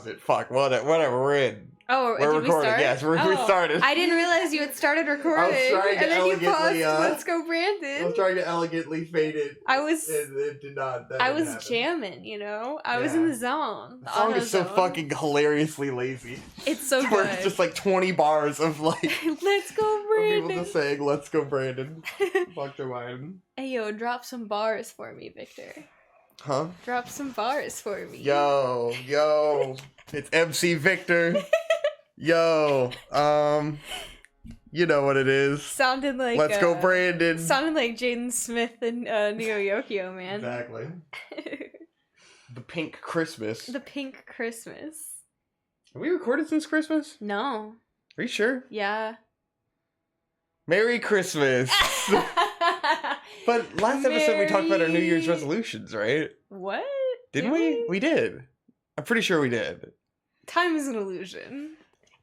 paused it. Fuck, whatever, we're in. Oh, we're did recording. We start? Yes, we started. I didn't realize you had started recording. I was trying to and then elegantly, you paused, let's go, Brandon. I was trying to elegantly fade it. It did not. I was jamming, you know? I was in the zone. The song is so fucking hilariously lazy. It's so Where good. it's just like 20 bars of like... Let's go, Brandon. People just saying, let's go, Brandon. Fuck Joe Biden. Hey, yo, drop some bars for me, Victor. Huh? Drop some bars for me. Yo. It's MC Victor. Yo. You know what it is. Sounded like... Let's go, Brandon. Sounded like Jaden Smith and Neo Yokio, man. Exactly. The Pink Christmas. The Pink Christmas. Have we recorded since Christmas? No. Are you sure? Yeah. Merry Christmas. But last episode we talked about our New Year's resolutions, right? What? Didn't we? We did. I'm pretty sure we did. Time is an illusion.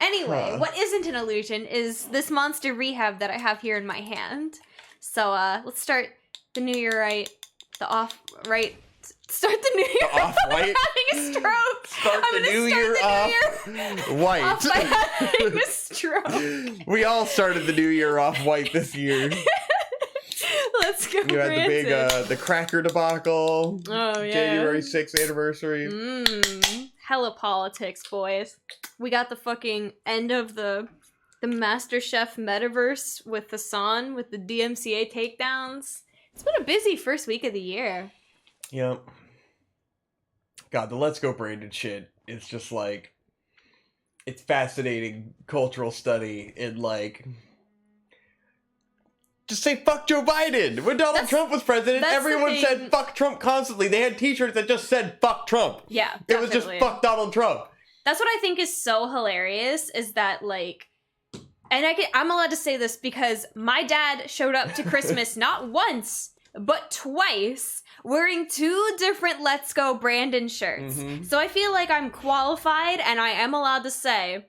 Anyway, what isn't an illusion is this monster rehab that I have here in my hand. So, let's start the new year right. Start the new year off white. I'm having a stroke. Start the new year off white. Off by having a stroke. We all started the new year off white this year. Let's go. You had the big the cracker debacle. Oh yeah. January 6th anniversary. Hella politics, boys. We got the fucking end of the MasterChef metaverse with Hassan with the DMCA takedowns. It's been a busy first week of the year. Yep. God, the Let's Go Brandon shit is just like, it's fascinating cultural study in like, just say fuck Joe Biden. When Donald Trump was president, everyone said fuck Trump constantly. They had t-shirts that just said fuck Trump. Yeah, definitely. It was just fuck Donald Trump. That's what I think is so hilarious, is that like, and I'm allowed to say this because my dad showed up to Christmas not once, but twice, wearing 2 different Let's Go Brandon shirts. Mm-hmm. So I feel like I'm qualified and I am allowed to say,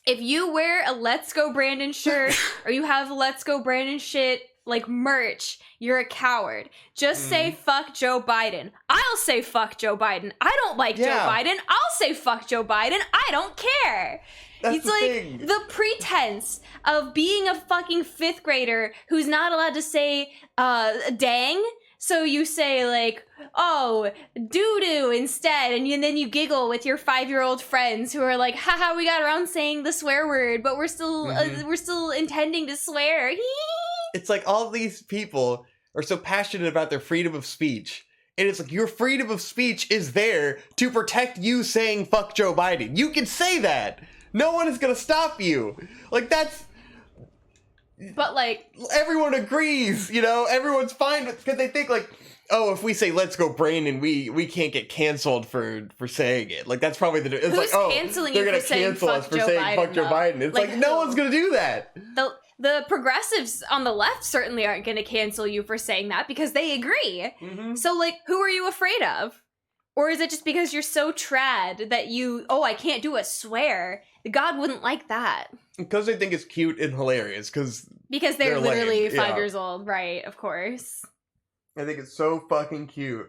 if you wear a Let's Go Brandon shirt or you have Let's Go Brandon shit like merch, you're a coward. Just say fuck Joe Biden. I'll say fuck Joe Biden. I don't like Joe Biden. I'll say fuck Joe Biden. I don't care. That's it's like the pretense of being a fucking 5th grader who's not allowed to say dang. So you say like, oh, doo-doo instead, and then you giggle with your 5-year-old friends who are like, haha, we got around saying the swear word, but we're still intending to swear. It's like all these people are so passionate about their freedom of speech. And it's like, your freedom of speech is there to protect you saying fuck Joe Biden. You can say that. No one is going to stop you. Like, that's... But, like... Everyone agrees, you know? Everyone's fine with... Because they think, like, oh, if we say, let's go Brandon, we can't get canceled for saying it. Like, that's probably the... It's Who's like, oh, canceling they're you going for to cancel us for Joe saying Biden, fuck Joe Biden. It's like no one's going to do that. The progressives on the left certainly aren't going to cancel you for saying that because they agree. Mm-hmm. So, like, who are you afraid of? Or is it just because you're so trad that I can't do a swear? God wouldn't like that. Because they think it's cute and hilarious. Because they're literally lame. 5 years old, right? Of course. I think it's so fucking cute.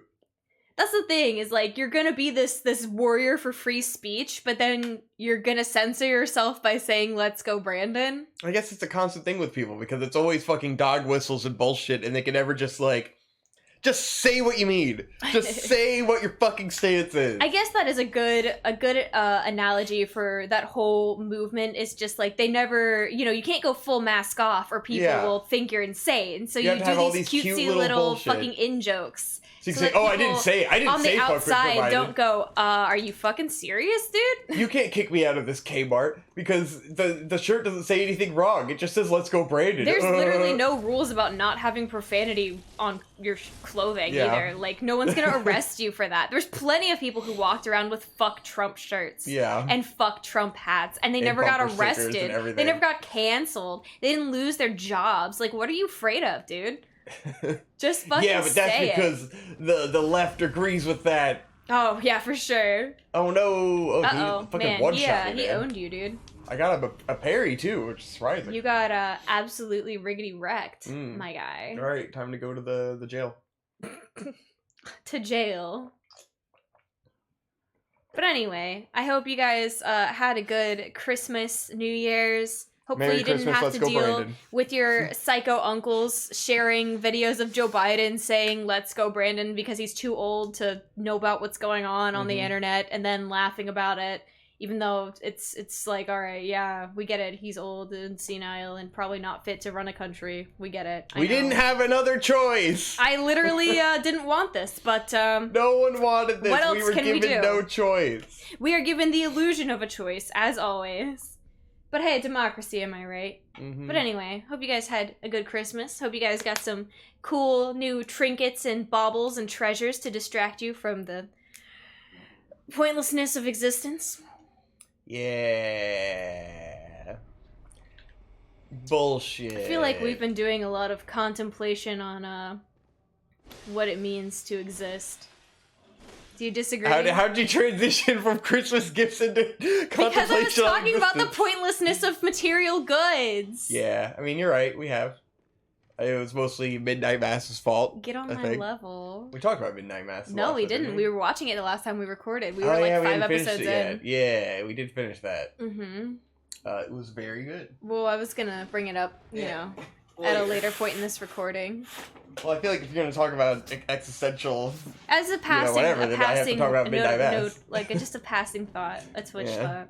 That's the thing, is like, you're gonna be this warrior for free speech, but then you're gonna censor yourself by saying, let's go Brandon? I guess it's a constant thing with people, because it's always fucking dog whistles and bullshit, and they can never just say what you mean. Just say what your fucking stance is. I guess that is a good analogy for that whole movement. Is just like, they never, you can't go full mask off or people will think you're insane. So you do these cutesy little fucking in-jokes. So you can say, oh, I didn't say fuck on the outside, don't go, are you fucking serious, dude? You can't kick me out of this Kmart because the shirt doesn't say anything wrong. It just says, let's go Brandon. There's literally no rules about not having profanity on your clothing either. Like, no one's gonna arrest you for that. There's plenty of people who walked around with fuck Trump shirts and fuck Trump hats, and they never got arrested. They never got canceled. They didn't lose their jobs. Like, what are you afraid of, dude? Just fucking say it. Yeah, but that's because the left agrees with that. Oh, yeah, for sure. Oh, no. Oh, he fucking one-shot me, he owned you, dude. I got a parry, too, which is surprising. You got absolutely riggedy wrecked, my guy. All right, time to go to the jail. To jail. But anyway, I hope you guys had a good Christmas, New Year's. Hopefully Merry you didn't Christmas, have let's to go, deal Brandon. with your psycho uncles sharing videos of Joe Biden saying, "Let's go, Brandon," because he's too old to know about what's going on the internet, and then laughing about it, even though it's like, all right, yeah, we get it. He's old and senile and probably not fit to run a country. We get it. We didn't have another choice. I literally didn't want this, but no one wanted this. What else we were can we given do? no choice. we are given the illusion of a choice, as always. But hey, democracy, am I right? But anyway, hope you guys had a good Christmas. Hope you guys got some cool new trinkets and baubles and treasures to distract you from the pointlessness of existence. Yeah. Bullshit. I feel like we've been doing a lot of contemplation on what it means to exist. Do you disagree? How'd you transition from Christmas gifts into contemplation? Because I was talking on about the existence? pointlessness of material goods. Yeah, I mean, you're right, we have. It was mostly Midnight Mass's fault. Get on I my think. level. We talked about Midnight Mass. No, we didn't. We were watching it the last time we recorded. We were like yeah, 5 hadn't finished episodes it in. yet. Yeah, we did finish that. Mm-hmm. It was very good. Well, I was gonna bring it up, you know, at a later point in this recording. Well, I feel like if you're gonna talk about existential, As a passing, whatever, then I have to passing talk about Midnight Mass. note, like just a passing thought, a Twitch thought.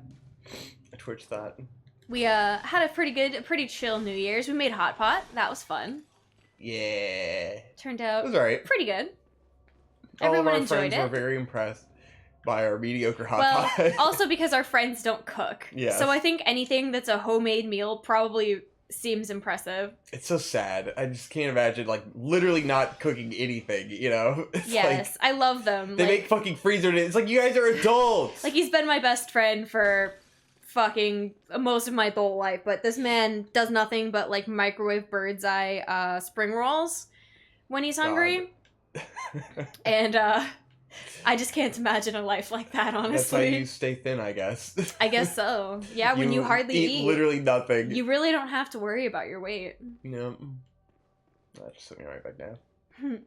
a Twitch thought. We had a pretty chill New Year's. We made hot pot. That was fun. Yeah. Turned It out was alright. pretty good. All Everyone of our enjoyed friends it. were very impressed by our mediocre hot Well, pot. also because our friends don't cook. Yes. So I think anything that's a homemade meal probably seems impressive. It's so sad. I just can't imagine, like, literally not cooking anything, you know? It's Yes, I love them. They make fucking freezer. It's like, you guys are adults! Like, he's been my best friend for fucking most of my adult life, but this man does nothing but, like, microwave bird's eye spring rolls when he's hungry. And, I just can't imagine a life like that, honestly. That's how you stay thin, I guess. I guess so. Yeah, when you hardly eat. Literally nothing. You really don't have to worry about your weight. No. Just sitting right back down.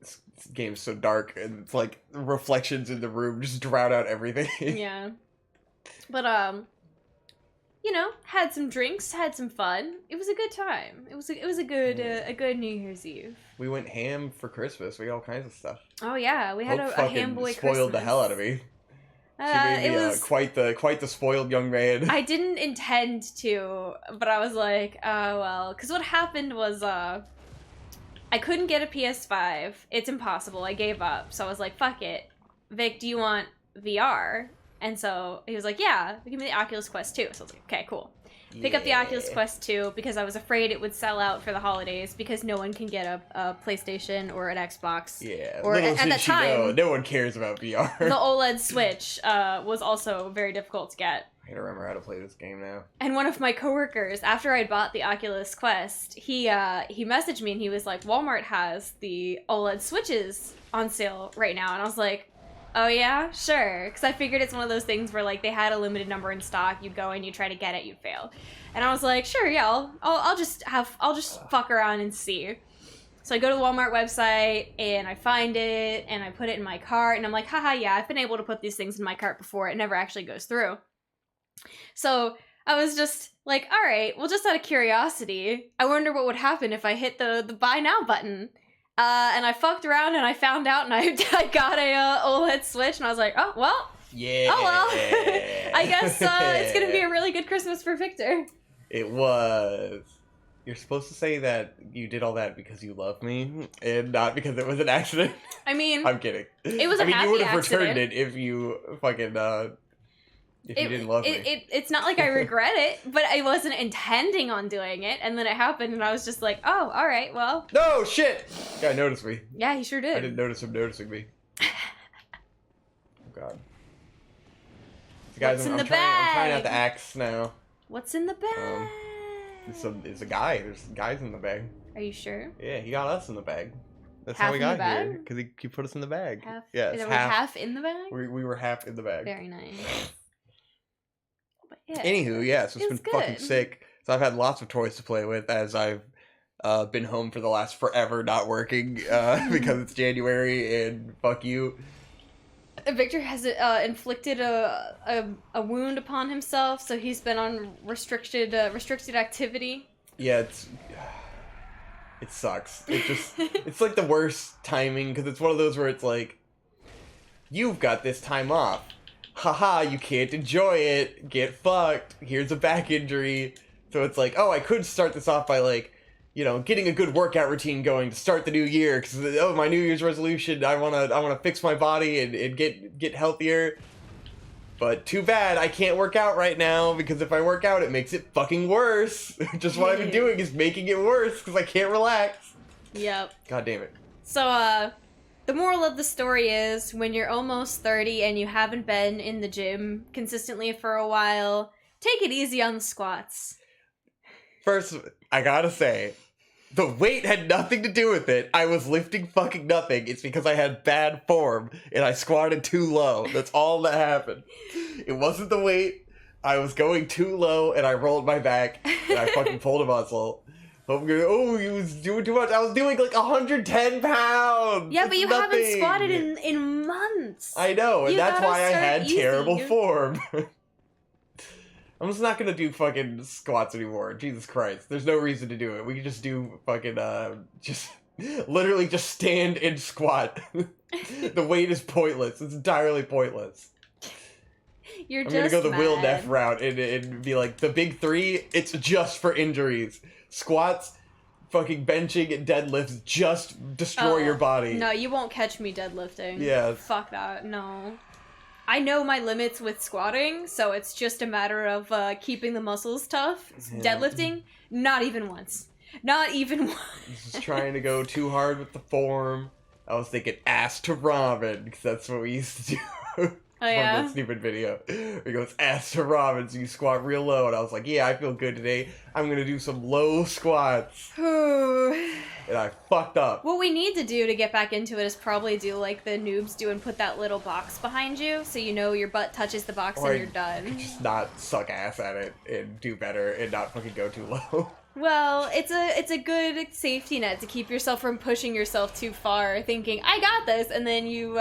This game's so dark, and it's like reflections in the room just drown out everything. Yeah. But, you know, had some drinks, had some fun. It was a good time. It was a good New Year's Eve. We went ham for Christmas. We got all kinds of stuff. Oh yeah, we had Hope a ham boy spoiled Christmas. the hell out of me. She made me it was quite the spoiled young man. I didn't intend to, but I was like, well, because what happened was, I couldn't get a PS5. It's impossible. I gave up. So I was like, fuck it. Vic, do you want VR? And so he was like, yeah, give me the Oculus Quest 2. So I was like, okay, cool. Pick up the Oculus Quest 2 because I was afraid it would sell out for the holidays because no one can get a PlayStation or an Xbox. Yeah, Or little at did that she know, time, no one cares about VR. the OLED Switch was also very difficult to get. I don't remember how to play this game now. And one of my coworkers, after I'd bought the Oculus Quest, he messaged me and he was like, Walmart has the OLED Switches on sale right now. And I was like, oh yeah, sure. Because I figured it's one of those things where like they had a limited number in stock. You'd go and you try to get it, you'd fail. And I was like, sure, yeah, I'll just fuck around and see. So I go to the Walmart website and I find it and I put it in my cart and I'm like, haha, yeah, I've been able to put these things in my cart before. It never actually goes through. So I was just like, all right, well, just out of curiosity, I wonder what would happen if I hit the buy now button. And I fucked around and I found out and I got a OLED Switch and I was like, oh, well. Yeah. Oh, well. I guess it's going to be a really good Christmas for Victor. It was. You're supposed to say that you did all that because you love me and not because it was an accident. I mean, I'm kidding. It was a happy you would have accident. returned it if you fucking if you didn't love me. It's not like I regret it, but I wasn't intending on doing it, and then it happened, and I was just like, oh, all right, well. No, shit! Guy noticed me. Yeah, he sure did. I didn't notice him noticing me. Oh, God. What's in the I'm trying out bag? the axe now. What's in the bag? It's a guy. There's guys in the bag. Are you sure? Yeah, he got us in the bag. That's Half how we in the got here. bag? Because he put us in the bag. Half? Yeah, Is it's it half in the bag? We were half in the bag. Very nice. But yeah. Anywho, yeah, so it's been It's fucking good. sick. So I've had lots of toys to play with as I've been home for the last forever not working because it's January and fuck you. Victor has inflicted a wound upon himself, so he's been on restricted activity. Yeah, it sucks. It's like the worst timing, because it's one of those where it's like, you've got this time off. Haha, you can't enjoy it. Get fucked. Here's a back injury. So it's like, oh, I could start this off by, like, you know, getting a good workout routine going to start the new year, because, oh, my New Year's resolution, I wanna fix my body and get healthier. But too bad, I can't work out right now, because if I work out, it makes it fucking worse. Just what I've been doing is making it worse, because I can't relax. Yep. God damn it. So, the moral of the story is, when you're almost 30 and you haven't been in the gym consistently for a while, take it easy on the squats. First, I gotta say, the weight had nothing to do with it. I was lifting fucking nothing. It's because I had bad form and I squatted too low. That's all that happened. It wasn't the weight. I was going too low and I rolled my back and I fucking pulled a muscle. Oh, you was doing too much. I was doing like 110 pounds. Yeah, but you haven't nothing. squatted in months. I know, and that's why I had easy. terrible form. I'm just not gonna do fucking squats anymore. Jesus Christ. There's no reason to do it. We can just do fucking, just literally just stand and squat. The weight is pointless. It's entirely pointless. I'm gonna go the Will Neff route and be like, the big three, it's just for injuries. Squats, fucking benching, and deadlifts just destroy your body. No, you won't catch me deadlifting. Yeah. Fuck that. No. I know my limits with squatting, so it's just a matter of keeping the muscles tough. Yeah. Deadlifting, not even once. Not even once. Just trying to go too hard with the form. I was thinking ass to ramen, because that's what we used to do. Oh, yeah? From that stupid video. It goes ass to ramen, so you squat real low, and I was like, yeah, I feel good today. I'm gonna do some low squats. And I fucked up. What we need to do to get back into it is probably do like the noobs do and put that little box behind you, so you know your butt touches the box and you're done. Just not suck ass at it and do better and not fucking go too low. Well, it's a good safety net to keep yourself from pushing yourself too far, thinking, I got this, and then you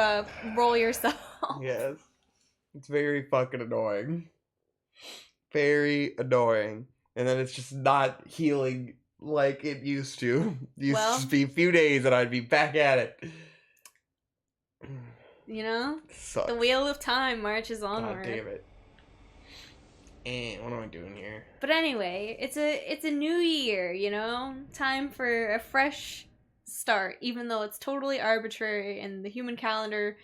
roll yourself. Yes. It's very fucking annoying. Very annoying. And then it's just not healing like it used to. It used to just be a few days and I'd be back at it. You know? Sucks. The wheel of time marches onward. God damn it. And what am I doing here? But anyway, it's a new year, you know? Time for a fresh start, even though it's totally arbitrary and the human calendar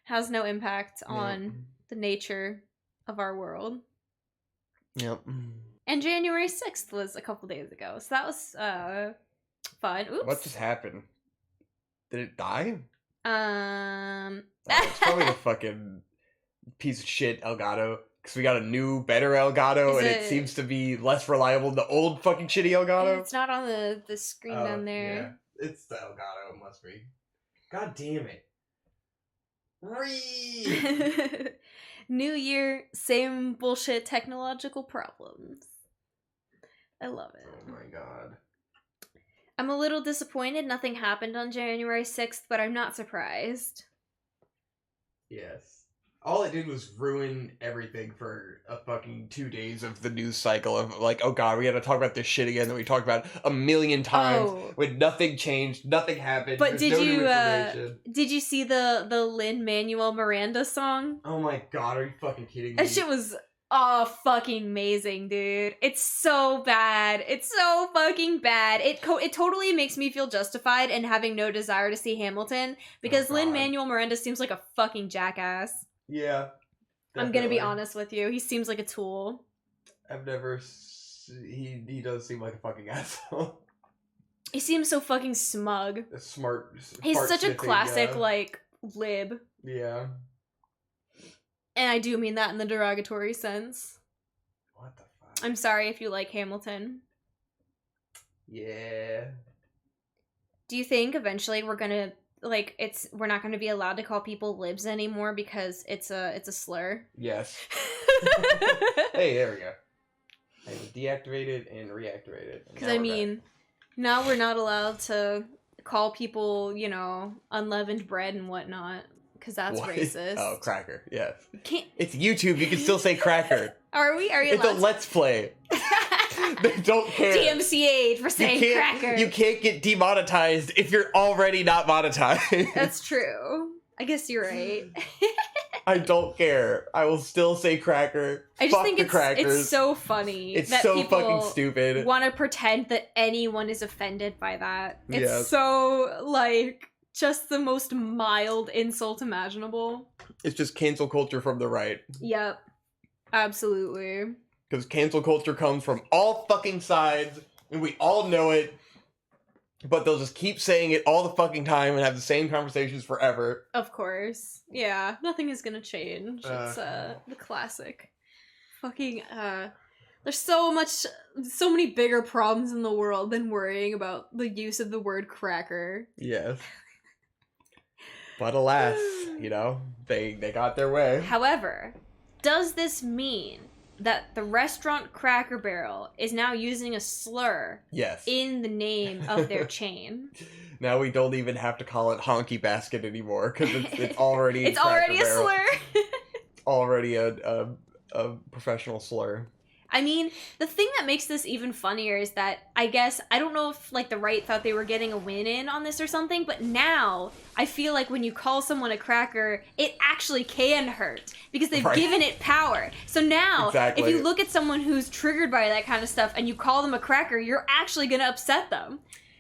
has no impact on the nature of our world. Yep. And January 6th was a couple days ago, so that was fun. Oops. What just happened? Did it die? It's probably a fucking piece of shit Elgato. Because we got a new, better Elgato, and it seems to be less reliable than the old fucking shitty Elgato. It's not on the screen down there. Yeah. It's the Elgato, it must be. God damn it. New year, same bullshit technological problems. I love it. Oh my god. I'm a little disappointed nothing happened on January 6th, but I'm not surprised. Yes. All it did was ruin everything for a fucking 2 days of the news cycle of like, oh god, we had to talk about this shit again that we talked about a million times when nothing changed, nothing happened. But did you see the Lin-Manuel Miranda song? Oh my god, are you fucking kidding me? That shit was fucking amazing, dude. It's so bad. It's so fucking bad. It totally makes me feel justified in having no desire to see Hamilton because Lin-Manuel Miranda seems like a fucking jackass. Yeah. Definitely. I'm gonna be honest with you. He seems like a tool. I've never... He does seem like a fucking asshole. He seems so fucking smug. A smart... He's such a classic, like, lib. Yeah. And I do mean that in the derogatory sense. What the fuck? I'm sorry if you like Hamilton. Yeah. Do you think eventually we're gonna... Like, we're not going to be allowed to call people libs anymore because it's a slur? Yes. Hey, there we go. I deactivated and reactivated. Because, I mean, now we're not allowed to call people, you know, unleavened bread and whatnot. because that's What? racist. Oh, cracker. Yes. Can't... It's YouTube. You can still say cracker. Are we? Are you It's a let's play. They don't care. DMCA for saying cracker. You can't get demonetized if you're already not monetized. That's true. I guess you're right. I don't care. I will still say cracker. I just Fuck think the crackers. it's so funny. It's that so people fucking stupid. Want to pretend that anyone is offended by that. It's Yeah. so, like, just the most mild insult imaginable. It's just cancel culture from the right. Yep. Absolutely. Because cancel culture comes from all fucking sides, and we all know it. But they'll just keep saying it all the fucking time and have the same conversations forever. Of course. Yeah, nothing is gonna change. It's the classic. Fucking, there's so many bigger problems in the world than worrying about the use of the word cracker. Yes. But alas, they got their way. However, does this mean that the restaurant Cracker Barrel is now using a slur Yes. in the name of their chain? Now we don't even have to call it Honky Basket anymore, because it's already It's Cracker already a Barrel. slur. It's already a professional slur. I mean, the thing that makes this even funnier is that I don't know if like the right thought they were getting a win in on this or something, but now I feel like when you call someone a cracker, it actually can hurt because they've given it power. So now, if you look at someone who's triggered by that kind of stuff and you call them a cracker, you're actually going to upset them.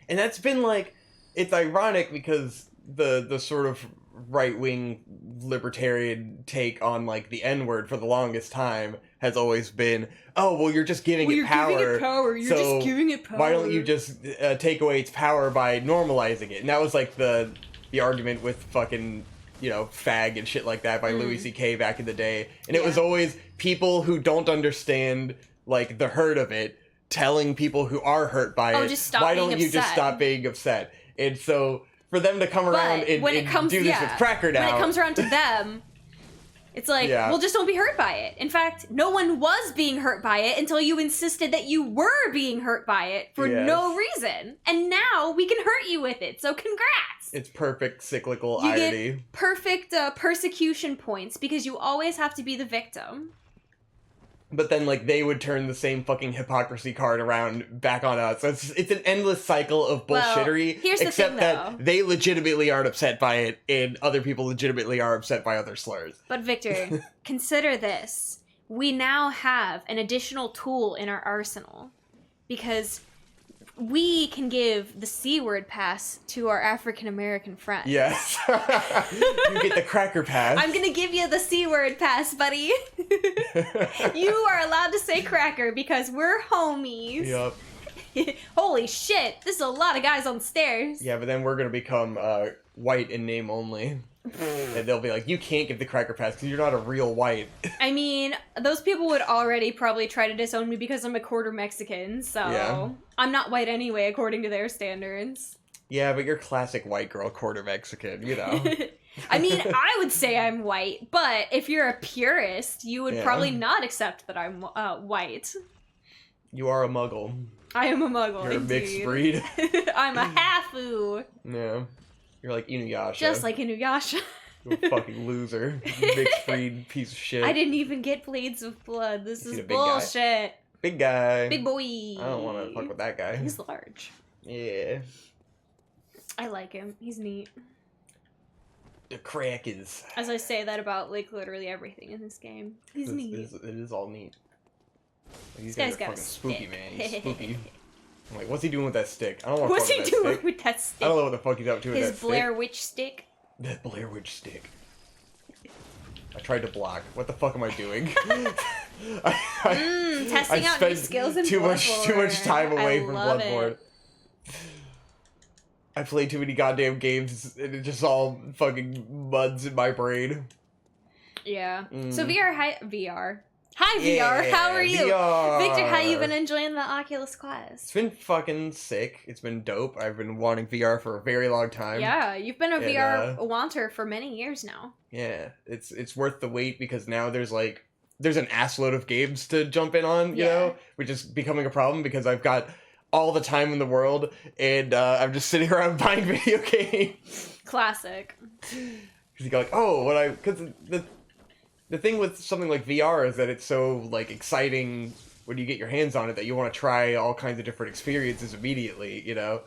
And that's been like, it's ironic because the sort of right-wing libertarian take on like the N-word for the longest time has always been, oh, well, you're just giving it power. Giving it power. You're just giving it power. Why don't you just take away its power by normalizing it? And that was like the argument with fucking, fag and shit like that by Louis C.K. back in the day. And it was always people who don't understand like the hurt of it telling people who are hurt by it, just stop why being don't you just upset. stop being upset? And so for them to come around and do this with Cracker now. When it comes around to them, it's like, well, just don't be hurt by it. In fact, no one was being hurt by it until you insisted that you were being hurt by it for no reason. And now we can hurt you with it, so congrats! It's perfect cyclical you irony. Get perfect persecution points because you always have to be the victim. But then, like, they would turn the same fucking hypocrisy card around back on us. So it's an endless cycle of bullshittery. Here's the except thing, that though. they legitimately aren't upset by it, and other people legitimately are upset by other slurs. But Victor, consider this. We now have an additional tool in our arsenal. Because we can give the C-word pass to our African-American friends. Yes. You get the cracker pass. I'm gonna give you the C-word pass, buddy. You are allowed to say cracker because we're homies. Yep. Holy shit, this is a lot of guys on the stairs. Yeah, but then we're gonna become white in name only. And they'll be like, you can't give the cracker pass because you're not a real white. I mean, those people would already probably try to disown me because I'm a quarter Mexican, so I'm not white anyway, according to their standards. Yeah, but you're classic white girl, quarter Mexican, I mean, I would say I'm white, but if you're a purist, you would probably not accept that I'm white. You are a muggle. I am a muggle, You're indeed. a mixed breed. I'm a halfu. Yeah. You're like Inuyasha. Just like Inuyasha. You a fucking loser. Mixed breed piece of shit. I didn't even get Blades of Blood. This is big bullshit. Guy. Big guy. Big boy. I don't want to fuck with that guy. He's large. Yeah. I like him. He's neat. The crack is... As I say that about, like, literally everything in this game. He's neat. It is all neat. This guy's got a spooky, stick. man. He's spooky. I'm like, what's he doing with that stick? I don't want to What's fuck he with that doing stick. with that stick? I don't know what the fuck he's up to with that His stick. Blair Witch stick? That Blair Witch stick. I tried to block. What the fuck am I doing? Testing out new skills in Bloodborne. Too much time away from love Bloodborne. it. I played too many goddamn games, and it just all fucking muds in my brain. Yeah. So VR. Hi VR, how are you? VR. Victor, how you been enjoying the Oculus Quest? It's been fucking sick. It's been dope. I've been wanting VR for a very long time. Yeah, you've been a VR wanter for many years now. Yeah, it's worth the wait because now there's an assload of games to jump in on, you know, which is becoming a problem because I've got all the time in the world and I'm just sitting around buying video games. Classic. Because you go like, oh, because the thing with something like VR is that it's so like exciting when you get your hands on it that you want to try all kinds of different experiences immediately, you know?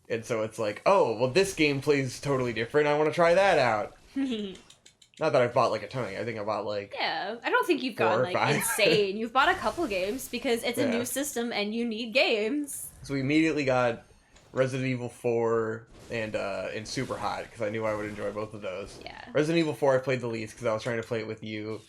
And so it's like, oh, well, this game plays totally different. I want to try that out. Not that I've bought like a ton. I think I bought like Yeah, I don't think you've 4 gone or like 5. insane. You've bought a couple games because it's a Yeah. new system and you need games. So we immediately got Resident Evil 4 and Super Hot because I knew I would enjoy both of those. Yeah. Resident Evil 4 I played the least because I was trying to play it with you,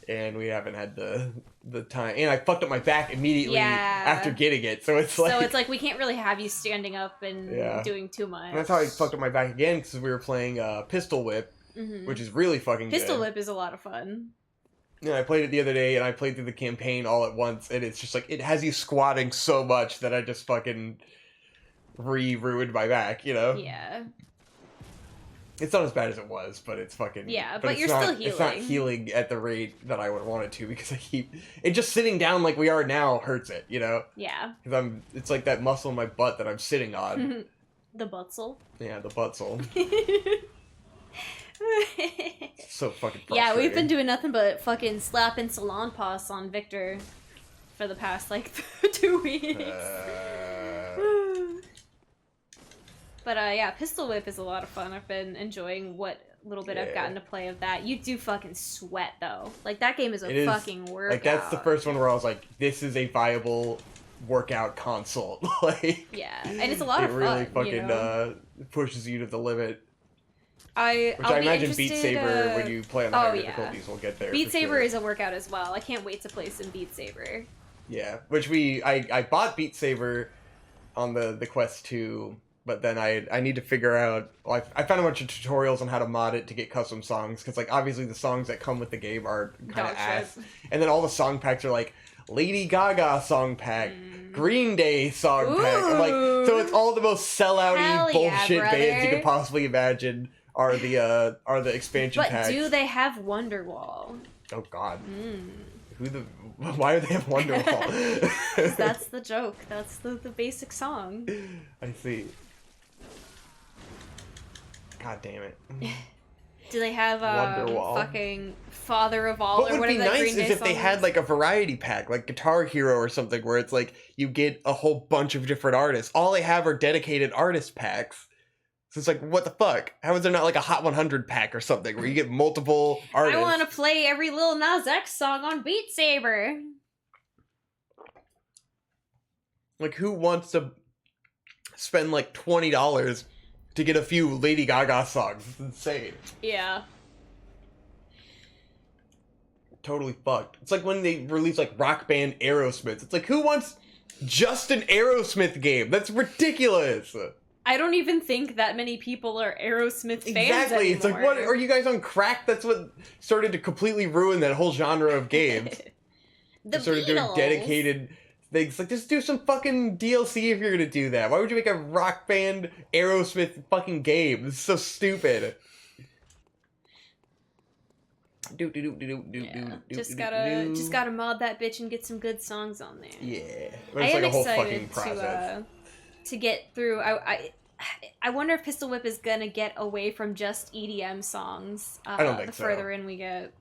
and we haven't had the time. And I fucked up my back immediately after getting it, so it's like we can't really have you standing up and doing too much. And that's how I fucked up my back again because we were playing Pistol Whip, which is really fucking Pistol good. Whip is a lot of fun. Yeah, I played it the other day, and I played through the campaign all at once, and it's just like, it has you squatting so much that I just fucking ruined my back, you know? Yeah. It's not as bad as it was, but it's fucking... Yeah, but it's you're not, still healing. It's not healing at the rate that I would want it to, because I keep... It just sitting down like we are now hurts it, you know? Yeah. Because it's like that muscle in my butt that I'm sitting on. The buttsole. Yeah, the buttsole. So fucking frustrating. Yeah, we've been doing nothing but fucking slapping salon paws on Victor for the past, like, 2 weeks. But, yeah, Pistol Whip is a lot of fun. I've been enjoying what little bit I've gotten to play of that. You do fucking sweat, though. Like, that game is a fucking workout. Like, that's the first one where I was like, this is a viable workout console. Like, yeah, and it's a lot of fun. It really fucking you know? pushes you to the limit. Which I imagine Beat Saber, when you play on the higher difficulties, will get there. Beat Saber is a workout as well. I can't wait to play some Beat Saber. Yeah, which I bought Beat Saber on the Quest 2, but then I need to figure out... Well, I found a bunch of tutorials on how to mod it to get custom songs, because like obviously the songs that come with the game are kind of ass. And then all the song packs are like, Lady Gaga song pack, Green Day song pack. I'm like, so it's all the most sellout-y bullshit bands you could possibly imagine are the expansion packs. But do they have Wonderwall? Oh God. Why do they have Wonderwall? That's the joke. That's the basic song. I see. God damn it. Do they have Wonderwall. fucking Father of All what or would be whatever that nice Green Day is if they song had is? like a variety pack, like Guitar Hero or something, where it's like you get a whole bunch of different artists. All they have are dedicated artist packs. So it's like, what the fuck? How is there not like a Hot 100 pack or something where you get multiple artists? I want to play every Lil Nas X song on Beat Saber. Like, who wants to spend like $20 to get a few Lady Gaga songs? It's insane. Yeah. Totally fucked. It's like when they release like Rock Band Aerosmith. It's like, who wants just an Aerosmith game? That's ridiculous. I don't even think that many people are Aerosmith fans Exactly. anymore. It's like, what are you guys on crack? That's what started to completely ruin that whole genre of games. The started doing dedicated things. Like, just do some fucking DLC if you're gonna do that. Why would you make a Rock Band Aerosmith fucking game? It's so stupid. Just gotta mod that bitch and get some good songs on there. Yeah, I it's am like a whole fucking excited process. to get through. I wonder if Pistol Whip is gonna get away from just EDM songs. I don't think the so. further in we get.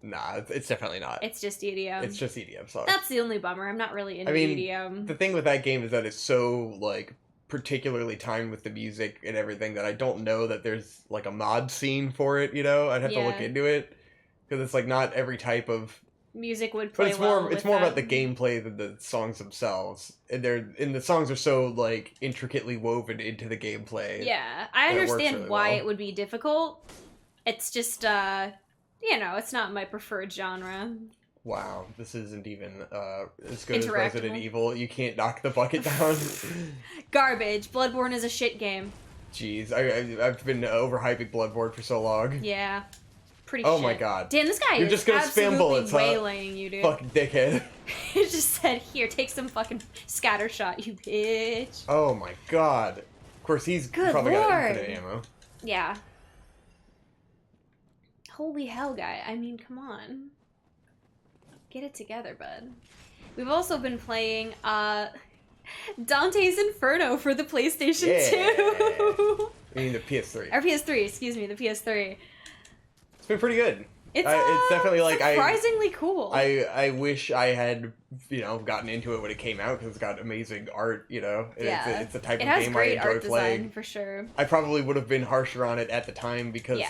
Nah, it's definitely not. It's just EDM. It's just EDM songs. That's the only bummer. I'm not really into EDM. The thing with that game is that it's so like particularly timed with the music and everything that I don't know that there's like a mod scene for it. You know, I'd have to look into it because it's like not every type of music would play. But it's more about the gameplay than the songs themselves. And the songs are so like intricately woven into the gameplay. Yeah, I understand really why well. it would be difficult. It's just it's not my preferred genre. Wow, this isn't even as good as Interactable. Resident Evil. You can't knock the bucket down. Garbage. Bloodborne is a shit game. Jeez, I've been overhyping Bloodborne for so long. Yeah. Pretty Oh shit. my god. Damn, this guy You're is just gonna absolutely spam bullets, huh? waylaying you, dude. Fucking dickhead. He just said, here, take some fucking scatter shot, you bitch. Oh my god. Of course, he's Good probably lord. got infinite ammo. Yeah. Holy hell, guy. I mean, come on. Get it together, bud. We've also been playing, Dante's Inferno for the PlayStation 2. I mean the PS3. Or PS3, excuse me, the PS3. been pretty good. It's definitely like surprisingly cool. I wish I had gotten into it when it came out because it's got amazing art. It's the type of game I enjoy playing for sure. I probably would have been harsher on it at the time because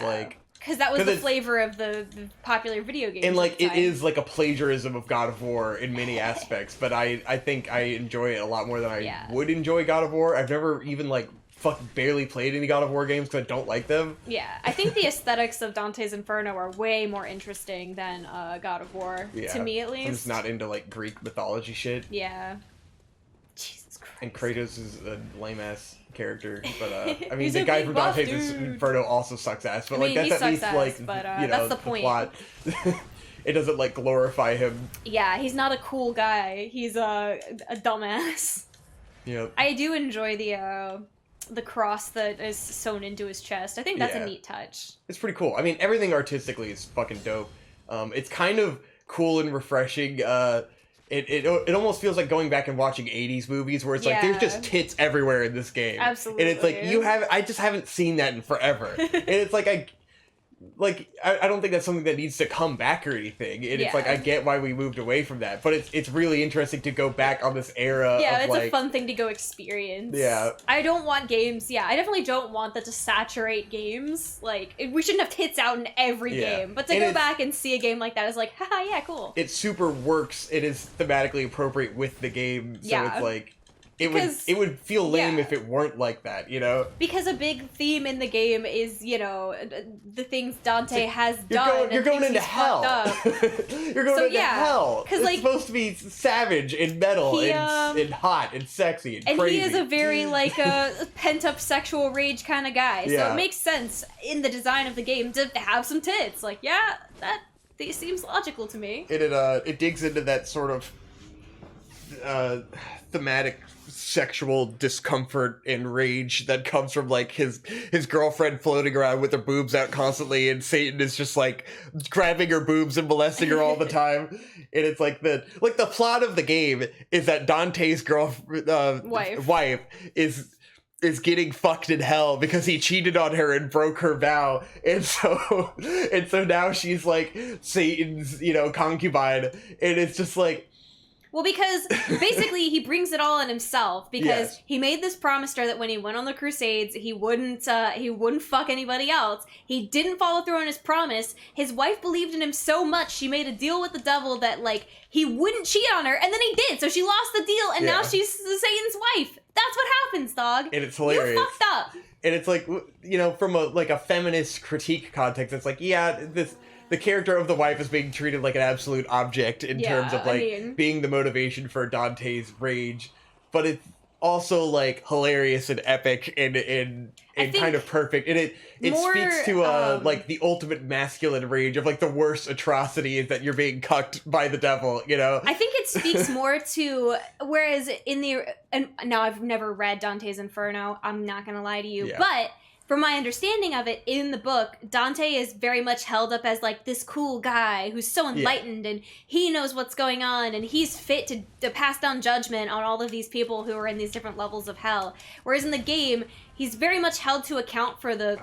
because that was the flavor of the popular video games. And like it is like a plagiarism of God of War in many aspects, but I think I enjoy it a lot more than I would enjoy God of War. I've never even barely played any God of War games because I don't like them. Yeah, I think the aesthetics of Dante's Inferno are way more interesting than God of War, to me at least. I'm just not into like Greek mythology shit. Yeah. Jesus Christ. And Kratos is a lame-ass character, but I mean the guy from Dante's Inferno also sucks ass, but that's at least that's the point. Plot. It doesn't like glorify him. Yeah, he's not a cool guy. He's a dumbass. Yep. I do enjoy the cross that is sewn into his chest. I think that's a neat touch. It's pretty cool. I mean, everything artistically is fucking dope. It's kind of cool and refreshing. It almost feels like going back and watching 80s movies where it's like there's just tits everywhere in this game. Absolutely. And it's like I just haven't seen that in forever. And it's like I don't think that's something that needs to come back or anything. And it's like I get why we moved away from that, but it's really interesting to go back on this era. Yeah, it's a fun thing to go experience. Yeah, I don't want games. Yeah, I definitely don't want that to saturate games. Like we shouldn't have tits out in every game, but to go back and see a game like that is like, haha, yeah, cool. It super works. It is thematically appropriate with the game, so it's like. It would feel lame if it weren't like that, Because a big theme in the game is, the things Dante has done. You're going into hell. You're going into hell. Because it's supposed to be savage and metal and hot and sexy and crazy. And he is a very pent up sexual rage kind of guy. So it makes sense in the design of the game to have some tits. Like, that seems logical to me. It digs into that sort of thematic sexual discomfort and rage that comes from his girlfriend floating around with her boobs out constantly, and Satan is just grabbing her boobs and molesting her all the time. And it's the plot of the game is that Dante's wife is getting fucked in hell because he cheated on her and broke her vow, and so now she's Satan's concubine, and it's just well, because basically he brings it all on himself because he made this promise to her that when he went on the Crusades, he wouldn't fuck anybody else. He didn't follow through on his promise. His wife believed in him so much, she made a deal with the devil that he wouldn't cheat on her, and then he did. So she lost the deal, and now she's Satan's wife. That's what happens, dog. And it's hilarious. You fucked up. And it's from a feminist critique context, it's the character of the wife is being treated like an absolute object in terms of being the motivation for Dante's rage, but it's also hilarious and epic and kind of perfect, and it speaks to the ultimate masculine rage of the worst atrocity is that you're being cucked by the devil. I think it speaks more to, whereas and now I've never read Dante's Inferno, I'm not gonna lie to you, but from my understanding of it in the book, Dante is very much held up as this cool guy who's so enlightened and he knows what's going on and he's fit to pass down judgment on all of these people who are in these different levels of hell. Whereas in the game, he's very much held to account for the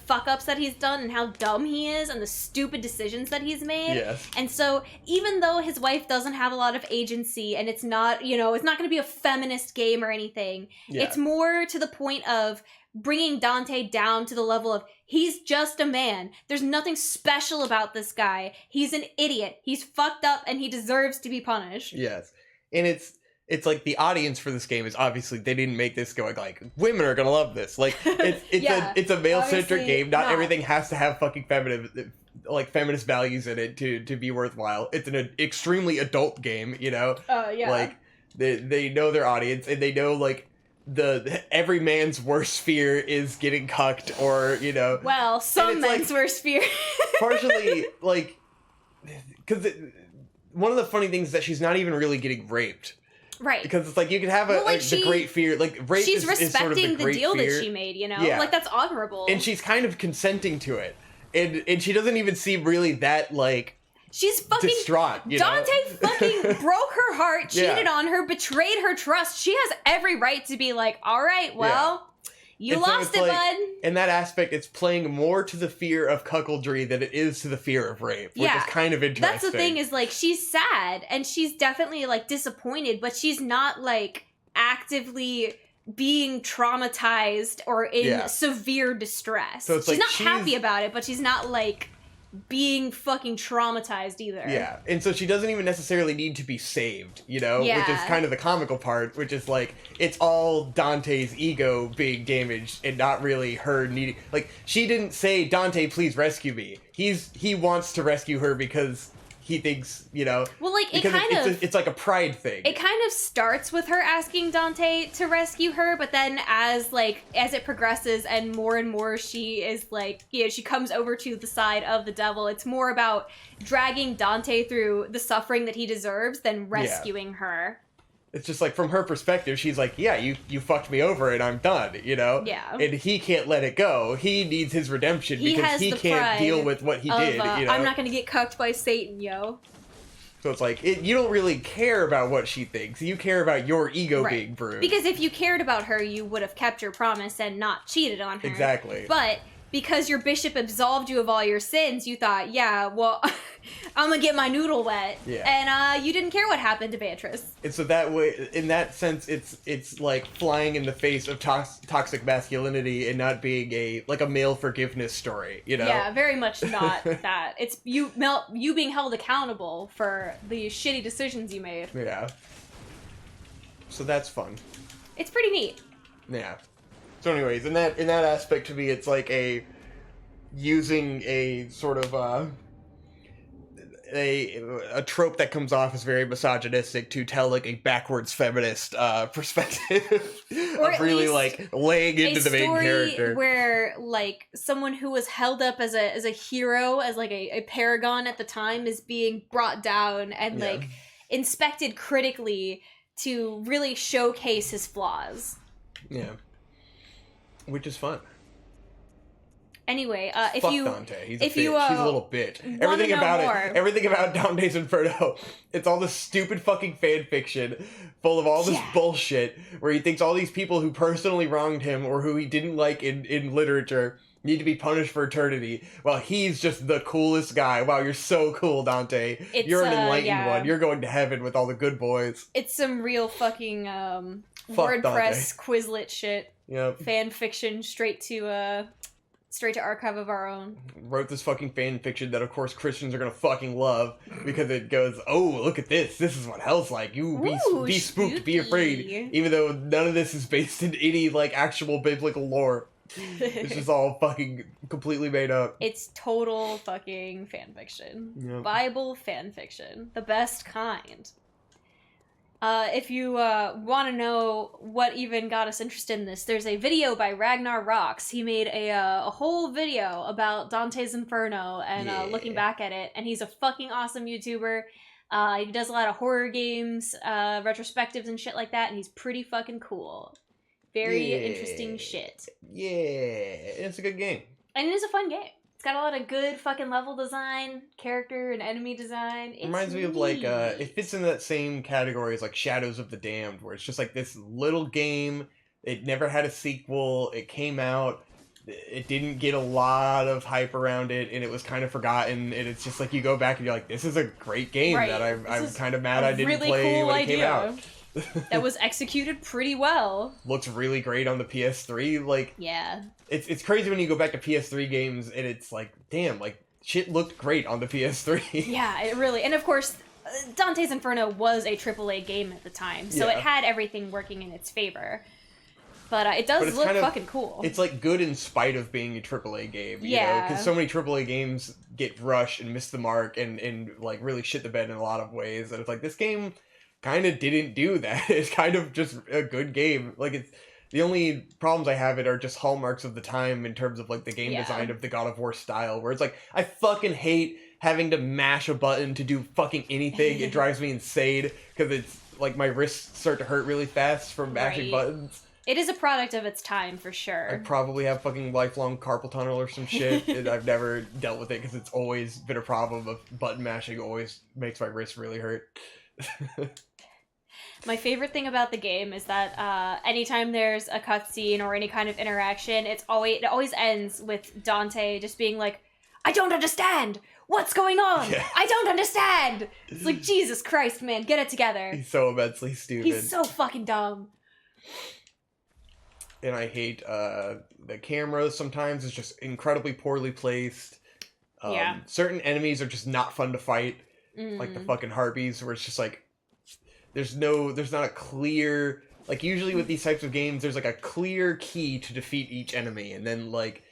fuck-ups that he's done and how dumb he is and the stupid decisions that he's made. Yes. And so even though his wife doesn't have a lot of agency and it's not, it's not going to be a feminist game or anything, it's more to the point of bringing Dante down to the level of he's just a man. There's nothing special about this guy. He's an idiot. He's fucked up and he deserves to be punished. Yes. And it's the audience for this game is obviously they didn't make this going women are gonna love this. It's a male-centric game. Not everything has to have fucking feminist values in it to be worthwhile. It's an extremely adult game, they know their audience and they know every man's worst fear is getting cucked, or well, some men's worst fear. Partially because one of the funny things is that she's not even really getting raped, right? Because it's you can have the great fear, rape she's is sort of respecting the deal fear that she made, that's honorable, and she's kind of consenting to it, and she doesn't even seem really that she's fucking distraught. Dante fucking broke her heart, cheated on her, betrayed her trust. She has every right to be all right, well, You And so lost it's it, like, bud. in that aspect, it's playing more to the fear of cuckoldry than it is to the fear of rape, which is kind of interesting. That's the thing, is like, she's sad and she's definitely like disappointed, but she's not like actively being traumatized or in severe distress. So it's she's like not happy about it, but she's not like being fucking traumatized either. Yeah, and so she doesn't even necessarily need to be saved, you know? Yeah. Which is kind of the comical part, which is like, it's all Dante's ego being damaged and not really her needing... Like, she didn't say, Dante, please rescue me. He wants to rescue her because he thinks, you know... Well, like, it's like a pride thing. It kind of starts with her asking Dante to rescue her, but then as it progresses and more she is like, you know, she comes over to the side of the devil, it's more about dragging Dante through the suffering that he deserves than rescuing her. It's just like, from her perspective, she's like, yeah, you fucked me over and I'm done, you know? Yeah. And he can't let it go. He needs his redemption because he can't deal with what he did, you know? I'm not gonna get cucked by Satan, yo. So it's like, you don't really care about what she thinks. You care about your ego being bruised. Because if you cared about her, you would have kept your promise and not cheated on her. Exactly. But because your bishop absolved you of all your sins, you thought, yeah, well, I'm gonna get my noodle wet. Yeah. And you didn't care what happened to Beatrice. And so that way, in that sense, it's like flying in the face of toxic masculinity and not being a male forgiveness story, you know? Yeah, very much not that. It's you being held accountable for the shitty decisions you made. Yeah. So that's fun. It's pretty neat. Yeah. So anyways, in that aspect, to me, it's like using a sort of a trope that comes off as very misogynistic to tell like a backwards feminist perspective of really like laying into the main character, where like someone who was held up as a hero, as like a paragon at the time, is being brought down and like inspected critically to really showcase his flaws. Yeah. Which is fun. Anyway, Fuck Dante. He's a bitch. He's a little bitch. Everything about Dante's Inferno, it's all this stupid fucking fan fiction full of all this bullshit where he thinks all these people who personally wronged him or who he didn't like in literature need to be punished for eternity, while he's just the coolest guy. Wow, you're so cool, Dante. You're an enlightened one. You're going to heaven with all the good boys. It's some real fucking WordPress Dante. Quizlet shit. Yep. Fan fiction straight to archive of our own. Wrote this fucking fan fiction that of course Christians are gonna fucking love because it goes, oh, look at this. This is what hell's like. You be spooked, be afraid. Even though none of this is based in any like actual biblical lore. It's just all fucking completely made up. It's total fucking fan fiction. Yep. Bible fan fiction. The best kind. If you want to know what even got us interested in this, there's a video by Ragnar Rocks. He made a whole video about Dante's Inferno and looking back at it, and he's a fucking awesome YouTuber. He does a lot of horror games, retrospectives and shit like that, and he's pretty fucking cool. Very interesting shit. Yeah, it's a good game. And it is a fun game. It's got a lot of good fucking level design, character and enemy design. It reminds me of like, it fits into that same category as like Shadows of the Damned, where it's just like this little game. It never had a sequel. It came out. It didn't get a lot of hype around it, and it was kind of forgotten. And it's just like you go back and you're like, this is a great game that I'm kind of mad I didn't play when it came out. That was executed pretty well. Looks really great on the PS3. Like, yeah, it's crazy when you go back to PS3 games and it's like, damn, like shit looked great on the PS3. Yeah, it really. And of course, Dante's Inferno was a AAA game at the time, so it had everything working in its favor. But it does look fucking cool. It's like good in spite of being a AAA game, you know? Because so many AAA games get rushed and miss the mark and like really shit the bed in a lot of ways. And it's like, this game kind of didn't do that. It's kind of just a good game. Like, it's the only problems I have it are just hallmarks of the time in terms of like the game design of the God of War style, where it's like, I fucking hate having to mash a button to do fucking anything. It drives me insane because it's like my wrists start to hurt really fast from mashing buttons. It is a product of its time, for sure. I probably have fucking lifelong carpal tunnel or some shit, and I've never dealt with it because it's always been a problem of button mashing always makes my wrist really hurt. My favorite thing about the game is that anytime there's a cutscene or any kind of interaction, it always ends with Dante just being like, I don't understand! What's going on? Yeah. I don't understand! It's like, Jesus Christ, man, get it together. He's so immensely stupid. He's so fucking dumb. And I hate the cameras sometimes. It's just incredibly poorly placed. Yeah. Certain enemies are just not fun to fight. Like the fucking harpies, where it's just like, there's not a clear, like usually with these types of games, there's like a clear key to defeat each enemy. And then like,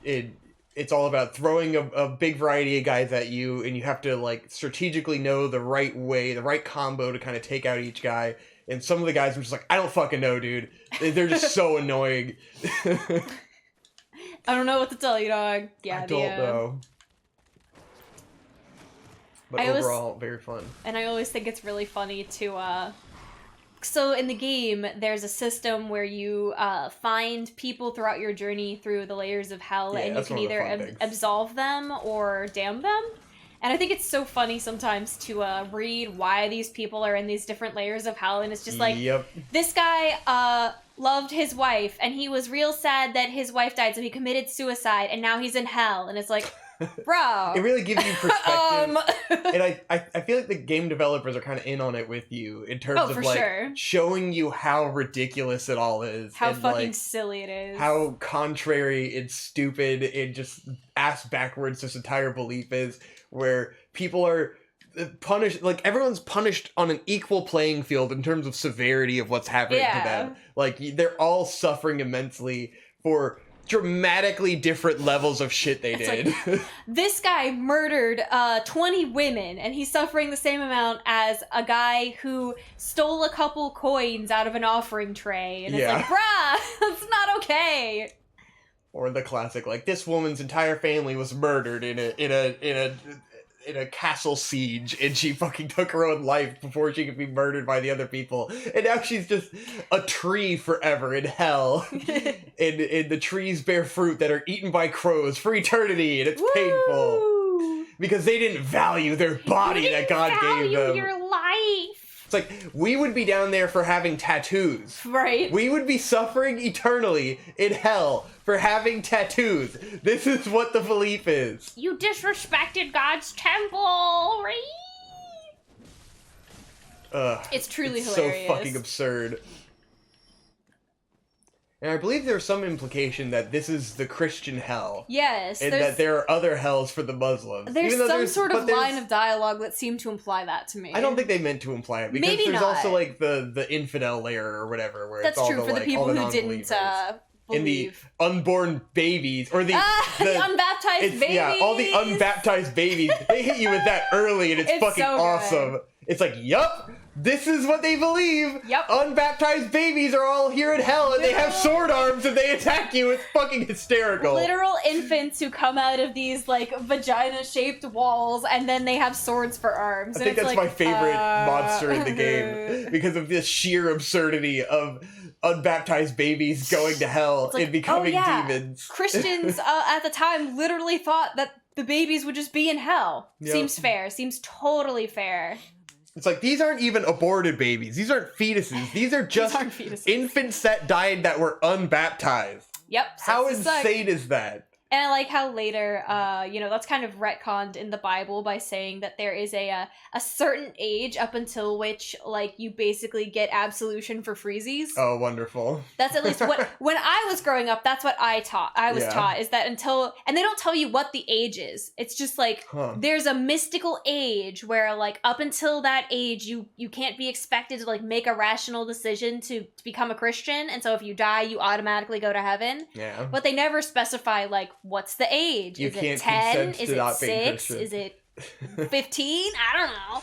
it's all about throwing a big variety of guys at you, and you have to like strategically know the right way, the right combo to kind of take out each guy. And some of the guys were just like, I don't fucking know, dude. They're just so annoying. I don't know what to tell you, dog. Yeah, I don't know. But overall, very fun. And I always think it's really funny to, so in the game, there's a system where you find people throughout your journey through the layers of hell, and you can either absolve them or damn them. And I think it's so funny sometimes to read why these people are in these different layers of hell, and it's just like, this guy loved his wife, and he was real sad that his wife died, so he committed suicide, and now he's in hell, and it's like, bro. It really gives you perspective. And I feel like the game developers are kind of in on it with you in terms of like showing you how ridiculous it all is. How and, fucking like, silly it is. How contrary and stupid and just ass backwards this entire belief is, where people are punished, like everyone's punished on an equal playing field in terms of severity of what's happening to them. Like they're all suffering immensely for dramatically different levels of shit they did. Like, this guy murdered 20 women, and he's suffering the same amount as a guy who stole a couple coins out of an offering tray. And it's like, bruh, that's not okay. Or the classic, like, this woman's entire family was murdered in a castle siege, and she fucking took her own life before she could be murdered by the other people, and now she's just a tree forever in hell. and the trees bear fruit that are eaten by crows for eternity, and it's painful because they didn't value their body that God gave them. Your life. It's like, we would be down there for having tattoos. Right. We would be suffering eternally in hell for having tattoos. This is what the belief is. You disrespected God's temple, right? It's truly hilarious. So fucking absurd. And I believe there's some implication that this is the Christian hell. Yes. And that there are other hells for the Muslims. There's some sort of line of dialogue that seemed to imply that to me. I don't think they meant to imply it. Because there's also like the infidel layer or whatever. Where that's it's all true, for the people who didn't believe. In the unborn babies. Or the unbaptized babies. Yeah, all the unbaptized babies. They hit you with that early, and it's fucking so awesome. It's like, yup. This is what they believe. Yep. Unbaptized babies are all here in hell, and they have sword arms, and they attack you. It's fucking hysterical. Literal infants who come out of these, like, vagina-shaped walls, and then they have swords for arms. I think that's my favorite monster in the game, because of this sheer absurdity of unbaptized babies going to hell and becoming demons. Christians at the time literally thought that the babies would just be in hell. Yep. Seems fair. Seems totally fair. It's like, these aren't even aborted babies. These aren't fetuses. These are just infants that died that were unbaptized. Yep. How insane is that? And I like how later, that's kind of retconned in the Bible by saying that there is a certain age up until which, like, you basically get absolution for freezies. Oh, wonderful. That's at least what, when I was growing up, that's what I was taught, is that until, and they don't tell you what the age is. It's just like, there's a mystical age where, like, up until that age, you can't be expected to, like, make a rational decision to become a Christian. And so if you die, you automatically go to heaven. Yeah. But they never specify, like, what's the age? Is it 10? Is it 6? Is it 15? I don't know.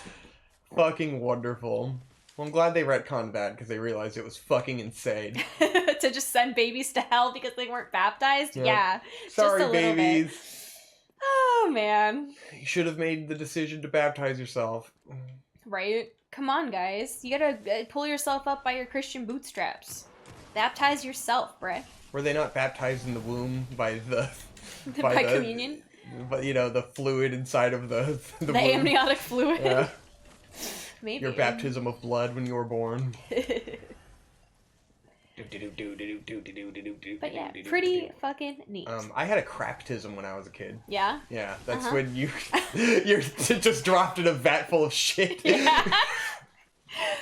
Fucking wonderful. Well, I'm glad they retconned that, because they realized it was fucking insane. To just send babies to hell because they weren't baptized? Yep. Yeah. Sorry, just a little babies. Bit. Oh, man. You should have made the decision to baptize yourself. Right? Come on, guys. You gotta pull yourself up by your Christian bootstraps. Baptize yourself, bruh. Were they not baptized in the womb by the... by communion? But, the fluid inside of the womb. Amniotic fluid. Yeah. maybe. Your baptism of blood when you were born. But yeah, pretty fucking neat. I had a craptism when I was a kid. Yeah? Yeah, that's when you're just dropped in a vat full of shit. Yeah.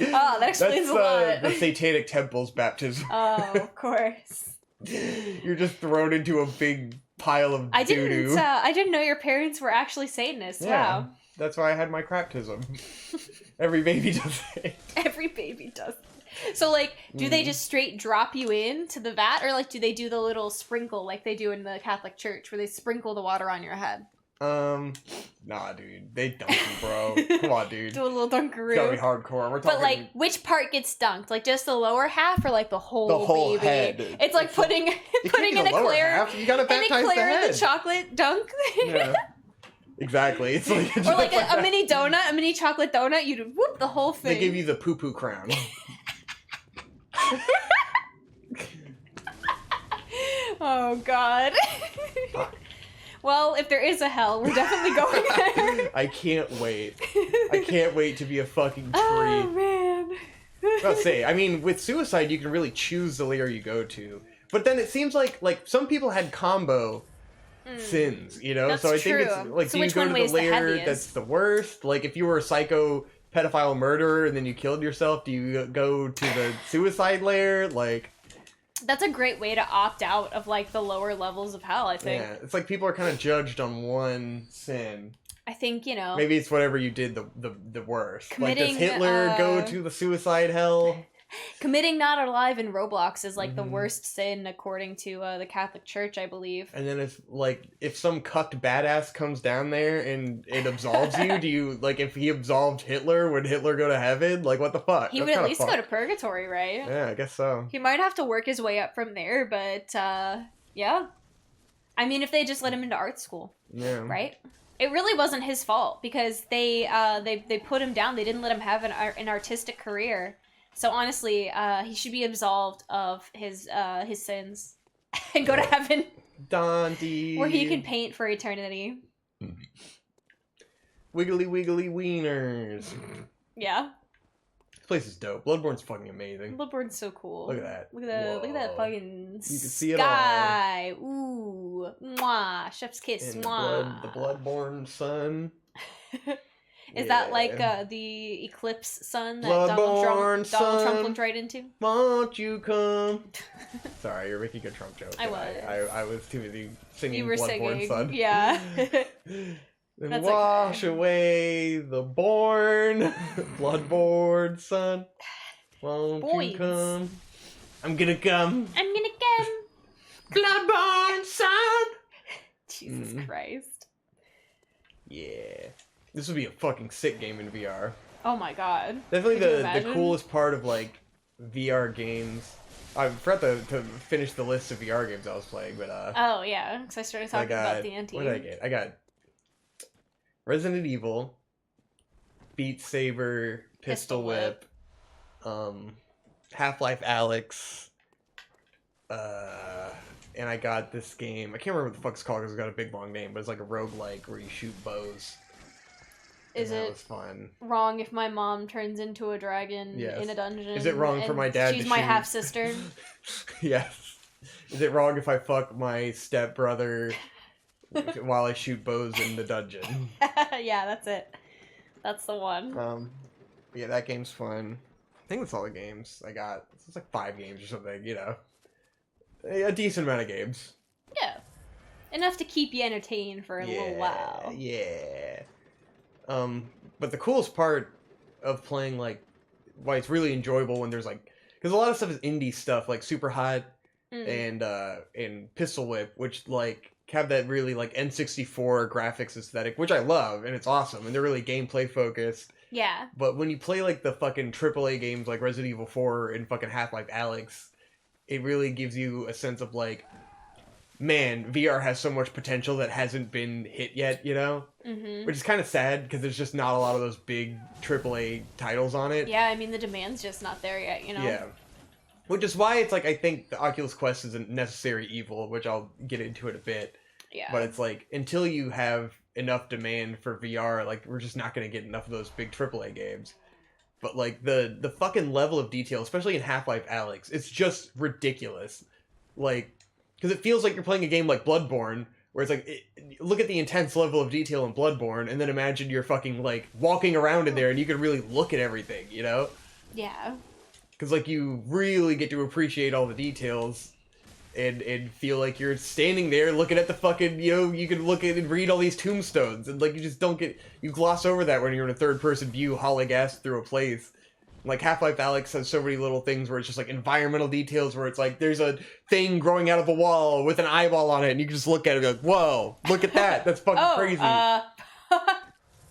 Oh, that explains a lot. The Satanic Temple's baptism. Oh, of course. You're just thrown into a big pile of doo-doo. I didn't know your parents were actually Satanists. Yeah, wow. That's why I had my craptism. Every baby does it. Every baby does. So, like, do they just straight drop you into the vat, or, like, do they do the little sprinkle like they do in the Catholic Church, where they sprinkle the water on your head? Nah, dude. They dunk you, bro. Come on, dude. Do a little dunkaroo. It's gotta be hardcore. We're talking... But, like, which part gets dunked? Like, just the lower half, or, like, the whole baby? Head. It's like putting in a Claire... You gotta baptize the head. The chocolate dunk. Yeah. Exactly. It's like... Or, like, a mini donut, a mini chocolate donut, you'd whoop the whole thing. They give you the poo-poo crown. Oh, God. Well, if there is a hell, we're definitely going there. I can't wait. I can't wait to be a fucking tree. Oh, man. I'll say, I mean, with suicide, you can really choose the layer you go to. But then it seems like some people had combo sins, you know? That's so I think true. it's like, So do you which go one to the weighs the layer heaviest? that's the worst? Like, if you were a psycho pedophile murderer and then you killed yourself, do you go to the suicide layer? Like... That's a great way to opt out of, like, the lower levels of hell, I think. Yeah, it's like people are kind of judged on one sin. I think, you know... Maybe it's whatever you did the worst. Like, does Committing, Hitler go to the suicide hell? Committing not alive in Roblox is, like, the worst sin according to the Catholic Church, I believe. And then if some cucked badass comes down there and it absolves you, do you, like, if he absolved Hitler, would Hitler go to heaven? Like, what the fuck? He would at least go to purgatory, right? Yeah, I guess so. He might have to work his way up from there, but, yeah. I mean, if they just let him into art school. Yeah. Right? It really wasn't his fault, because they put him down. They didn't let him have an artistic career. So honestly, he should be absolved of his sins and go to heaven. Dante. Where he can paint for eternity. Wiggly wiggly wieners. Yeah. This place is dope. Bloodborne's fucking amazing. Bloodborne's so cool. Look at that. Look at that Whoa. fucking You can see it sky. Ooh. Mwah. Chef's kiss. And Mwah. the Bloodborne sun. Is that like the eclipse sun that Bloodborne Donald Trump sun. looked right into? Won't you come? Sorry, you're making a Trump joke. I was. I was too busy singing You were Bloodborne singing. sun. Yeah. And That's wash okay. away the born Bloodborne sun. Won't Boys. you come? I'm gonna come. I'm gonna come. Bloodborne sun. Jesus Christ. Yeah. This would be a fucking sick game in VR. Oh my god. Definitely Could you the imagine? coolest part of, like, VR games. I forgot to finish the list of VR games I was playing, but Oh yeah, because I started talking about the anti. What did I get? I got Resident Evil, Beat Saber, Pistol Whip, Half-Life Alyx, and I got this game. I can't remember what the fuck it's called because it's got a big long name, but it's like a roguelike where you shoot bows. Is and that it was fun. wrong if my mom turns into a dragon Yes. in a dungeon? Is it wrong for and my dad She's to my shoot? half sister. Yes. Is it wrong if I fuck my stepbrother while I shoot bows in the dungeon? Yeah, that's it. That's the one. Yeah, that game's fun. I think that's all the games I got. It's like 5 games or something, you know. A decent amount of games. Yeah. Enough to keep you entertained for a little while. Yeah. But the coolest part of playing, like, why it's really enjoyable when there's, like, because a lot of stuff is indie stuff, like Super Hot and Pistol Whip, which, like, have that really, like, N64 graphics aesthetic, which I love, and it's awesome, and they're really gameplay focused. Yeah. But when you play, like, the fucking AAA games like Resident Evil 4 and fucking Half-Life Alyx, it really gives you a sense of, like, man, VR has so much potential that hasn't been hit yet, you know? Mm-hmm. Which is kind of sad, because there's just not a lot of those big AAA titles on it. Yeah, I mean, the demand's just not there yet, you know? Yeah. Which is why it's like, I think the Oculus Quest is a necessary evil, which I'll get into in a bit. Yeah. But it's like, until you have enough demand for VR, like, we're just not going to get enough of those big AAA games. but like the fucking level of detail, especially in Half-Life Alyx, it's just ridiculous. Like, because it feels like you're playing a game like Bloodborne, where it's like, look at the intense level of detail in Bloodborne, and then imagine you're fucking like walking around in there and you can really look at everything, you know? Yeah. Because like you really get to appreciate all the details. And feel like you're standing there looking at the fucking, you know, you can look at and read all these tombstones, and like you just don't get, you gloss over that when you're in a third person view hauling ass through a place. Like Half-Life Alyx has so many little things where it's just like environmental details where it's like there's a thing growing out of a wall with an eyeball on it, and you can just look at it and be like, whoa, look at that, that's fucking crazy.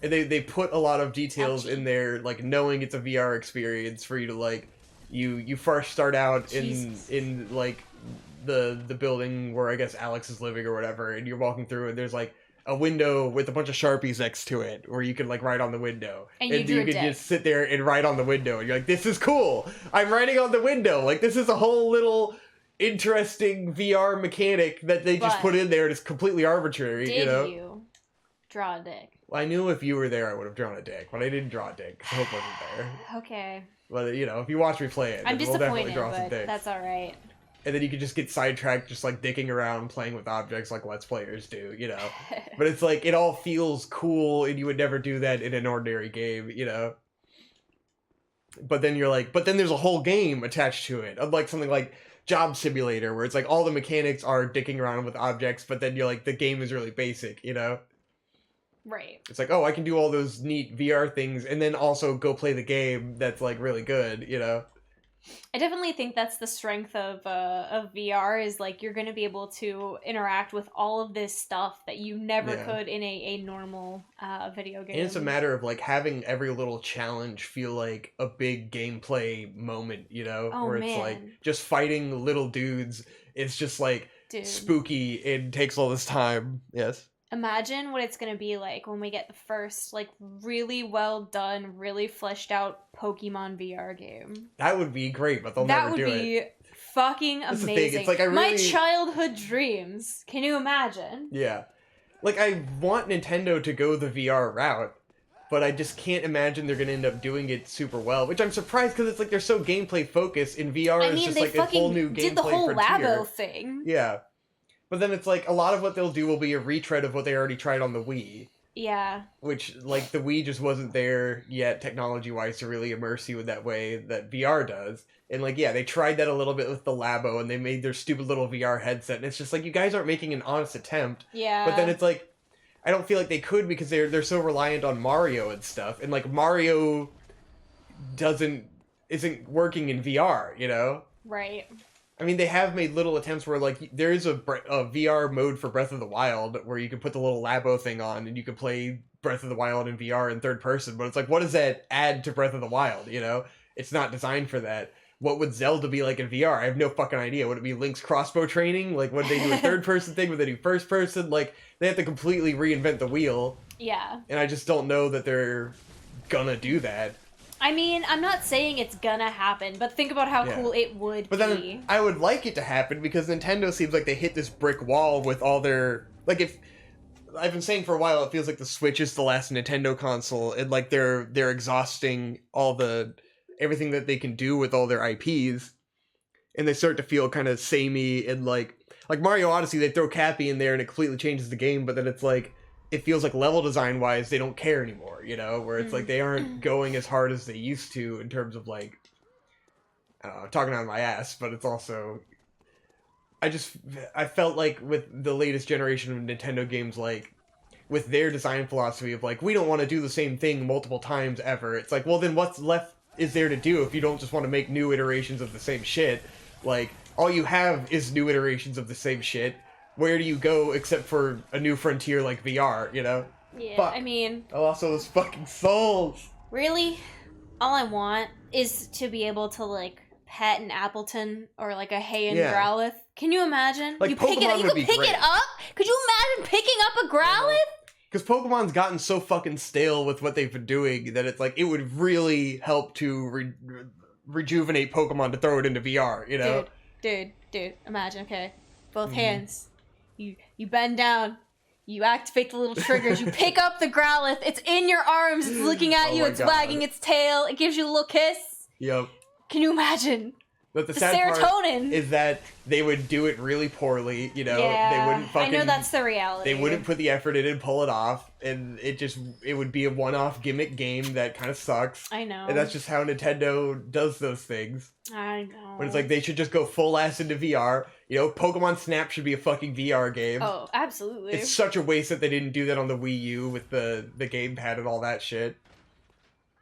And they put a lot of details in there, like knowing it's a VR experience for you to like, you first start out in like the building where I guess Alex is living or whatever, and you're walking through and there's like a window with a bunch of Sharpies next to it where you can like write on the window. And you can just sit there and write on the window and you're like, this is cool. I'm writing on the window. Like this is a whole little interesting VR mechanic that they just put in there and it's completely arbitrary, you know? Did you draw a dick? Well, I knew if you were there I would have drawn a dick, but I didn't draw a dick because Hope wasn't there. Okay. Well, you know, if you watch me play it, I'm we'll definitely disappointed, draw some but dicks. that's alright. And then you could just get sidetracked just like dicking around playing with objects like Let's Players do, you know? But it's like, it all feels cool and you would never do that in an ordinary game, you know? But then you're like, but then there's a whole game attached to it. Unlike something like Job Simulator, where it's like all the mechanics are dicking around with objects, but then you're like, the game is really basic, you know? Right. It's like, oh, I can do all those neat VR things and then also go play the game that's like really good, you know? I definitely think that's the strength of VR is like you're going to be able to interact with all of this stuff that you never could in a normal video game. And it's a matter of like having every little challenge feel like a big gameplay moment, you know? Where it's like just fighting little dudes. It's just like spooky and takes all this time. Yes. Imagine what it's going to be like when we get the first, like, really well done, really fleshed out Pokemon VR game. That would be great, but they'll never do it. That would be fucking amazing. The thing. It's like my childhood dreams. Can you imagine? Yeah. Like, I want Nintendo to go the VR route, but I just can't imagine they're going to end up doing it super well, which I'm surprised because it's like they're so gameplay focused, and VR is just like a whole new gameplay frontier. Did the whole Labo thing. Yeah. But then it's like, a lot of what they'll do will be a retread of what they already tried on the Wii. Yeah. Which, like, the Wii just wasn't there yet, technology-wise, to really immerse you in that way that VR does. And, like, yeah, they tried that a little bit with the Labo, and they made their stupid little VR headset, and it's just like, you guys aren't making an honest attempt. Yeah. But then it's like, I don't feel like they could because they're so reliant on Mario and stuff. And, like, Mario isn't working in VR, you know? Right. I mean, they have made little attempts where, like, there is a VR mode for Breath of the Wild where you can put the little Labo thing on and you can play Breath of the Wild in VR in third person. But it's like, what does that add to Breath of the Wild, you know? It's not designed for that. What would Zelda be like in VR? I have no fucking idea. Would it be Link's crossbow training? Like, would they do a third person thing? Would they do first person? Like, they have to completely reinvent the wheel. Yeah. And I just don't know that they're gonna do that. I mean, I'm not saying it's gonna happen, but think about how cool it would be. But then I would like it to happen because Nintendo seems like they hit this brick wall with all their... Like, if... I've been saying for a while, it feels like the Switch is the last Nintendo console, and, like, they're exhausting all the... everything that they can do with all their IPs, and they start to feel kind of samey, and, like Mario Odyssey, they throw Cappy in there and it completely changes the game, but then it's like... It feels like level design wise, they don't care anymore, you know, where it's like they aren't going as hard as they used to in terms of like, I don't know, talking out of my ass, but it's also, I felt like with the latest generation of Nintendo games, like with their design philosophy of like, we don't want to do the same thing multiple times ever. It's like, well, then what's left is there to do if you don't just want to make new iterations of the same shit? Like, all you have is new iterations of the same shit. Where do you go except for a new frontier like VR, you know? Yeah, Fuck. I mean... I lost all those fucking souls! Really? All I want is to be able to, like, pet an Appleton or, like, a Hay and Growlithe. Can you imagine? Like, you pick Pokemon it, you could pick it up? Could you imagine picking up a Growlithe? Because Pokemon's gotten so fucking stale with what they've been doing that it's like, it would really help to rejuvenate Pokemon to throw it into VR, you know? Dude, imagine, okay? Both hands. You bend down, You activate the little triggers. You pick up the Growlithe. It's in your arms. It's looking at you. It's wagging its tail. It gives you a little kiss. Yep. Can you imagine? But the sad serotonin part is that they would do it really poorly, you know? They wouldn't fucking... I know that's the reality. They wouldn't put the effort in and pull it off, and it would be a one-off gimmick game that kind of sucks. I know. And that's just how Nintendo does those things. I know. But it's like, they should just go full ass into VR. You know, Pokemon Snap should be a fucking VR game. Oh, absolutely. It's such a waste that they didn't do that on the Wii U with the gamepad and all that shit.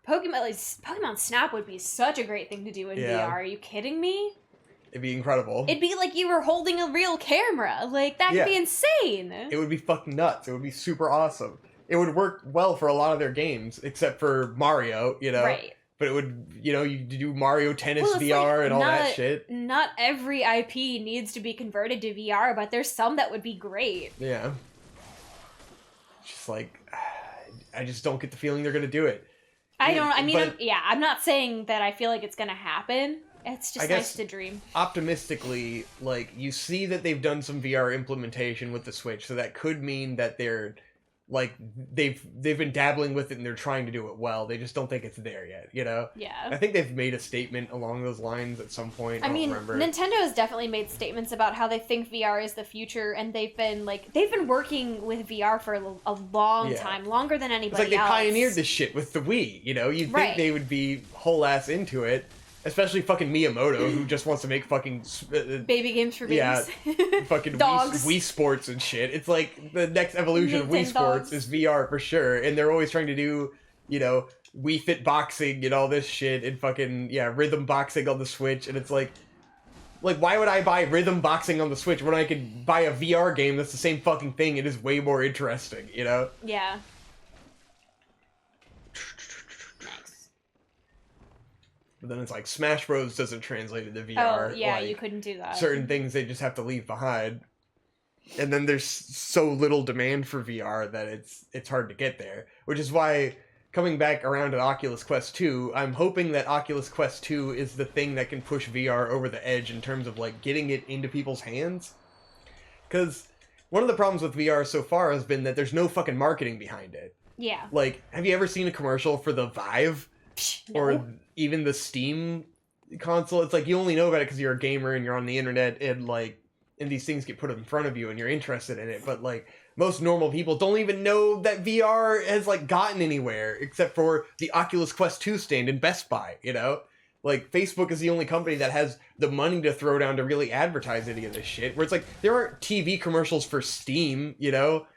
Pokemon Snap would be such a great thing to do in VR. Are you kidding me? It'd be incredible. It'd be like you were holding a real camera. Like, that could be insane. It would be fucking nuts. It would be super awesome. It would work well for a lot of their games, except for Mario, you know? Right. But it would, you know, you do Mario Tennis VR and all that shit. Not every IP needs to be converted to VR, but there's some that would be great. Yeah. Just like, I just don't get the feeling they're going to do it. I'm not saying that I feel like it's going to happen. It's just nice to dream. Optimistically, like, you see that they've done some VR implementation with the Switch, so that could mean that they're, like, they've been dabbling with it and they're trying to do it well. They just don't think it's there yet, you know? Yeah. I think they've made a statement along those lines at some point. I don't remember. Nintendo has definitely made statements about how they think VR is the future, and they've been working with VR for a long time, longer than anybody else. It's like they pioneered this shit with the Wii, you know? You'd think they would be whole ass into it. Especially fucking Miyamoto, who just wants to make fucking... baby games for babies. Yeah, fucking Dogs. Wii Sports and shit. It's like the next evolution of Wii Sports is VR for sure. And they're always trying to do, you know, Wii Fit boxing and all this shit. And fucking, rhythm boxing on the Switch. And it's like, why would I buy rhythm boxing on the Switch when I could buy a VR game that's the same fucking thing? It is way more interesting, you know? Yeah. But then it's like, Smash Bros. Doesn't translate into VR. Oh, yeah, like, you couldn't do that. Certain things they just have to leave behind. And then there's so little demand for VR that it's hard to get there. Which is why, coming back around to Oculus Quest 2, I'm hoping that Oculus Quest 2 is the thing that can push VR over the edge in terms of, like, getting it into people's hands. Because one of the problems with VR so far has been that there's no fucking marketing behind it. Yeah. Like, have you ever seen a commercial for the Vive? No. Or even the Steam console? It's like, you only know about it because you're a gamer and you're on the internet and, like, and these things get put in front of you and you're interested in it. But, like, most normal people don't even know that VR has, like, gotten anywhere except for the Oculus Quest 2 stand in Best Buy, you know? Like, Facebook is the only company that has the money to throw down to really advertise any of this shit. Where it's like, there aren't TV commercials for Steam, you know?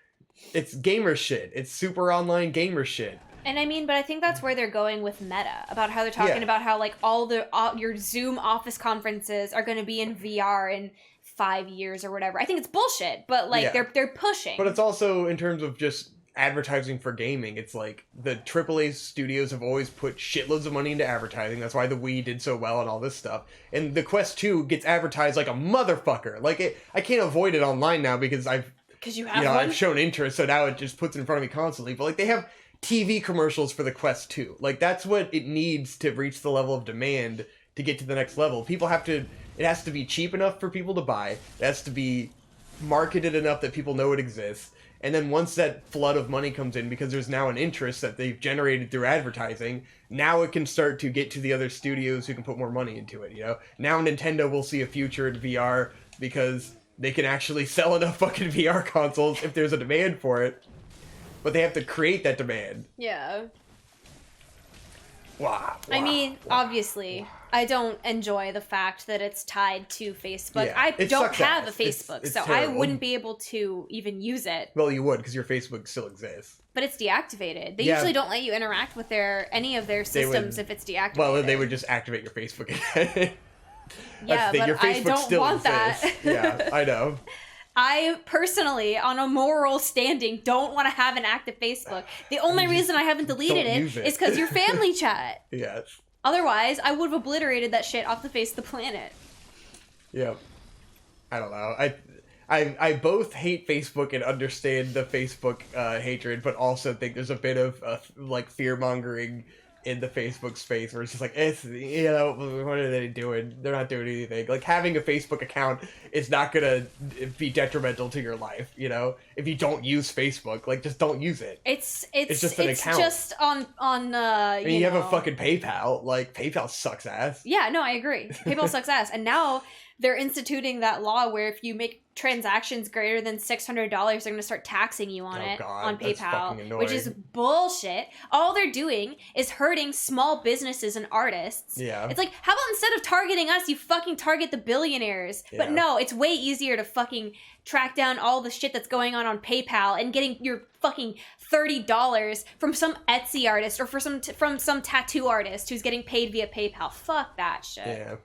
It's gamer shit. It's super online gamer shit. And but I think that's where they're going with Meta, about how they're talking about how, like, all the your Zoom office conferences are going to be in VR in 5 years or whatever. I think it's bullshit, but, like, they're pushing. But it's also, in terms of just advertising for gaming, it's like, the AAA studios have always put shitloads of money into advertising. That's why the Wii did so well and all this stuff. And the Quest 2 gets advertised like a motherfucker. Like, I can't avoid it online now because I've shown interest, so now it just puts it in front of me constantly. But, like, they have TV commercials for the Quest 2. Like, that's what it needs to reach the level of demand to get to the next level. It has to be cheap enough for people to buy. It has to be marketed enough that people know it exists. And then once that flood of money comes in, because there's now an interest that they've generated through advertising, now it can start to get to the other studios who can put more money into it, you know? Now Nintendo will see a future in VR because they can actually sell enough fucking VR consoles if there's a demand for it. But they have to create that demand. Yeah. Wow. Obviously, I don't enjoy the fact that it's tied to Facebook. Yeah, I don't have a ass. Facebook, It's so terrible. I wouldn't be able to even use it. Well, you would, because your Facebook still exists. But it's deactivated. They usually don't let you interact with any of their systems if it's deactivated. Well, they would just activate your Facebook again. Yeah, but your Facebook I don't still want exists. that. Yeah, I know. I personally, on a moral standing, don't want to have an active Facebook. The only reason I haven't deleted it is because your family chat. Yes. Otherwise, I would have obliterated that shit off the face of the planet. Yep. I don't know. I both hate Facebook and understand the Facebook hatred, but also think there's a bit of like fear mongering in the Facebook space where it's just like, it's, you know, what are they doing? They're not doing anything. Like, having a Facebook account is not gonna be detrimental to your life, you know? If you don't use Facebook, like, just don't use it. It's just an account. Just on I mean, you have a fucking PayPal. Like, PayPal sucks ass. Yeah, no, I agree. PayPal sucks ass. And now they're instituting that law where if you make transactions greater than $600, they're going to start taxing you on on PayPal, which is bullshit. All they're doing is hurting small businesses and artists. Yeah. It's like, how about instead of targeting us, you fucking target the billionaires? Yeah. But no, it's way easier to fucking track down all the shit that's going on PayPal and getting your fucking $30 from some Etsy artist or from some tattoo artist who's getting paid via PayPal. Fuck that shit. Yeah.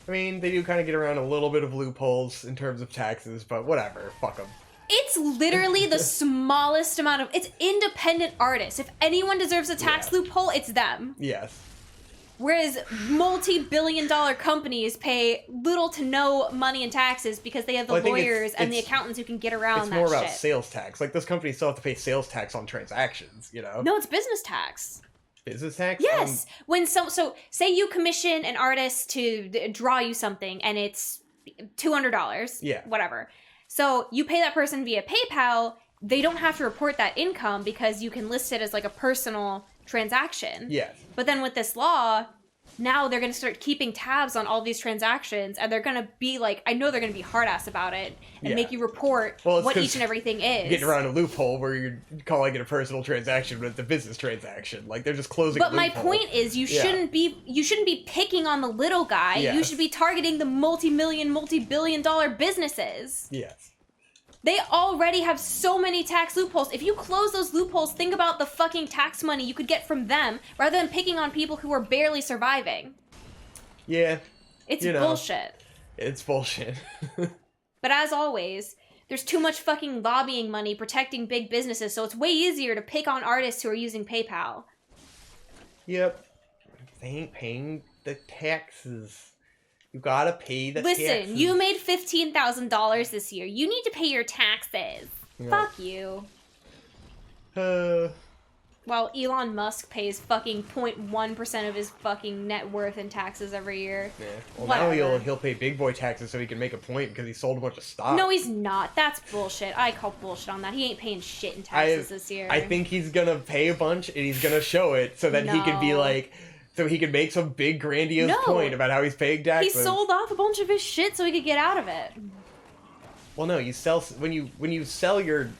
I mean, they do kind of get around a little bit of loopholes in terms of taxes, but whatever. Fuck them. It's literally the smallest amount of... It's independent artists. If anyone deserves a tax loophole, it's them. Yes. Whereas multi-billion-dollar companies pay little to no money in taxes because they have the lawyers and the accountants who can get around that shit. It's more about sales tax. Like, those companies still have to pay sales tax on transactions, you know? No, it's business tax. Business tax? Yes. When so say you commission an artist to draw you something and it's $200. Yeah. Whatever. So you pay that person via PayPal. They don't have to report that income because you can list it as like a personal transaction. Yes. But then with this law, now they're going to start keeping tabs on all these transactions, and they're going to be like, I know they're going to be hard ass about it and make you report what each and everything is. Getting around a loophole where you're calling it a personal transaction, but it's a business transaction. Like, they're just closing. But my point is, you shouldn't be picking on the little guy. Yes. You should be targeting the multi-billion-dollar businesses. Yes. They already have so many tax loopholes. If you close those loopholes, think about the fucking tax money you could get from them rather than picking on people who are barely surviving. Yeah. It's bullshit. It's bullshit. But as always, there's too much fucking lobbying money protecting big businesses, so it's way easier to pick on artists who are using PayPal. Yep. They ain't paying the taxes. You gotta pay the taxes. Listen, you made $15,000 this year. You need to pay your taxes. Yeah. Fuck you. While Elon Musk pays fucking 0.1% of his fucking net worth in taxes every year. Yeah. Well, now he'll pay big boy taxes so he can make a point because he sold a bunch of stock. No, he's not. That's bullshit. I call bullshit on that. He ain't paying shit in taxes this year. I think he's gonna pay a bunch and he's gonna show it so that he can be like... So he can make some big grandiose point about how he's paying taxes. He sold off a bunch of his shit so he could get out of it. Well, no, you sell when you sell your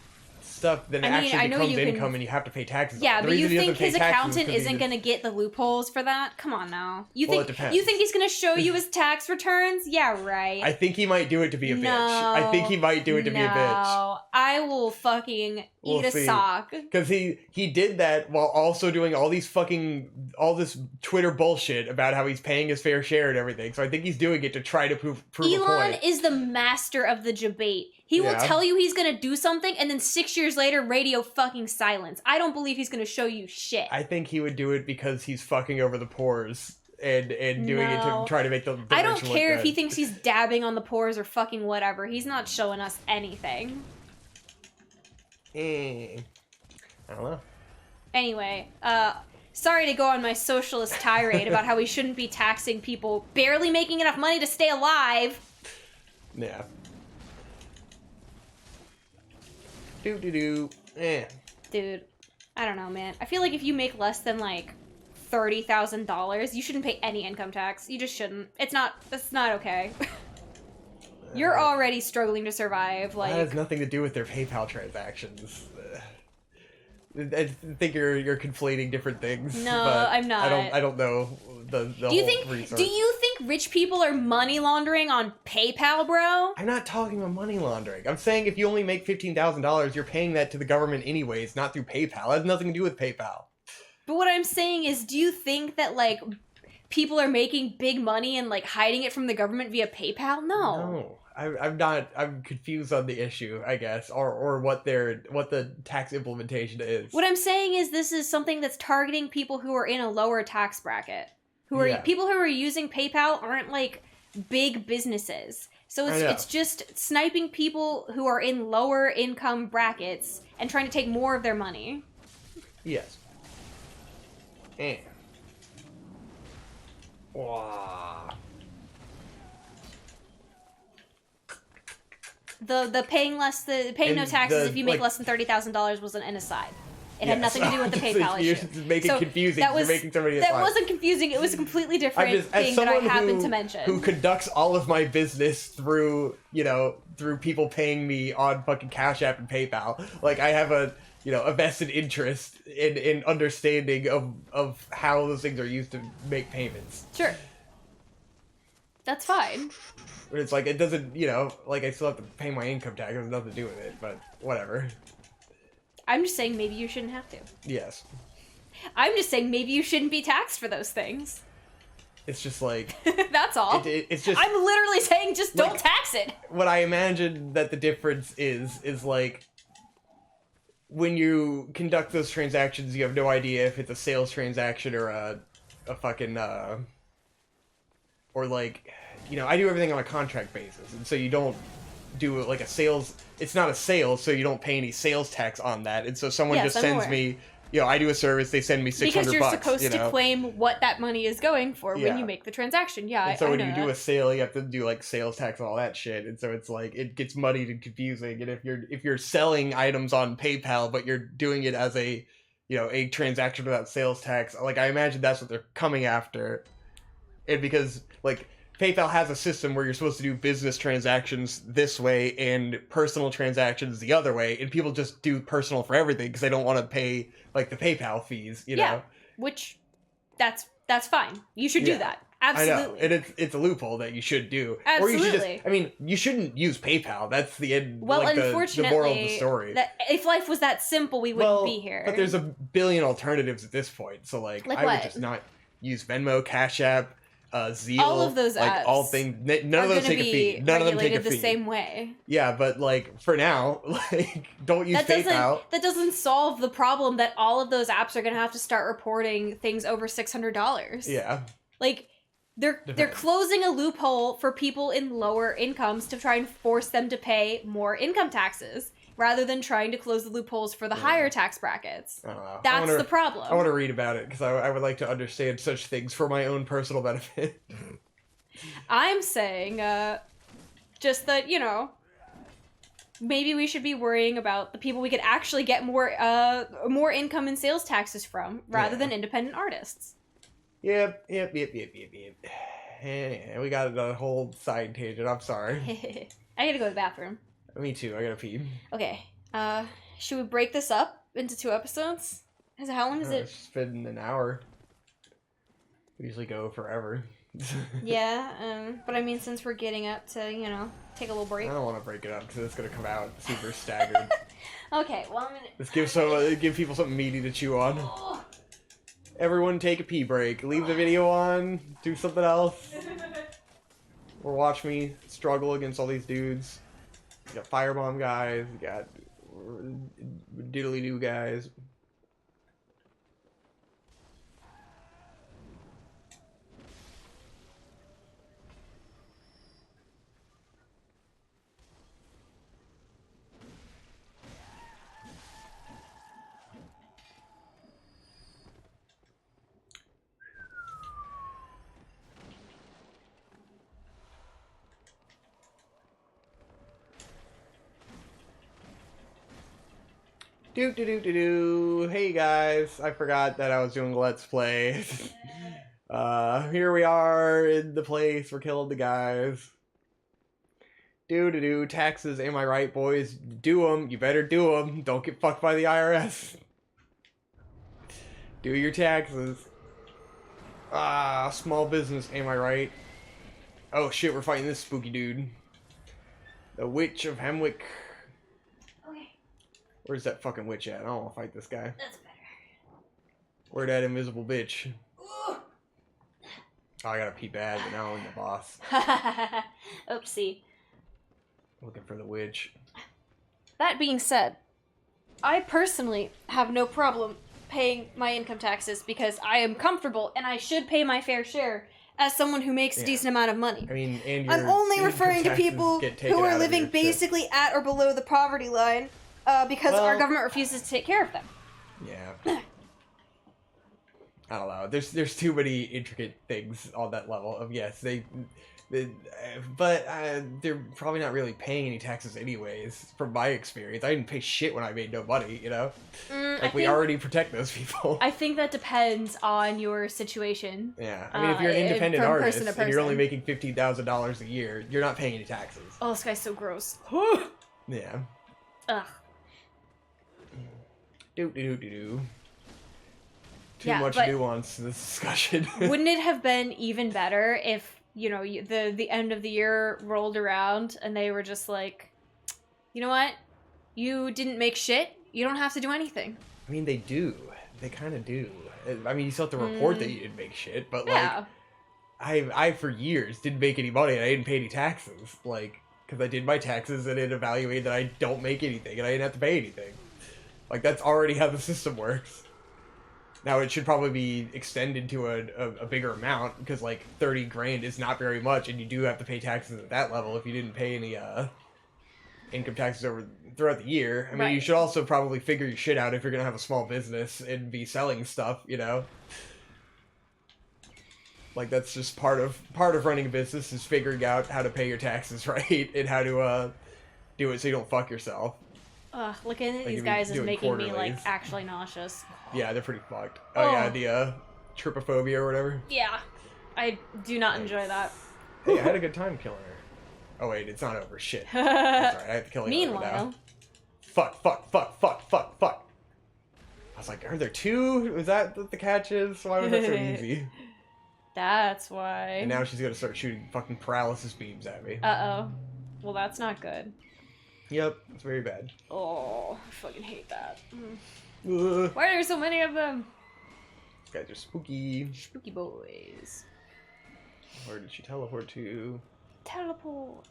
stuff, then it actually becomes income, and you have to pay taxes. Yeah, but you think his accountant isn't going to get the loopholes for that? Come on now. You think he's going to show you his tax returns? Yeah, right. I think he might do it to be a bitch. I think he might do it to be a bitch. No, I will fucking eat a sock. Because he did that while also doing all this Twitter bullshit about how he's paying his fair share and everything. So I think he's doing it to try to prove a point. Elon is the master of the debate. He will tell you he's gonna do something, and then 6 years later, radio fucking silence. I don't believe he's gonna show you shit. I think he would do it because he's fucking over the pores and doing it to try to make the I don't care if he thinks he's dabbing on the pores or fucking whatever. He's not showing us anything. I don't know. Anyway, sorry to go on my socialist tirade about how we shouldn't be taxing people barely making enough money to stay alive. Yeah. Dude, I don't know, man. I feel like if you make less than like $30,000, you shouldn't pay any income tax. You just shouldn't. That's not okay. You're already struggling to survive. Like, that has nothing to do with their PayPal transactions. I think you're conflating different things. No, I'm not. I don't know the do you think resource. Do you think rich people are money laundering on PayPal, bro? I'm not talking about money laundering. I'm saying if you only make $15,000, you're paying that to the government anyways, not through PayPal. It has nothing to do with PayPal. But what I'm saying is, do you think that like people are making big money and like hiding it from the government via PayPal? No. I'm confused on the issue, I guess, or what the tax implementation is. What I'm saying is this is something that's targeting people who are in a lower tax bracket. People who are using PayPal aren't like big businesses. So it's just sniping people who are in lower income brackets and trying to take more of their money. Yes. And wow. The paying no taxes if you make less than $30,000 was an aside. It had nothing to do with the PayPal issue. You're just making it confusing. You're making somebody that wasn't confusing. It was a completely different thing that I happened to mention. Who conducts all of my business through, through people paying me on fucking Cash App and PayPal. Like, I have a vested interest in understanding of how those things are used to make payments. Sure. That's fine. But it's like, it doesn't, I still have to pay my income tax. It has nothing to do with it, but whatever. I'm just saying maybe you shouldn't have to. Yes. I'm just saying maybe you shouldn't be taxed for those things. It's just like... That's all. It's just... I'm literally saying just don't tax it. What I imagine that the difference is like... When you conduct those transactions, you have no idea if it's a sales transaction or a fucking... Or like... I do everything on a contract basis, and so you don't do like a sales... It's not a sale, so you don't pay any sales tax on that. And so someone just sends me, I do a service, they send me $600. Because you're supposed to claim what that money is going for when you make the transaction. Yeah, and so when you do a sale, you have to do like sales tax and all that shit. And so it's like it gets muddied and confusing. And if you're selling items on PayPal, but you're doing it as a a transaction without sales tax, like I imagine that's what they're coming after. And because like PayPal has a system where you're supposed to do business transactions this way and personal transactions the other way, and people just do personal for everything because they don't want to pay like the PayPal fees, know. Which that's fine. You should do that. Absolutely. I know. And it's a loophole that you should do. Absolutely. Or you should you shouldn't use PayPal. That's the end. Well, like unfortunately, the moral of the story. If life was that simple, we wouldn't be here. But there's a billion alternatives at this point. So I would just not use Venmo, Cash App, Zeal, all of those apps, all things. None of those take a fee. None of them take a fee. The same way. Yeah, but for now, don't use PayPal. That doesn't solve the problem that all of those apps are gonna have to start reporting things over $600. Yeah. They're closing a loophole for people in lower incomes to try and force them to pay more income taxes, rather than trying to close the loopholes for the higher tax brackets. I don't know. That's the problem. I want to read about it because I would like to understand such things for my own personal benefit. I'm saying, just that, maybe we should be worrying about the people we could actually get more income and sales taxes from, rather than independent artists. Yep. Yeah, we got a whole side tangent. I'm sorry. I gotta go to the bathroom. Me too. I gotta pee. Okay. Should we break this up into 2 episodes? How long is it? It's been an hour. We usually go forever. Yeah, but I mean, since we're getting up to, take a little break. I don't want to break it up because it's gonna come out super staggered. Okay, well, I'm gonna... Let's give people something meaty to chew on. Oh. Everyone take a pee break. Leave the video on. Do something else. Or watch me struggle against all these dudes. You got firebomb guys. You got diddly-doo guys. Hey guys, I forgot that I was doing Let's Play. Here we are in the place, we're killing the guys. Taxes, am I right, boys? Do them, you better do them. Don't get fucked by the IRS. Do your taxes. Small business, am I right? Oh shit, we're fighting this spooky dude. The Witch of Hemwick. Where's that fucking witch at? I don't want to fight this guy. That's better. Where that invisible bitch? Ooh. Oh, I gotta pee bad, but now I'm the boss. Oopsie. Looking for the witch. That being said, I personally have no problem paying my income taxes because I am comfortable and I should pay my fair share as someone who makes a decent amount of money. I mean, and I'm only referring to people who are living basically at or below the poverty line. Because our government refuses to take care of them. Yeah. I don't know. There's too many intricate things on that level of yes, but they're probably not really paying any taxes anyways. From my experience, I didn't pay shit when I made no money. You know, we already protect those people. I think that depends on your situation. Yeah, I mean, if you're an independent artist person to and you're only making $15,000 a year, you're not paying any taxes. Oh, this guy's so gross. Yeah. Ugh. Too much nuance in this discussion. Wouldn't it have been even better if, you know, the end of the year rolled around and they were just like, you know what? You didn't make shit. You don't have to do anything. I mean, they do. They kind of do. I mean, you still have to report that you didn't make shit, but like, I for years didn't make any money and I didn't pay any taxes. Like, because I did my taxes and it evaluated that I don't make anything and I didn't have to pay anything. Like, that's already how the system works. Now, it should probably be extended to a bigger amount, because, like, 30 grand is not very much, and you do have to pay taxes at that level if you didn't pay any, income taxes throughout the year. I mean, you should also probably figure your shit out if you're gonna have a small business and be selling stuff, you know? Like, that's just part of running a business, is figuring out how to pay your taxes right, and how to, do it so you don't fuck yourself. Ugh, looking at these guys is making me, like, actually nauseous. Yeah, they're pretty fucked. Oh yeah, the, trypophobia or whatever? Yeah. I do not enjoy that. Hey, I had a good time killing her. Oh wait, it's not over. Shit. Sorry, I have to kill you Meanwhile. Fuck. I was like, are there two? Was that what the catch is? Why was that so easy? That's why. And now she's gonna start shooting fucking paralysis beams at me. Uh-oh. Well, that's not good. Yep, it's very bad. Oh, I fucking hate that. Why are there so many of them? These guys are spooky. Spooky boys. Where did she teleport to? Teleport.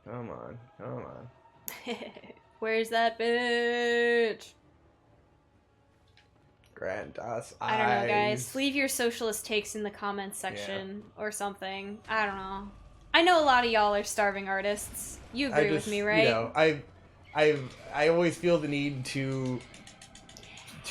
Come on. Where's that bitch? Grant us I don't know, guys. Leave your socialist takes in the comments section or something. I don't know. I know a lot of y'all are starving artists. You agree with me, right? You know, I always feel the need to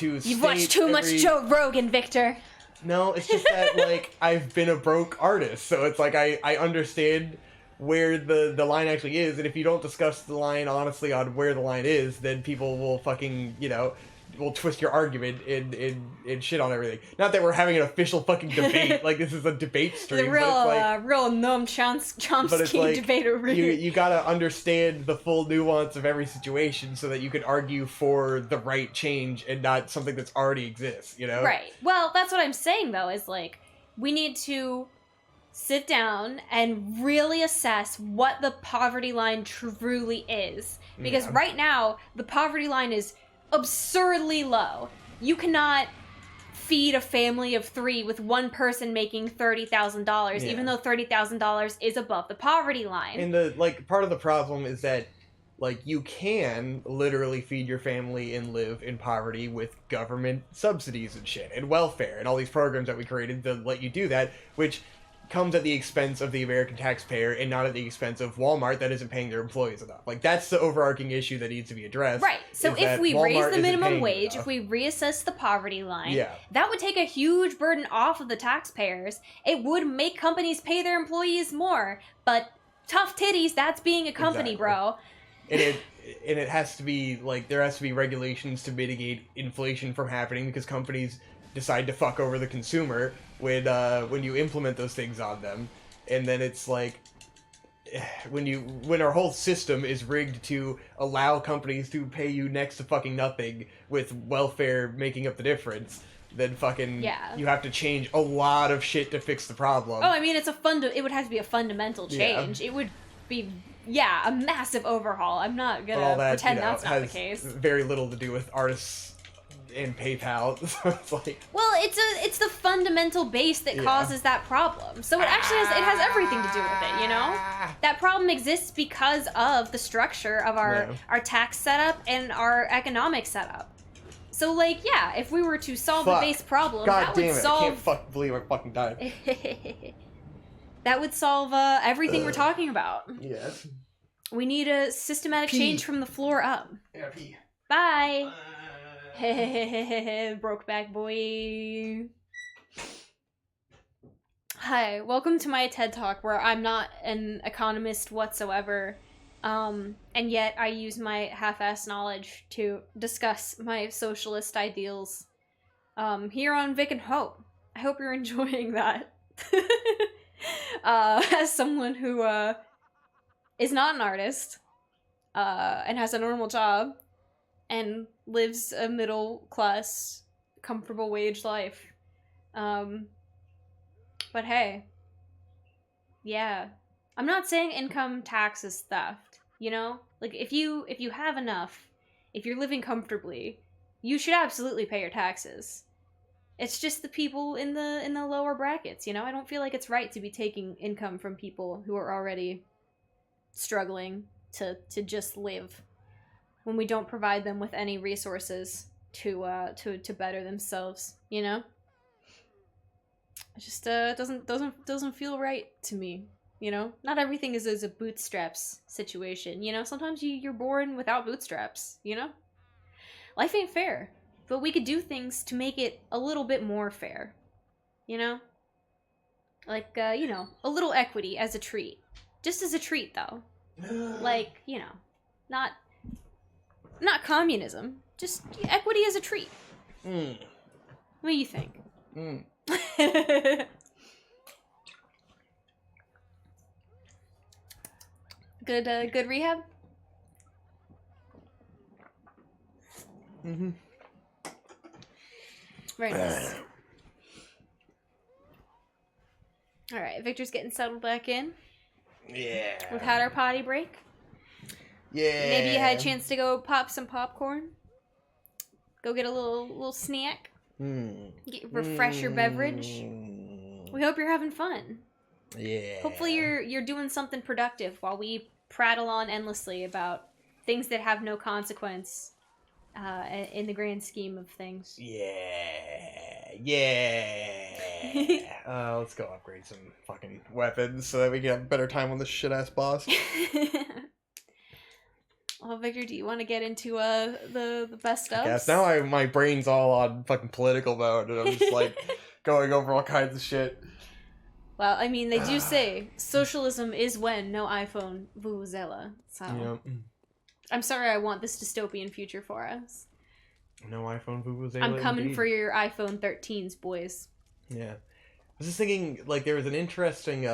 You've watched too much Joe Rogan, Victor. No, it's just that, like, I've been a broke artist, so it's like I understand where the line actually is, and if you don't discuss the line honestly on where the line is, then people will fucking, you know, will twist your argument and shit on everything. Not that we're having an official fucking debate, like this is a debate stream. The real, but it's like, real Noam Chomsky like, debate. You gotta understand the full nuance of every situation so that you can argue for the right change and not something that's already exists, you know? Right. Well, that's what I'm saying, though, is like, we need to sit down and really assess what the poverty line truly is. Because right now, the poverty line is absurdly low. You cannot feed a family of 3 with one person making $30,000, even though $30,000 is above the poverty line. And the, like, part of the problem is that, like, you can literally feed your family and live in poverty with government subsidies and shit, and welfare, and all these programs that we created to let you do that, which comes at the expense of the American taxpayer and not at the expense of Walmart that isn't paying their employees enough. Like, that's the overarching issue that needs to be addressed. Right. So if we raise the minimum wage, if we reassess the poverty line, that would take a huge burden off of the taxpayers. It would make companies pay their employees more. But tough titties, that's being a company, bro. And it has to be, like, there has to be regulations to mitigate inflation from happening because companies decide to fuck over the consumer when you implement those things on them. And then it's like, when our whole system is rigged to allow companies to pay you next to fucking nothing with welfare making up the difference, then fucking you have to change a lot of shit to fix the problem. Oh, I mean, it would have to be a fundamental change. It would be a massive overhaul. I'm not gonna pretend that's not the case. Very little to do with artists and PayPal. So it's like, well, it's the fundamental base that causes that problem. So it actually has everything to do with it, you know? That problem exists because of the structure of our tax setup and our economic setup. So, like, if we were to solve the base problem, that would solve... I can't believe I fucking died. That would solve everything we're talking about. Yes. We need a systematic change from the floor up. Yeah, pee. Bye. Brokeback boy. Hi, welcome to my TED Talk where I'm not an economist whatsoever, and yet I use my half-ass knowledge to discuss my socialist ideals here on Vic and Hope. I hope you're enjoying that. As someone who is not an artist and has a normal job and lives a middle-class, comfortable wage life. But hey, yeah. I'm not saying income tax is theft, you know? Like, if you have enough, if you're living comfortably, you should absolutely pay your taxes. It's just the people in the lower brackets, you know? I don't feel like it's right to be taking income from people who are already struggling to just live when we don't provide them with any resources to better themselves, you know? It just doesn't feel right to me, you know? Not everything is a bootstraps situation, you know? Sometimes you're born without bootstraps, you know? Life ain't fair, but we could do things to make it a little bit more fair, you know? Like, you know, a little equity as a treat. Just as a treat, though. Like, you know, not communism, just equity as a treat. What do you think? Good rehab? Mm-hmm. Very nice. Alright, Victor's getting settled back in. Yeah. We've had our potty break. Yeah. Maybe you had a chance to go pop some popcorn. Go get a little snack. Refresh your beverage. We hope you're having fun. Yeah. Hopefully you're doing something productive while we prattle on endlessly about things that have no consequence in the grand scheme of things. Yeah. Let's go upgrade some fucking weapons so that we can have a better time on this shit-ass boss. Well, Victor, do you want to get into the best of? Yes, now my brain's all on fucking political mode, and I'm just like going over all kinds of shit. Well, I mean, they do say socialism is when no iPhone vuvuzela. So Yeah. I'm sorry, I want this dystopian future for us. No iPhone vuvuzela. I'm coming indeed. for your iPhone 13s, boys. Yeah. I was just thinking, like, there was an interesting,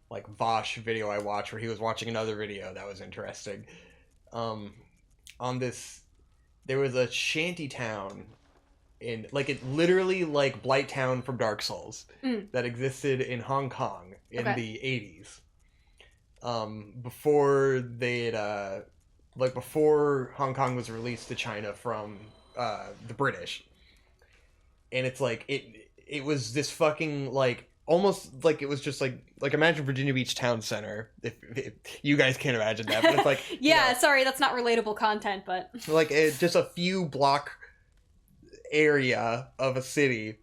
like, Vosh video I watched where he was watching another video that was interesting. On this, there was a shanty town in, like, it literally, like, Blight Town from Dark Souls that existed in Hong Kong in the 80s. Before they'd, like, before Hong Kong was released to China from, the British. And it's like, it was this fucking, like, almost like it was just like imagine Virginia Beach Town Center. If you guys can't imagine that, but it's like yeah, you know, sorry, that's not relatable content, but like just a few block area of a city,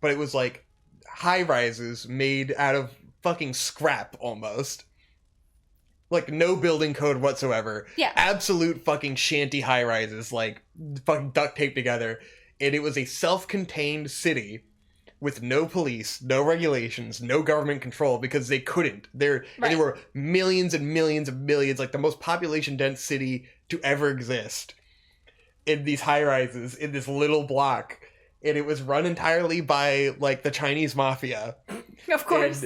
but it was like high rises made out of fucking scrap almost. Like no building code whatsoever. Yeah, absolute fucking shanty high rises, like fucking duct taped together, and it was a self-contained city. With no police, no regulations, no government control, because they couldn't. And there were millions and millions of millions, like the most population-dense city to ever exist, in these high-rises, in this little block. And it was run entirely by, like, the Chinese mafia. Of course.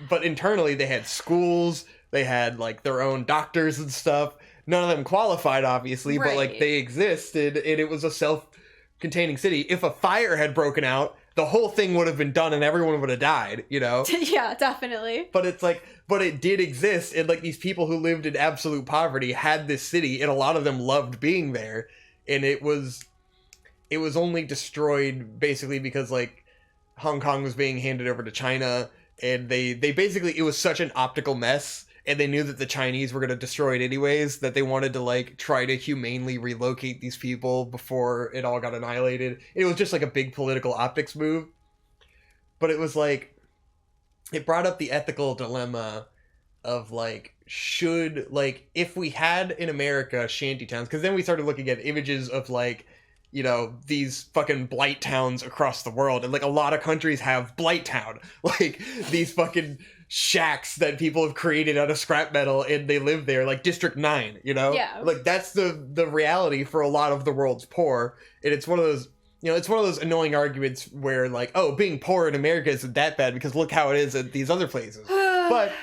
But internally, they had schools, they had, like, their own doctors and stuff. None of them qualified, obviously, but, like, they existed, and it was a self-containing city. If a fire had broken out, the whole thing would have been done and everyone would have died, you know? Yeah, definitely. But it's like, but it did exist, and like these people who lived in absolute poverty had this city, and a lot of them loved being there, and it was only destroyed basically because like Hong Kong was being handed over to China, and they basically, it was such an optical mess, and they knew that the Chinese were going to destroy it anyways, that they wanted to like try to humanely relocate these people before it all got annihilated. It was just like a big political optics move. But it was like, it brought up the ethical dilemma of like, should, like, if we had in America shanty towns, because then we started looking at images of like, you know, these fucking blight towns across the world. And like a lot of countries have blight town, like these fucking shacks that people have created out of scrap metal and they live there, like District 9, you know? Yeah. Like that's the reality for a lot of the world's poor. And it's one of those, you know, it's one of those annoying arguments where like, oh, being poor in America isn't that bad because look how it is at these other places. But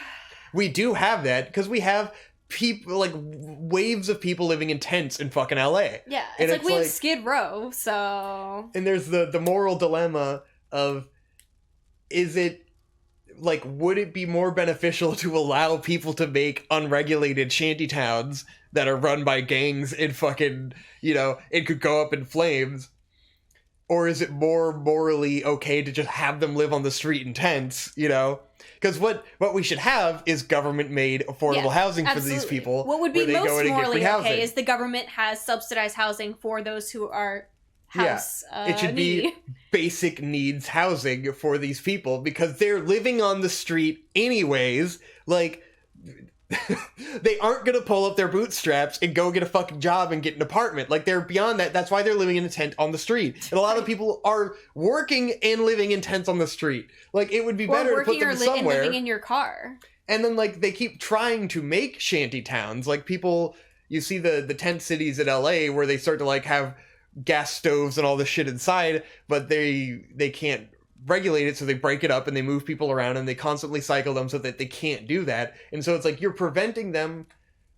we do have that because we have people, like waves of people living in tents in fucking LA. Yeah, And it's like we have Skid Row, so... And there's the moral dilemma of, is it, like, would it be more beneficial to allow people to make unregulated shantytowns that are run by gangs and fucking, you know, it could go up in flames? Or is it more morally okay to just have them live on the street in tents, you know? Because what we should have is government-made affordable housing for these people. What would be most morally housing. okay is the government has subsidized housing for those who are house it should be basic needs housing for these people because they're living on the street anyways. Like, they aren't going to pull up their bootstraps and go get a fucking job and get an apartment. Like, they're beyond that. That's why they're living in a tent on the street. And a lot of people are working and living in tents on the street. Like, it would be better to put them somewhere. And living in your car. And then, like, they keep trying to make shanty towns. Like, people, you see the tent cities in LA where they start to, like, have gas stoves and all this shit inside, but they can't regulate it, so they break it up and they move people around and they constantly cycle them so that they can't do that. And so it's like you're preventing them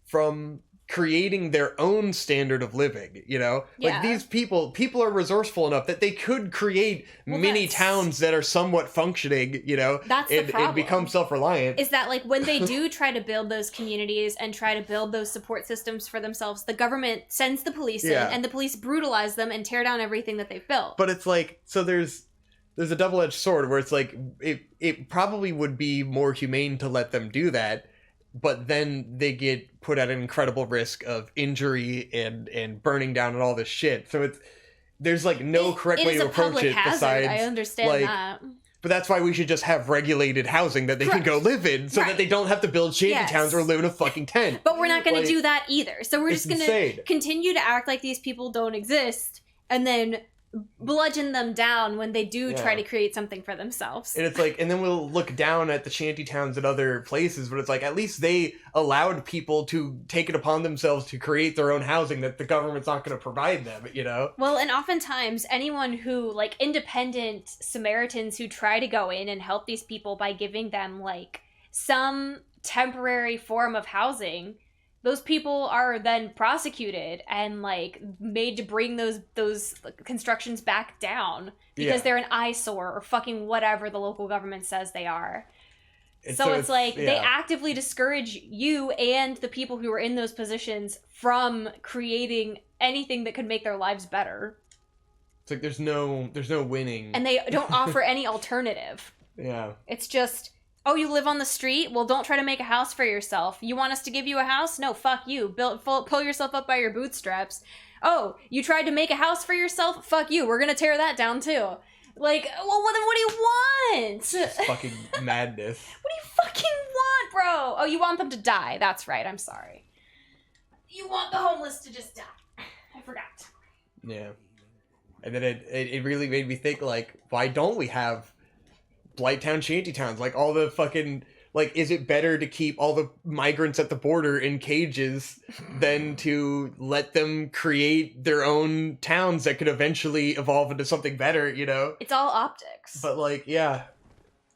from creating their own standard of living, you know? Yeah. Like these people are resourceful enough that they could create mini towns that are somewhat functioning, you know? That's the problem. And become self-reliant. Is that like when they do try to build those communities and try to build those support systems for themselves, the government sends the police in and the police brutalize them and tear down everything that they've built. But it's like, so there's a double-edged sword where it's like, it probably would be more humane to let them do that, but then they get put at an incredible risk of injury and burning down and all this shit. So there's like no correct way to approach it besides, I understand like, that. But that's why we should just have regulated housing that they can go live in so that they don't have to build shanty towns or live in a fucking tent. But we're not going to do that either. So we're just going to continue to act like these people don't exist and then bludgeon them down when they do try to create something for themselves. And it's like, and then we'll look down at the shanty towns and other places, but it's like, at least they allowed people to take it upon themselves to create their own housing that the government's not going to provide them, you know? Well, and oftentimes anyone who, like, independent Samaritans who try to go in and help these people by giving them, like, some temporary form of housing, those people are then prosecuted and like made to bring those constructions back down because they're an eyesore or fucking whatever the local government says they are. So it's like they actively discourage you and the people who are in those positions from creating anything that could make their lives better. It's like there's no winning. And they don't offer any alternative. Yeah. It's just, oh, you live on the street? Well, don't try to make a house for yourself. You want us to give you a house? No, fuck you. Pull yourself up by your bootstraps. Oh, you tried to make a house for yourself? Fuck you. We're gonna tear that down too. Like, well, then what do you want? It's fucking madness. What do you fucking want, bro? Oh, you want them to die. That's right. I'm sorry. You want the homeless to just die. I forgot. Yeah. And then it really made me think, like, why don't we have blight town shanty towns? Like, all the fucking, like, is it better to keep all the migrants at the border in cages than to let them create their own towns that could eventually evolve into something better, you know? It's all optics. But, like, yeah.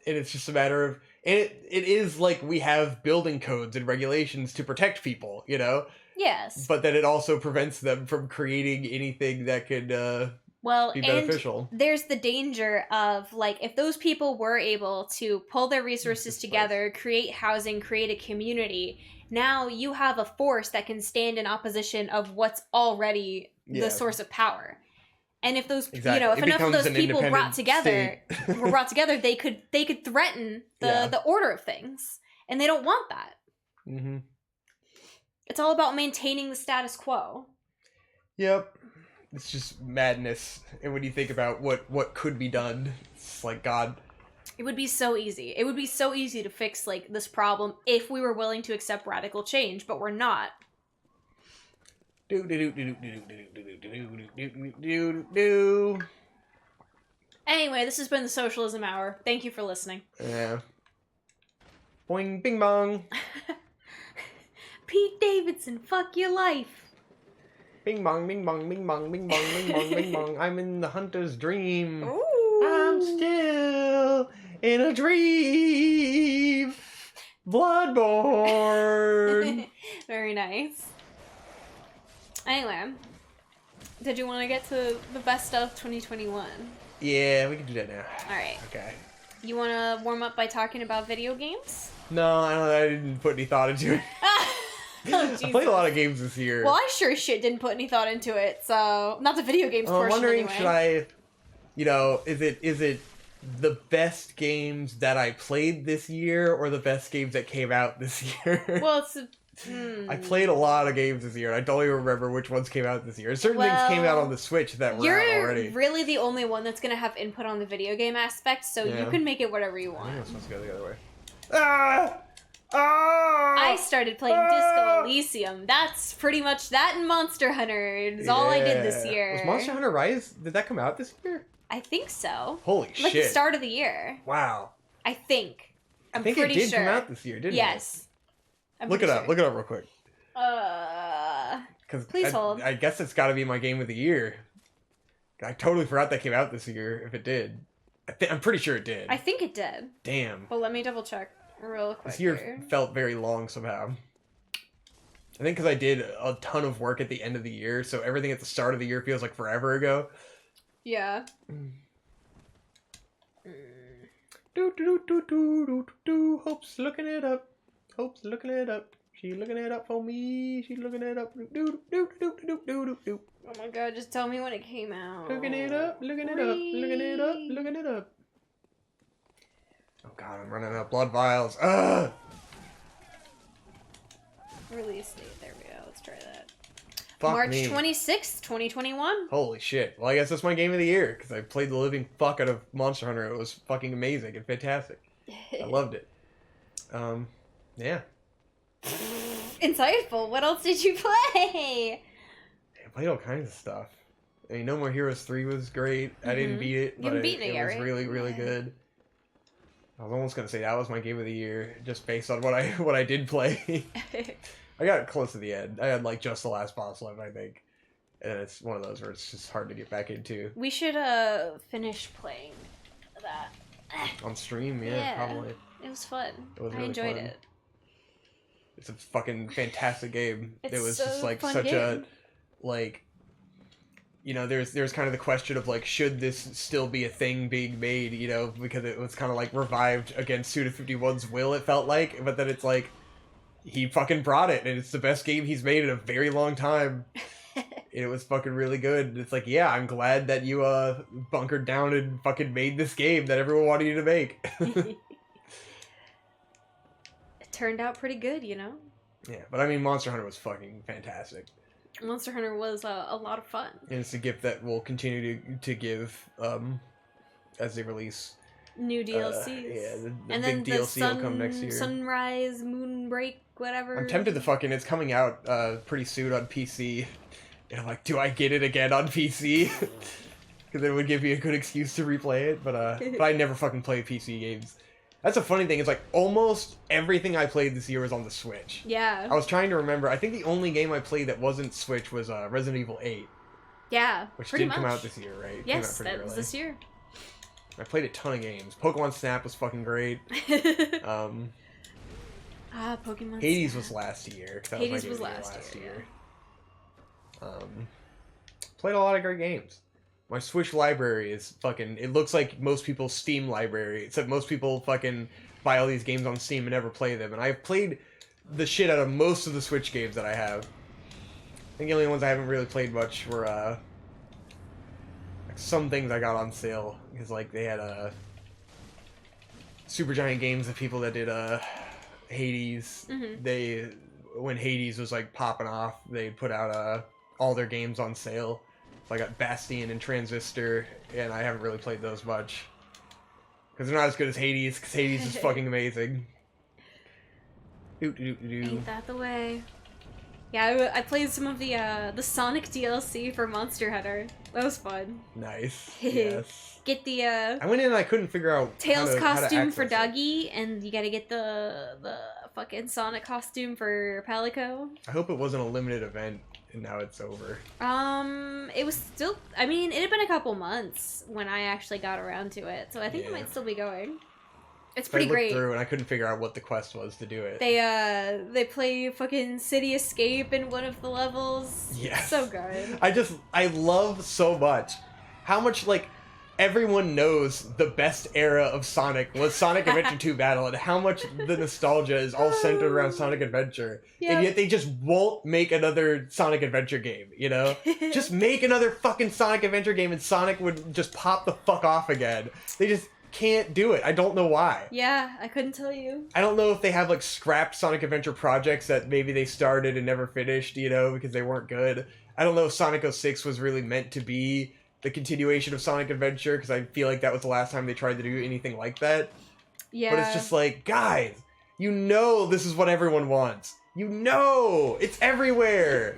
And it's just a matter of, and it is like we have building codes and regulations to protect people, you know? Yes. But then it also prevents them from creating anything that could be beneficial. And there's the danger of, like, if those people were able to pull their resources together, create housing, create a community, now you have a force that can stand in opposition of what's already the source of power. And if those, you know, if enough of those people were brought together, they could threaten the order of things, and they don't want that. Mm-hmm. It's all about maintaining the status quo. Yep. It's just madness. And when you think about what could be done, it's like, God. It would be so easy. It would be so easy to fix, like, this problem if we were willing to accept radical change, but we're not. Do do do do do do do do do do do. Anyway, this has been the Socialism Hour. Thank you for listening. Yeah. Boing, bing bong. Pete Davidson, fuck your life. Bing bong, bing bong, bing bong, bing bong, bing bong, bing bong. I'm in the hunter's dream. Ooh. I'm still in a dream. Bloodborne. Very nice. Anyway, did you want to get to the best of 2021? Yeah, we can do that now. Alright. Okay. You want to warm up by talking about video games? No, I didn't put any thought into it. Oh, I played a lot of games this year. well, I sure as shit didn't put any thought into it, so... Not the video games portion, I'm wondering, anyway. should I... You know, is it the best games that I played this year or the best games that came out this year? Well, it's... I played a lot of games this year, and I don't even remember which ones came out this year. Certain things came out on the Switch that were out already. You're really the only one that's going to have input on the video game aspect, so you can make it whatever you I think want. I'm supposed to go the other way. Ah! Ah! I started playing Disco Elysium. That's pretty much that and Monster Hunter is all I did this year. Was Monster Hunter Rise, did that come out this year? I think so. Holy Like shit. the start of the year. Wow. I think. I'm I think pretty it did sure. come out this year, didn't yes. it? Look it up. Look it up real quick. Please hold. I guess it's got to be my game of the year. I totally forgot that came out this year, if it did. I'm pretty sure it did. I think it did. Damn. But let me double check real quick. This year here. felt very long somehow. I think because I did a ton of work at the end of the year, so everything at the start of the year feels like forever ago. Yeah. Do do do do do do. Hope's looking it up. Hope's looking it up. She looking it up for me. She's looking it up. Do do do do do do do. Oh my god, just tell me when it came out. Looking it up. Looking it up. Looking it up. Looking it up. Oh god, I'm running out of blood vials. Ugh! Release date. There we go. Let's try that. Fuck March me. 26th, 2021. Holy shit. Well, I guess that's my game of the year, because I played the living fuck out of Monster Hunter. It was fucking amazing and fantastic. I loved it. Yeah. Insightful. What else did you play? I played all kinds of stuff. I mean, No More Heroes 3 was great. I didn't beat it, but it was really, really good. I was almost gonna say that was my game of the year, just based on what I did play. I got close to the end. I had like just the last boss left, I think, and it's one of those where it's just hard to get back into. We should finish playing that On stream, yeah. Probably. It was fun. It was I really enjoyed fun. it. It's a fucking fantastic game. It's it was a just like fun such game. a like. You know, there's kind of the question of like, should this still be a thing being made? You know, because it was kind of like revived against Suda51's will. It felt like, but then it's like, he fucking brought it, and it's the best game he's made in a very long time. It was fucking really good. It's like, yeah, I'm glad that you bunkered down and fucking made this game that everyone wanted you to make. It turned out pretty good, you know? Yeah, but I mean, Monster Hunter was fucking fantastic. Monster Hunter was a lot of fun. And it's a gift that we'll continue to give as they release New DLCs. The and big then DLC will come next year. Sunrise, Moonbreak, whatever. I'm tempted to fucking... It's coming out pretty soon on PC. And I'm like, do I get it again on PC? Because it would give me a good excuse to replay it. But I never fucking play PC games. That's a funny thing. It's like almost everything I played this year was on the Switch. Yeah. I was trying to remember. I think the only game I played that wasn't Switch was Resident Evil 8. Yeah, which pretty did much. come out this year, right? Yes, that was this year. I played a ton of games. Pokemon Snap was fucking great. Pokemon Hades Snap. was last year. That Hades was was my game of the last year year. Played a lot of great games. My Switch library is fucking... It looks like most people's Steam library, except most people fucking buy all these games on Steam and never play them. And I've played the shit out of most of the Switch games that I have. I think the only ones I haven't really played much were like some things I got on sale, because like they had Super Giant Games, the people that did Hades. They, when Hades was like popping off, they put out all their games on sale. So I got Bastion and Transistor, and I haven't really played those much because they're not as good as Hades, because Hades is fucking amazing. Ain't that the way? Yeah, I played some of the Sonic DLC for Monster Hunter. That was fun. Nice. Yes. Get the I went in and I couldn't figure out Tails how to costume for access it. Doggy, and you gotta get the fucking Sonic costume for Palico. I hope it wasn't a limited event and now it's over. It was still. I mean, it had been a couple months when I actually got around to it, so I think it might still be going. It's pretty I looked great. through and I couldn't figure out what the quest was to do it. They play fucking City Escape in one of the levels. Yes. So good. I love so much how much like everyone knows the best era of Sonic was Sonic Adventure 2 Battle, and how much the nostalgia is all centered around Sonic Adventure. Yep. And yet they just won't make another Sonic Adventure game, you know? Just make another fucking Sonic Adventure game and Sonic would just pop the fuck off again. They just can't do it. I don't know why. Yeah, I couldn't tell you. I don't know if they have like scrapped Sonic Adventure projects that maybe they started and never finished, you know, because they weren't good. I don't know if Sonic 06 was really meant to be the continuation of Sonic Adventure, because I feel like that was the last time they tried to do anything like that. Yeah. But it's just like, guys, you know this is what everyone wants. You know! It's everywhere!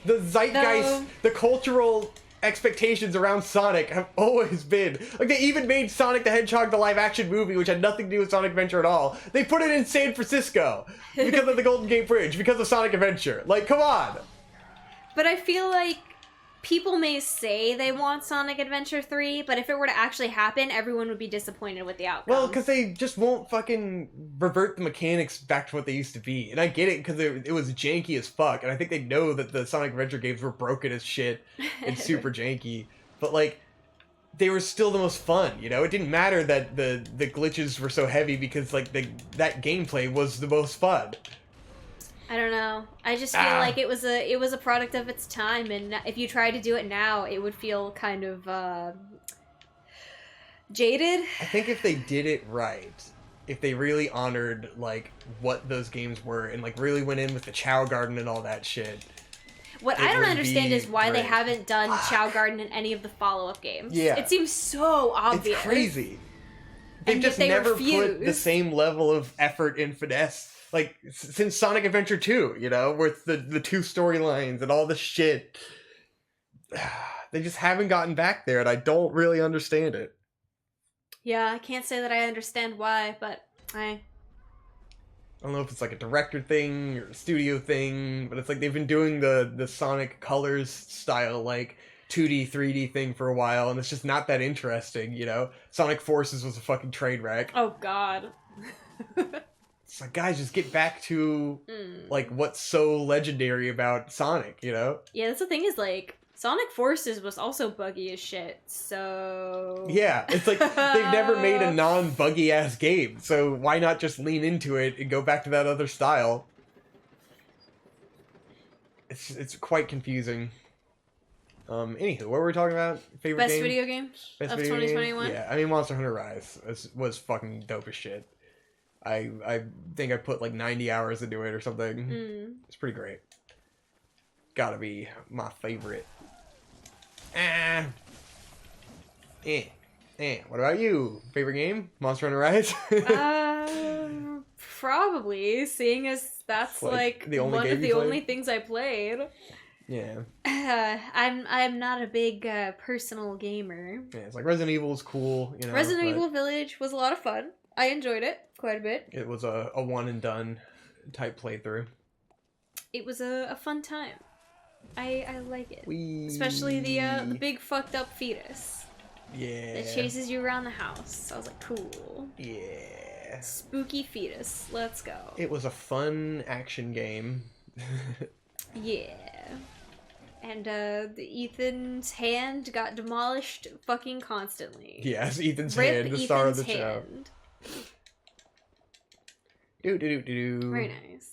The zeitgeist, the cultural expectations around Sonic have always been... Like, they even made Sonic the Hedgehog the live-action movie, which had nothing to do with Sonic Adventure at all. They put it in San Francisco because of the Golden Gate Bridge, because of Sonic Adventure. Like, come on! But I feel like people may say they want Sonic Adventure 3, but if it were to actually happen, everyone would be disappointed with the outcome. Well, because they just won't fucking revert the mechanics back to what they used to be. And I get it, because it was janky as fuck, and I think they know that the Sonic Adventure games were broken as shit and super janky. But, like, they were still the most fun, you know? It didn't matter that the glitches were so heavy, because, like, that gameplay was the most fun. I don't know. I just feel like it was a product of its time, and if you tried to do it now, it would feel kind of jaded. I think if they did it right, if they really honored like what those games were, and like really went in with the Chow Garden and all that shit. What I don't understand is why they haven't done Chow Garden in any of the follow-up games. Yeah, it seems so obvious. It's crazy. They've just never put the same level of effort and finesse. Like, since Sonic Adventure 2, you know, with the two storylines and all the shit. They just haven't gotten back there, and I don't really understand it. Yeah, I can't say that I understand why, but I don't know if it's like a director thing or a studio thing, but it's like they've been doing the Sonic Colors style, like, 2D, 3D thing for a while, and it's just not that interesting, you know? Sonic Forces was a fucking train wreck. Oh, God. It's like, guys, just get back to, like, what's so legendary about Sonic, you know? Yeah, that's the thing is, like, Sonic Forces was also buggy as shit, so... Yeah, it's like, they've never made a non-buggy-ass game, so why not just lean into it and go back to that other style? It's quite confusing. Anywho, what were we talking about? Favorite Best game? video games Best of video 2021? Game? Yeah, I mean, Monster Hunter Rise was fucking dope as shit. I think I put like 90 hours into it or something. It's pretty great. Gotta be my favorite. What about you? Favorite game? Monster Hunter Rise? Probably, seeing as that's like one of the only things I played. Yeah. I'm not a big personal gamer. Yeah, it's like Resident Evil is cool, you know. Resident Evil Village was a lot of fun. I enjoyed it quite a bit. It was a one and done type playthrough. It was a fun time. I like it. Especially the big fucked up fetus. Yeah. That chases you around the house. I was like, cool. Yeah. Spooky fetus. Let's go. It was a fun action game. Yeah. And Ethan's hand got demolished fucking constantly. Yes, Ethan's hand, the star of the show. Very nice.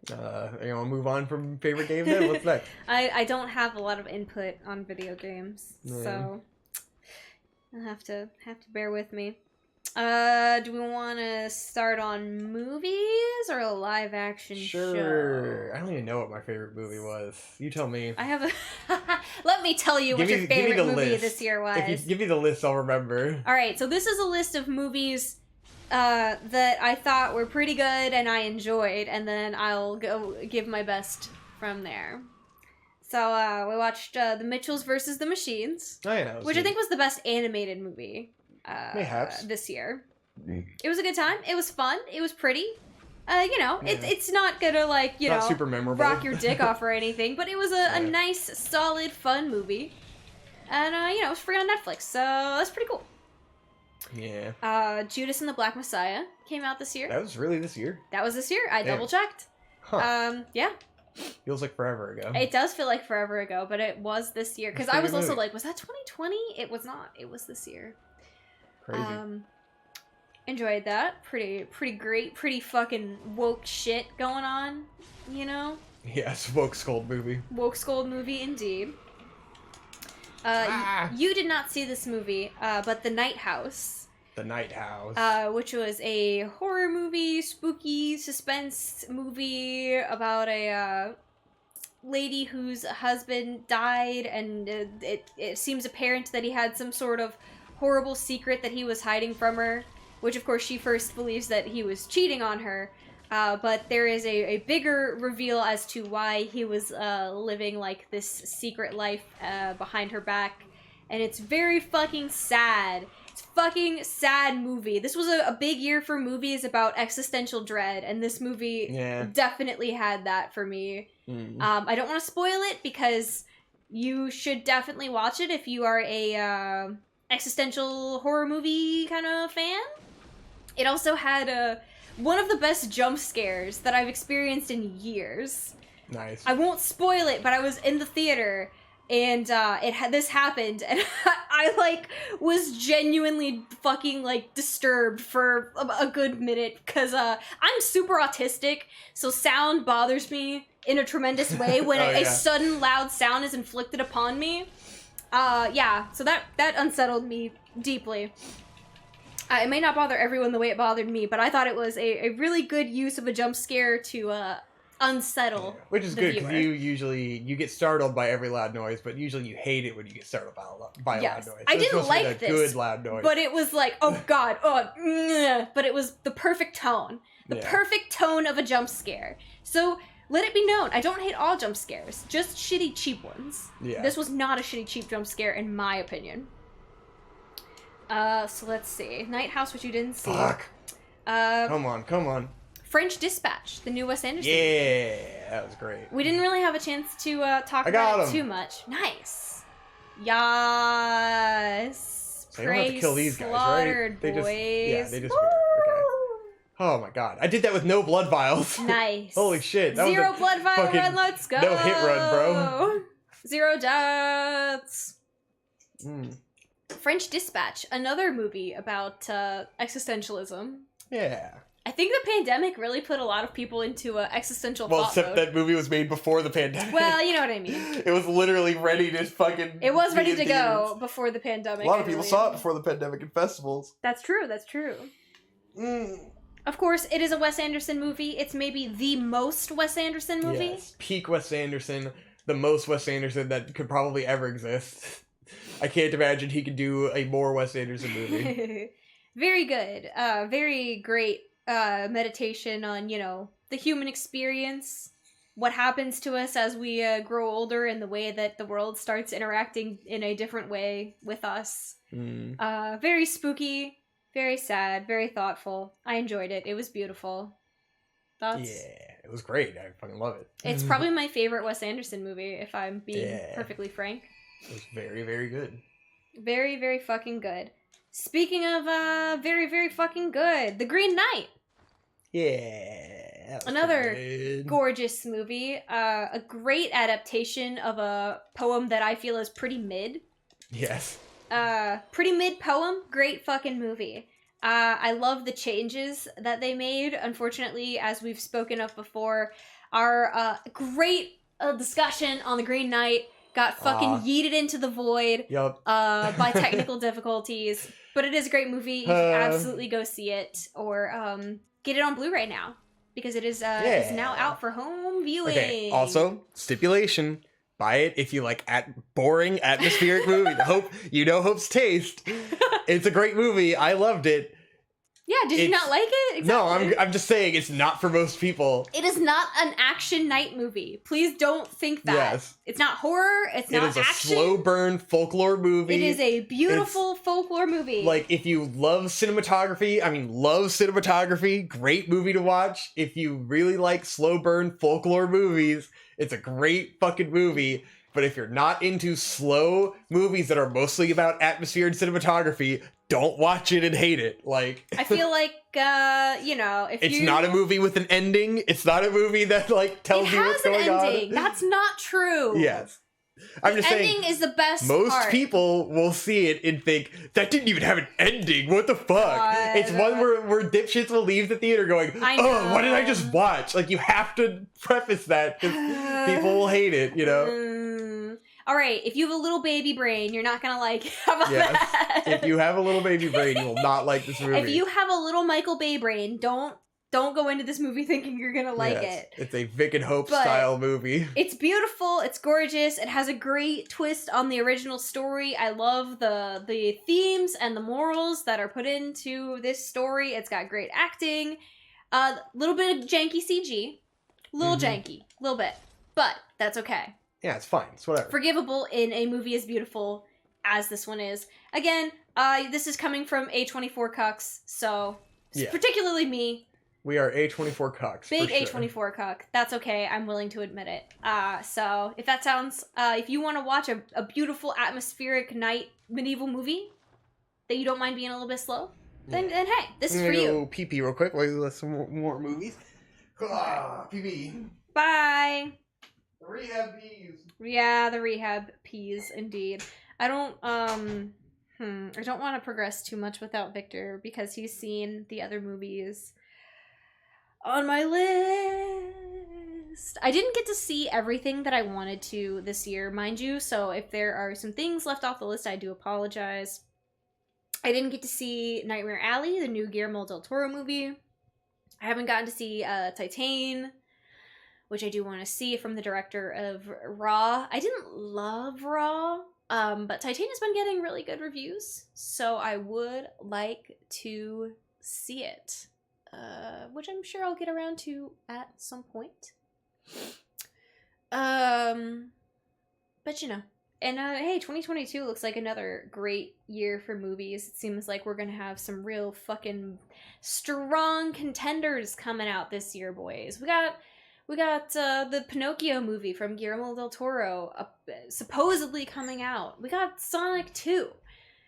You want to move on from favorite game then? What's next? I don't have a lot of input on video games, so you'll have to bear with me. Do we want to start on movies or a live action show? Sure. I don't even know what my favorite movie was. You tell me. I have a... Let me tell you what your favorite movie this year was. If you give me the list, I'll remember. Alright, so this is a list of movies that I thought were pretty good and I enjoyed, and then I'll go give my best from there. So we watched The Mitchells versus the Machines, Oh, yeah, which I think was the best animated movie Mayhaps. this year. It was a good time. It was fun. It was pretty. It's not gonna not super memorable. rock your dick off or anything, but it was a nice, solid, fun movie. And, it was free on Netflix, so that's pretty cool. Yeah. Judas and the Black Messiah came out this year. That was really this year? That was this year. I Damn. double-checked. Huh. Yeah. Feels like forever ago. It does feel like forever ago, but it was this year. Because It's a I good was also movie. like, was that 2020? It was not. It was this year. Crazy. Enjoyed that. Pretty great. Pretty fucking woke shit going on, Yes, woke scold movie. Woke scold movie indeed. Ah. You did not see this movie, but The Night House. The Night House. Which was a horror movie, spooky suspense movie about a lady whose husband died, and it seems apparent that he had some sort of horrible secret that he was hiding from her, which of course she first believes that he was cheating on her. But there is a bigger reveal as to why he was living like this secret life behind her back. And it's very fucking sad. It's a fucking sad movie. This was a big year for movies about existential dread, and this movie definitely had that for me. I don't want to spoil it because you should definitely watch it if you are a existential horror movie kind of fan. It also had one of the best jump scares that I've experienced in years. Nice. I won't spoil it, but I was in the theater and this happened, and I was genuinely fucking disturbed for a good minute because I'm super autistic, so sound bothers me in a tremendous way when a sudden loud sound is inflicted upon me. So that unsettled me deeply. It may not bother everyone the way it bothered me, but I thought it was a really good use of a jump scare to unsettle Which is the good, because viewer. you get startled by every loud noise, but usually you hate it when you get startled by a loud noise. So I it's didn't supposed to be like the this, good loud noise. but it was like, oh god, but it was the perfect tone. The perfect tone of a jump scare. So, let it be known, I don't hate all jump scares, just shitty cheap ones. Yeah. This was not a shitty cheap jump scare, in my opinion. So let's see. Night House, which you didn't see. Fuck. Come on. French Dispatch, the new Wes Anderson movie. Yeah, that was great. We didn't really have a chance to talk about it too much. Nice. Yes. So you don't have to kill these guys, right? Boys. They just okay. Oh my god. I did that with no blood vials. Nice. Holy shit. That Zero was a blood vial fucking run, let's go. no hit run, bro. 0 deaths. Mm. French Dispatch, another movie about existentialism. Yeah. I think the pandemic really put a lot of people into existential Well, thought except mode. that movie was made before the pandemic. Well, you know what I mean. It was literally ready to fucking. It was be ready in to go theaters. before the pandemic. A lot of I people believe. saw it before the pandemic in festivals. That's true. That's true. Mm. Of course, it is a Wes Anderson movie. It's maybe the most Wes Anderson movie. Yes. Peak Wes Anderson, the most Wes Anderson that could probably ever exist. I can't imagine he could do a more Wes Anderson movie. Very good. Very great meditation on, the human experience, what happens to us as we grow older, and the way that the world starts interacting in a different way with us. Mm. Very spooky, very sad, very thoughtful. I enjoyed it. It was beautiful. Thoughts? Yeah, it was great. I fucking love it. It's probably my favorite Wes Anderson movie, if I'm being Yeah. perfectly frank. It was very, very good. Very, very fucking good. Speaking of very, very fucking good, The Green Knight. Yeah. That was Another good. gorgeous movie. A great adaptation of a poem that I feel is pretty mid. Yes. Pretty mid poem. Great fucking movie. I love the changes that they made. Unfortunately, as we've spoken of before, our great discussion on The Green Knight got fucking yeeted into the void Yup. by technical difficulties. But it is a great movie. You should absolutely go see it, or get it on Blu-ray now, because it is is now out for home viewing. Okay. Also, stipulation: buy it if you like boring atmospheric movie. Hope's taste. It's a great movie. I loved it. Yeah, did you not like it? Exactly. No, I'm just saying it's not for most people. It is not an action night movie. Please don't think that. Yes. It's not horror. It's not action. It is a slow burn folklore movie. It is a beautiful folklore movie. Like, if you love cinematography, great movie to watch. If you really like slow burn folklore movies, it's a great fucking movie. But if you're not into slow movies that are mostly about atmosphere and cinematography, don't watch it and hate it. Like, I feel like, if it's not a movie with an ending. It's not a movie that, like, tells you what's going on. Ending. That's not true. Yes. I'm just saying, ending is the best most part. people will see it and think, that didn't even have an ending. What the fuck? God. It's one where dipshits will leave the theater going, oh, what did I just watch? Like, you have to preface that because people will hate it, you know? All right, if you have a little baby brain, you're not going to like it. How about that? If you have a little baby brain, you will not like this movie. If you have a little Michael Bay brain, don't go into this movie thinking you're gonna like it. It's a Vic and Hope style movie. It's beautiful. It's gorgeous. It has a great twist on the original story. I love the themes and the morals that are put into this story. It's got great acting. Little bit of janky CG. Janky. Little bit. But that's okay. Yeah, it's fine. It's whatever. Forgivable in a movie as beautiful as this one is. Again, this is coming from A24 cucks, so particularly me. We are A24 cucks. Big A24 cuck. That's okay. I'm willing to admit it. So if that sounds, if you want to watch a beautiful atmospheric night medieval movie that you don't mind being a little bit slow, then hey, this is for you. Go pee real quick. Let's some more movies. Pee. Bye. The rehab peas. Yeah, the rehab peas, indeed. I don't want to progress too much without Victor because he's seen the other movies on my list. I didn't get to see everything that I wanted to this year, mind you, so if there are some things left off the list, I do apologize. I didn't get to see Nightmare Alley, the new Guillermo del Toro movie. I haven't gotten to see Titane, which I do want to see, from the director of Raw. I didn't love Raw, but Titane has been getting really good reviews, so I would like to see it. Which I'm sure I'll get around to at some point. But and hey, 2022 looks like another great year for movies. It seems like we're gonna have some real fucking strong contenders coming out this year, boys. We got the Pinocchio movie from Guillermo del Toro supposedly coming out. We got Sonic 2.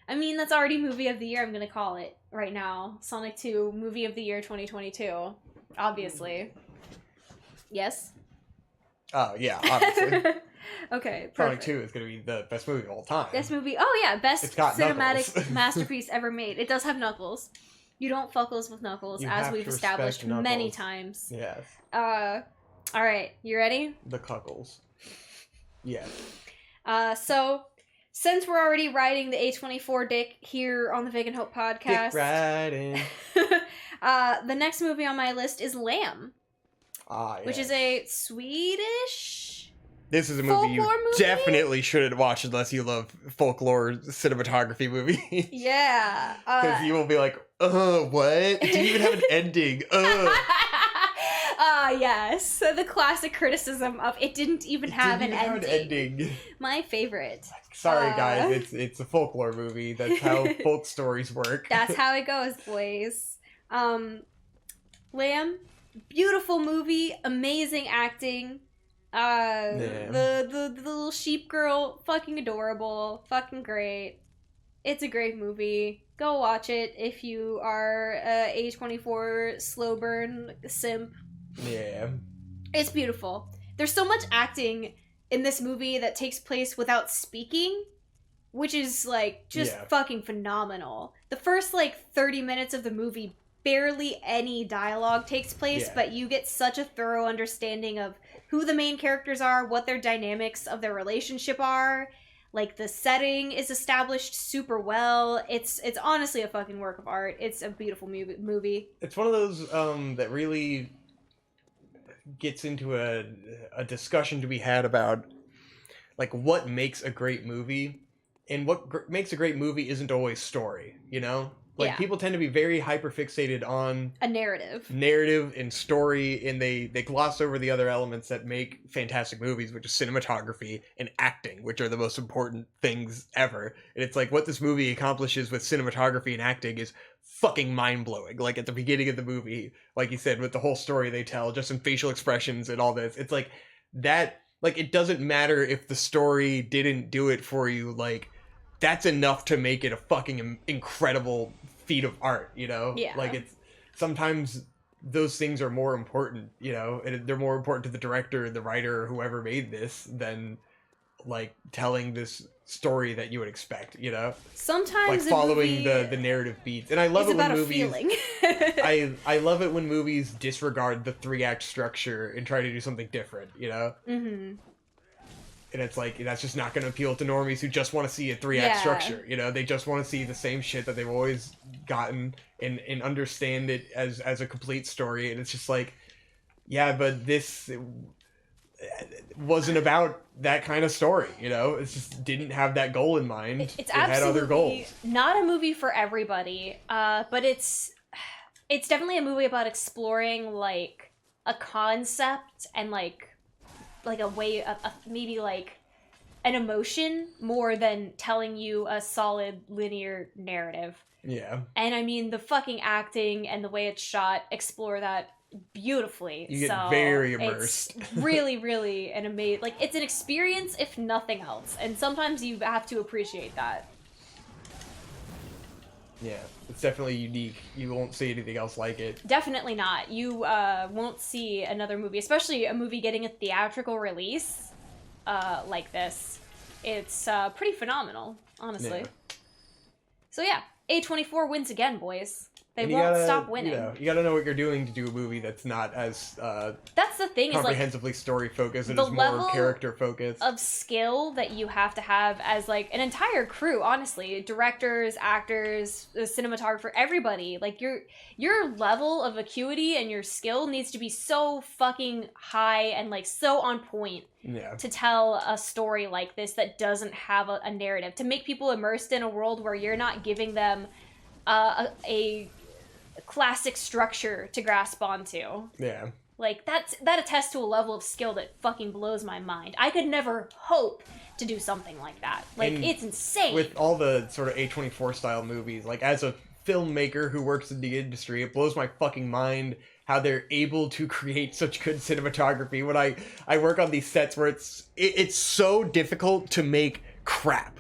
I mean, that's already movie of the year, I'm gonna call it right now. Sonic 2, movie of the year 2022. Obviously. Yes? Oh, yeah, obviously. Okay, perfect. Sonic 2 is gonna be the best movie of all time. Best movie. Oh, yeah, best cinematic Knuckles. masterpiece ever made. It does have Knuckles. You don't fuckles with Knuckles, as we've established many times. Yes. Alright, you ready? The cuckles. Yes. So, since we're already riding the A24 dick here on the Vegan Hope podcast, Dick riding. the next movie on my list is Lamb, which is a Swedish. This is a movie you definitely shouldn't watch unless you love folklore cinematography movies. Yeah, because you will be like, what? It didn't even have an ending. Yes. The classic criticism of it didn't even have an ending. My favorite. Sorry, guys. It's a folklore movie. That's how folk stories work. That's how it goes, boys. Lamb, beautiful movie, amazing acting. The little sheep girl, fucking adorable, fucking great. It's a great movie. Go watch it if you are a A24 slow burn simp. Yeah. It's beautiful. There's so much acting in this movie that takes place without speaking, which is like just fucking phenomenal. The first like 30 minutes of the movie, barely any dialogue takes place, but you get such a thorough understanding of who the main characters are, what their dynamics of their relationship are. Like, the setting is established super well. It's honestly a fucking work of art. It's a beautiful movie. It's one of those that really gets into a discussion to be had about like what makes a great movie, and what makes a great movie isn't always story, you know? Like, people tend to be very hyper-fixated on a narrative and story, and they gloss over the other elements that make fantastic movies, which is cinematography and acting, which are the most important things ever. And it's like, what this movie accomplishes with cinematography and acting is fucking mind-blowing. Like, at the beginning of the movie, like you said, with the whole story they tell, just in facial expressions and all this, it's like, that, like, it doesn't matter if the story didn't do it for you, like, that's enough to make it a fucking incredible feat of art, you know? Yeah. Like, it's sometimes those things are more important, you know, and they're more important to the director, the writer, or whoever made this than like telling this story that you would expect, you know? Sometimes like following the narrative beats. And I love it when movies I love it when movies disregard the 3-act structure and try to do something different, you know? Mm-hmm. And it's like, that's just not going to appeal to normies who just want to see a 3-act structure. You know, they just want to see the same shit that they've always gotten and understand it as a complete story. And it's just like, yeah, but this wasn't about that kind of story, you know? It just didn't have that goal in mind. It's it had other goals. Not a movie for everybody, but it's definitely a movie about exploring, like, a concept and, like a way of maybe like an emotion more than telling you a solid linear narrative. Yeah. And I mean, the fucking acting and the way it's shot explore that beautifully. You get very immersed. It's really, really an amazing, like, it's an experience if nothing else. And sometimes you have to appreciate that. Yeah, it's definitely unique. You won't see anything else like it. Definitely not. You won't see another movie, especially a movie getting a theatrical release like this. It's pretty phenomenal, honestly. Yeah. So yeah, A24 wins again, boys. They won't stop winning. You gotta know what you're doing to do a movie that's not as that's the thing, comprehensively story focused and the is more level character focused of skill that you have to have as like an entire crew, honestly, directors, actors, the cinematographer, everybody. Like your level of acuity and your skill needs to be so fucking high and like so on point to tell a story like this that doesn't have a narrative, to make people immersed in a world where you're not giving them a classic structure to grasp onto. Yeah. Like, that attests to a level of skill that fucking blows my mind. I could never hope to do something like that. Like, and it's insane. With all the sort of A24 style movies, like, as a filmmaker who works in the industry, it blows my fucking mind how they're able to create such good cinematography. When I work on these sets where it's so difficult to make crap.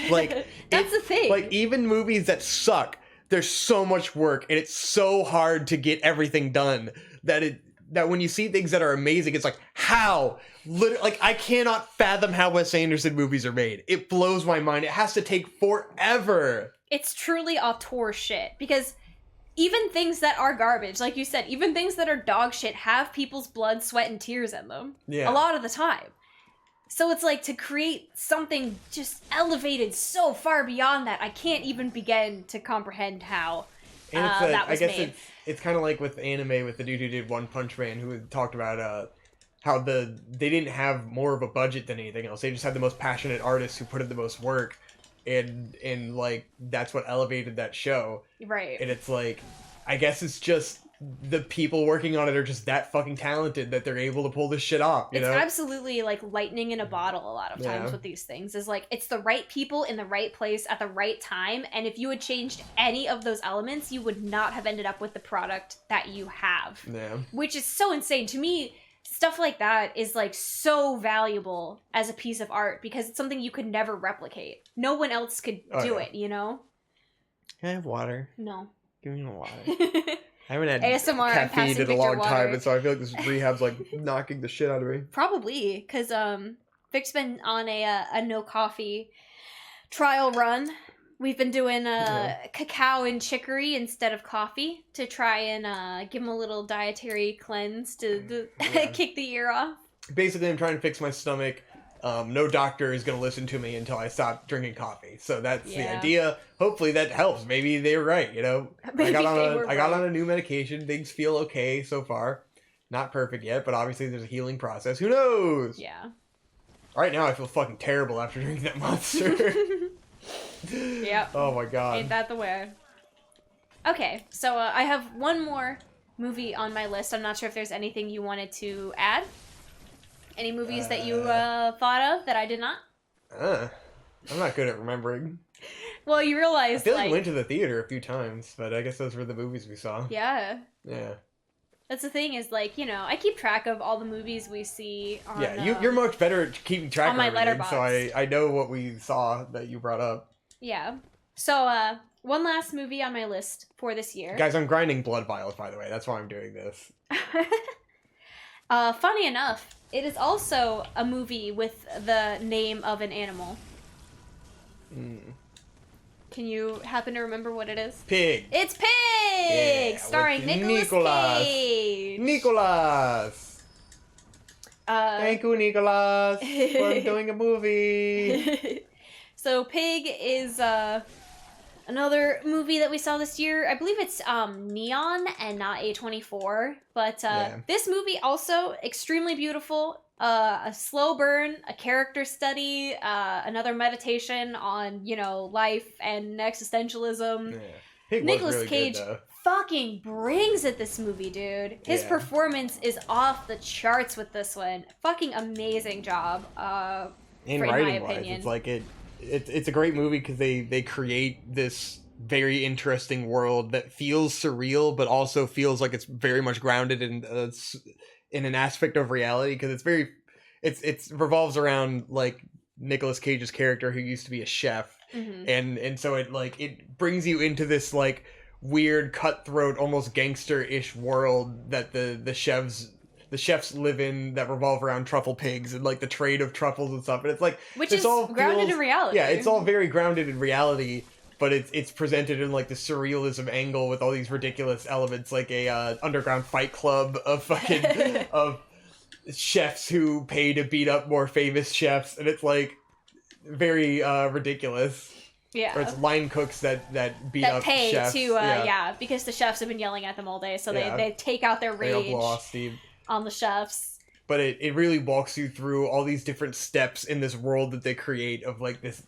Like, that's the thing. Like, even movies that suck, there's so much work and it's so hard to get everything done that when you see things that are amazing, it's like, how? Like, I cannot fathom how Wes Anderson movies are made. It blows my mind. It has to take forever. It's truly auteur shit, because even things that are garbage, like you said, even things that are dog shit have people's blood, sweat, and tears in them. Yeah. A lot of the time. So it's like, to create something just elevated so far beyond that, I can't even begin to comprehend how that was made. It's kind of like with anime, with the dude who did One Punch Man, who talked about how they didn't have more of a budget than anything else. They just had the most passionate artists who put in the most work, and like, that's what elevated that show. Right. And it's like, I guess it's just the people working on it are just that fucking talented that they're able to pull this shit off, you know? It's absolutely like lightning in a bottle a lot of times with these things. Is like, it's the right people in the right place at the right time, and if you had changed any of those elements, you would not have ended up with the product that you have. Yeah. Which is so insane. To me, stuff like that is like so valuable as a piece of art, because it's something you could never replicate. No one else could do it, you know? Can I have water? No. Give me water. I haven't had ASMR, caffeine in a long time, and so I feel like this rehab's like knocking the shit out of me. Probably, because Vic's been on a no coffee trial run. We've been doing cacao and chicory instead of coffee to try and give him a little dietary cleanse to kick the year off. Basically, I'm trying to fix my stomach. No doctor is going to listen to me until I stop drinking coffee. So that's the idea. Hopefully that helps. Maybe they're right, you know? I got on a new medication. Things feel okay so far. Not perfect yet, but obviously there's a healing process. Who knows? Yeah. Right now I feel fucking terrible after drinking that Monster. Yep. Oh my god. Ain't that the way? Okay, so I have one more movie on my list. I'm not sure if there's anything you wanted to add. Any movies that you thought of that I did not? I'm not good at remembering. Well, you realized, I feel like we went to the theater a few times, but I guess those were the movies we saw. Yeah. Yeah. That's the thing is, like, you know, I keep track of all the movies we see on... Yeah, you're much better at keeping track on of my everything, Letterboxd. so I know what we saw that you brought up. Yeah. So, one last movie on my list for this year. Guys, I'm grinding blood vials, by the way. That's why I'm doing this. Funny enough, it is also a movie with the name of an animal. Can you happen to remember what it is? Pig. It's Pig! Yeah, starring with Nicolas Cage. Nicolas! Thank you, Nicolas, for doing a movie. So Pig is another movie that we saw this year. I believe it's Neon and not A24. But this movie also extremely beautiful. A slow burn, a character study, another meditation on, you know, life and existentialism. Yeah. Nicolas really Cage fucking brings it this movie, dude. His performance is off the charts with this one. Fucking amazing job. In my writing wise, opinion. it's like it's a great movie because they create this very interesting world that feels surreal, but also feels like it's very much grounded in an aspect of reality because it's revolves around like Nicolas Cage's character who used to be a chef, and so it brings you into this like weird cutthroat almost gangster-ish world that the chefs live in that revolve around truffle pigs and like the trade of truffles and stuff, and it's like which is all grounded in reality. Yeah, it's all very grounded in reality. But it's presented in like the surrealism angle with all these ridiculous elements, like a underground fight club of fucking of chefs who pay to beat up more famous chefs, and it's like very ridiculous. Yeah, or it's line cooks that beat up pay chefs. to because the chefs have been yelling at them all day, so they take out their rage on the chefs. But it really walks you through all these different steps in this world that they create of like this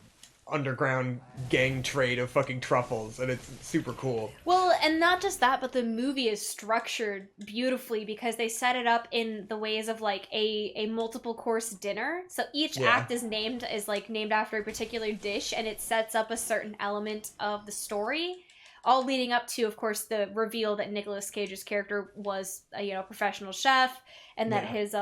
underground gang trade of fucking truffles, and it's super cool. Well, and not just that, but the movie is structured beautifully because they set it up in the ways of like a multiple course dinner. So each act is named after a particular dish, and it sets up a certain element of the story, all leading up to, of course, the reveal that Nicolas Cage's character was a professional chef, and that his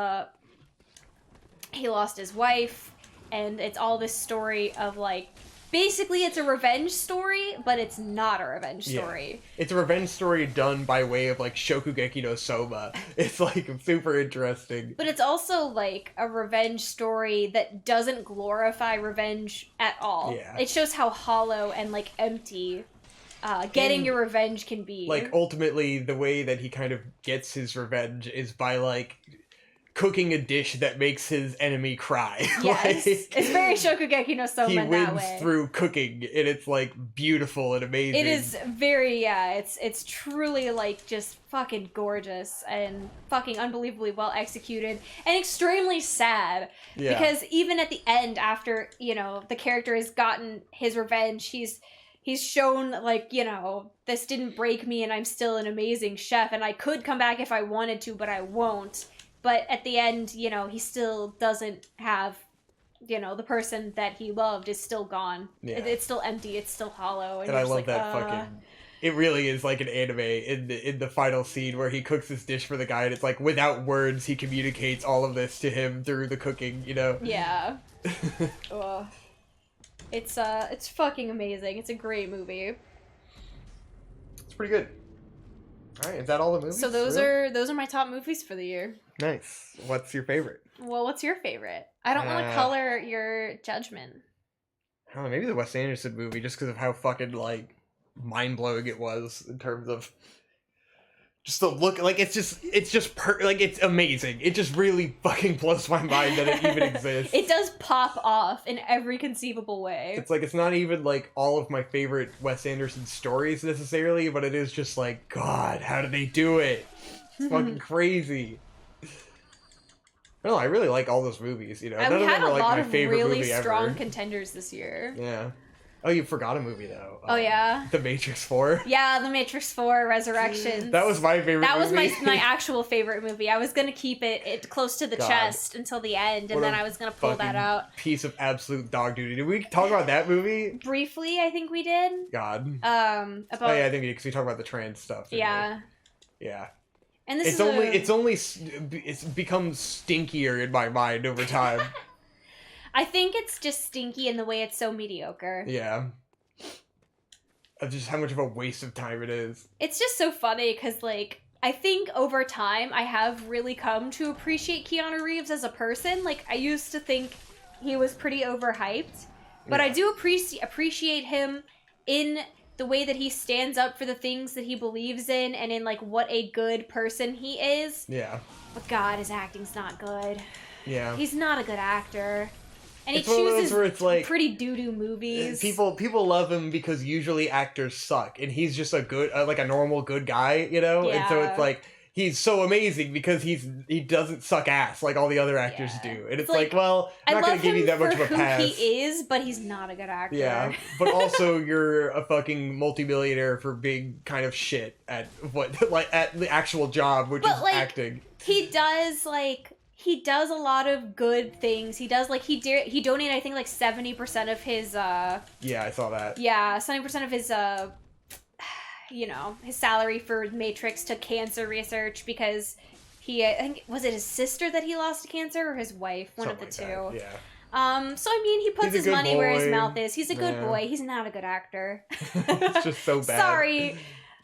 he lost his wife. And it's all this story of, like, basically it's a revenge story, but it's not a revenge story. Yeah. It's a revenge story done by way of, like, Shokugeki no Soma. It's, like, super interesting. But it's also, like, a revenge story that doesn't glorify revenge at all. Yeah. It shows how hollow and, like, empty getting your revenge can be. Like, ultimately, the way that he kind of gets his revenge is by, like, cooking a dish that makes his enemy cry. Yes, it's very Shokugeki no Soma in that way. He wins through cooking, and it's like beautiful and amazing. It is very, it's truly like just fucking gorgeous and fucking unbelievably well executed and extremely sad. Yeah. Because even at the end, after the character has gotten his revenge, he's shown, like, this didn't break me and I'm still an amazing chef and I could come back if I wanted to, but I won't. But at the end, he still doesn't have, the person that he loved is still gone. Yeah. It's still empty. It's still hollow. And I love that fucking... It really is like an anime in the final scene where he cooks this dish for the guy, and it's like, without words, he communicates all of this to him through the cooking, Yeah. It's fucking amazing. It's a great movie. It's pretty good. All right, is that all the movies? So those are my top movies for the year. Nice. What's your favorite? Well, what's your favorite? I don't want to color your judgment. I don't know, maybe the Wes Anderson movie, just because of how fucking, like, mind-blowing it was in terms of just the look. Like, it's amazing. It just really fucking blows my mind that it even exists. It does pop off in every conceivable way. It's like, it's not even, like, all of my favorite Wes Anderson stories necessarily, but it is just like, God, how did they do it? It's fucking crazy. No, I really like all those movies, None of them are like my favorite movie ever. We had a lot of really strong contenders this year. Yeah. Oh, you forgot a movie though. Oh yeah. The Matrix 4. Yeah, The Matrix 4 Resurrections. That was my favorite. That was movie. my actual favorite movie. I was gonna keep it close to the chest until the end, and then I was gonna pull that out. Piece of absolute dog duty. Did we talk about that movie? Briefly, I think we did. God. About. Oh yeah, I think because we talked about the trans stuff. Yeah. Yeah. And this it's become stinkier in my mind over time. I think it's just stinky in the way it's so mediocre. Yeah. Of just how much of a waste of time it is. It's just so funny because, like, I think over time I have really come to appreciate Keanu Reeves as a person. Like, I used to think he was pretty overhyped, but I do appreciate him in the way that he stands up for the things that he believes in and in, like, what a good person he is. Yeah. But God, his acting's not good. Yeah. He's not a good actor. And it's he chooses where it's like, pretty doo-doo movies. People love him because usually actors suck, and he's just a good, like a normal good guy, you know? Yeah. And so it's like, he's so amazing because he doesn't suck ass like all the other actors do. And it's like, well, I'm not going to give you that much of a pass. He is, but he's not a good actor. Yeah, but also you're a fucking multimillionaire for being kind of shit at at the actual job, which is acting. He does a lot of good things. He does, like, he donated, I think, like, 70% of his, Yeah, I saw that. Yeah, 70% of his, his salary for Matrix to cancer research because I think, was it his sister that he lost to cancer or his wife? One Something of the like two. that, yeah. So, I mean, he puts his money where his mouth is. He's a good boy. He's not a good actor. It's just so bad.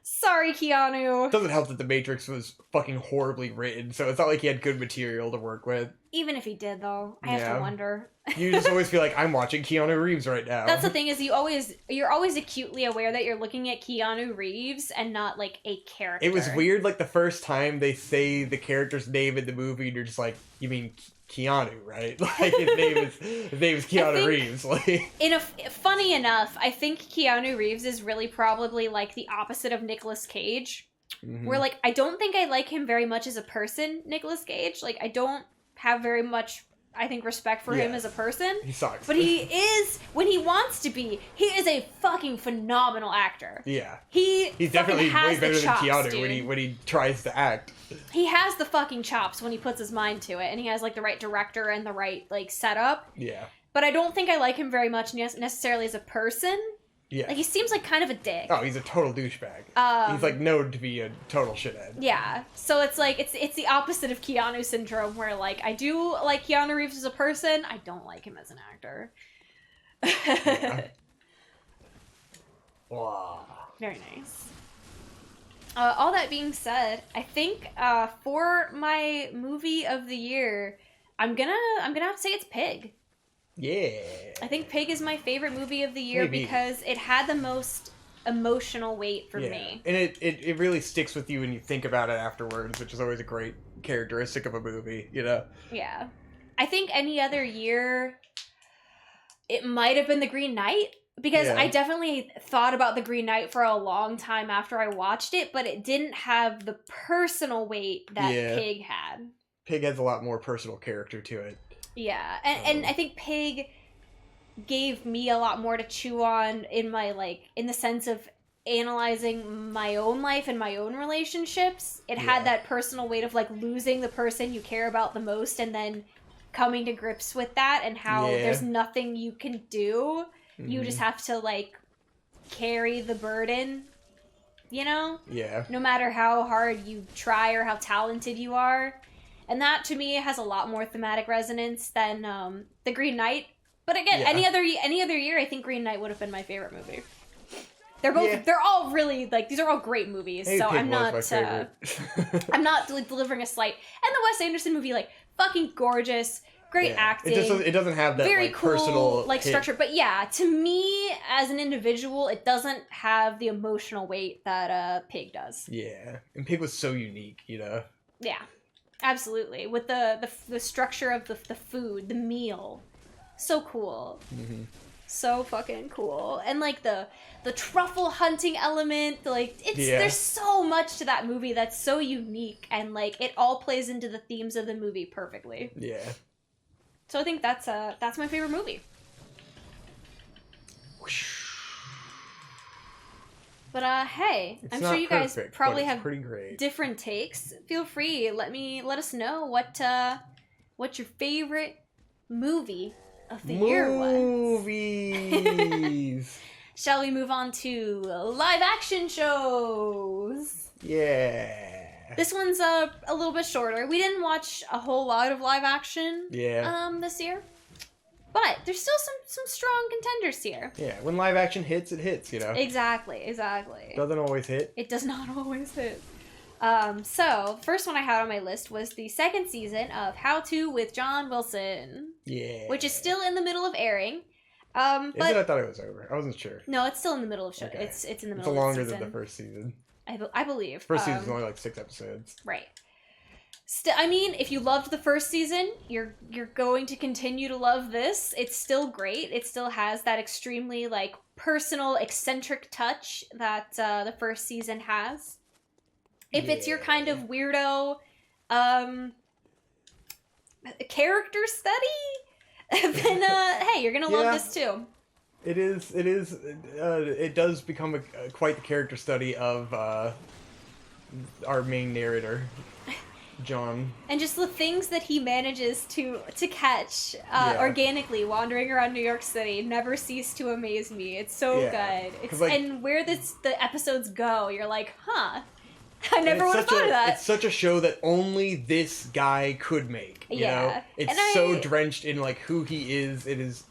Sorry, Keanu. It doesn't help that The Matrix was fucking horribly written, so it's not like he had good material to work with. Even if he did, though, I have to wonder. You just always feel like, I'm watching Keanu Reeves right now. That's the thing, is you're always acutely aware that you're looking at Keanu Reeves and not, like, a character. It was weird, like, the first time they say the character's name in the movie, and you're just like, you mean Keanu, right? Like, his name is Keanu Reeves. Like, funny enough, I think Keanu Reeves is really probably, like, the opposite of Nicolas Cage. Mm-hmm. Where, like, I don't think I like him very much as a person, Nicolas Cage. Like, I don't have very much, I think, respect for him as a person. He sucks. But he is, when he wants to be, he is a fucking phenomenal actor. Yeah. He's definitely way better chops, than Keanu dude. when he tries to act. He has the fucking chops when he puts his mind to it, and he has, like, the right director and the right, like, setup. Yeah. But I don't think I like him very much necessarily as a person. Yeah. Like, he seems like kind of a dick. Oh, he's a total douchebag. He's, like, known to be a total shithead. Yeah. So it's, like, it's the opposite of Keanu syndrome, where, like, I do like Keanu Reeves as a person, I don't like him as an actor. Yeah. Wow. Very nice. All that being said, I think for my movie of the year, I'm gonna have to say it's Pig. Yeah. I think Pig is my favorite movie of the year because it had the most emotional weight for me. And it really sticks with you when you think about it afterwards, which is always a great characteristic of a movie, you know? Yeah. I think any other year, it might have been The Green Knight, because I definitely thought about The Green Knight for a long time after I watched it, but it didn't have the personal weight that Pig had. Pig has a lot more personal character to it. Yeah, and I think Pig gave me a lot more to chew on in my, like, in the sense of analyzing my own life and my own relationships. It had that personal weight of, like, losing the person you care about the most and then coming to grips with that and how there's nothing you can do. Mm-hmm. You just have to, like, carry the burden, you know? Yeah. No matter how hard you try or how talented you are. And that, to me, has a lot more thematic resonance than The Green Knight. But again, any other year, I think Green Knight would have been my favorite movie. They're both, they're all really, like, these are all great movies, so I'm not, I'm not delivering a slight. And the Wes Anderson movie, like, fucking gorgeous, great acting. It doesn't have that, very like, cool, personal like, hit. structure. But yeah, to me, as an individual, it doesn't have the emotional weight that Pig does. Yeah, and Pig was so unique, you know? Yeah. Absolutely, with the structure of the food, the meal, so cool, so fucking cool, and like the truffle hunting element, like there's so much to that movie that's so unique, and like it all plays into the themes of the movie perfectly. Yeah. So I think that's my favorite movie. Whoosh. hey, It's I'm not sure you guys perfect, probably but it's have pretty great. different takes. Feel free. Let us know what your favorite movie of the year was. Movies. Shall we move on to live action shows? Yeah. This one's a little bit shorter. We didn't watch a whole lot of live action this year. But there's still some strong contenders here. Yeah, when live action hits, it hits, you know. Exactly. Doesn't always hit. It does not always hit. So, first one I had on my list was the second season of How To with John Wilson. Yeah. Which is still in the middle of airing. Is it? I thought it was over. I wasn't sure. No, it's still in the middle of show. Okay. It's in the middle. It's of longer the season. than the first season. I believe. First season's only like 6 episodes. Right. I mean, if you loved the first season, you're going to continue to love this. It's still great. It still has that extremely like personal, eccentric touch that the first season has. If it's your kind of weirdo character study, then hey, you're gonna love this too. It is. It does become quite the character study of our main narrator, John. And just the things that he manages to catch organically wandering around New York City never cease to amaze me. It's so good. And where the episodes go, you're like, huh. I never would have thought of that. It's such a show that only this guy could make. You know? It's so drenched in like who he is. It is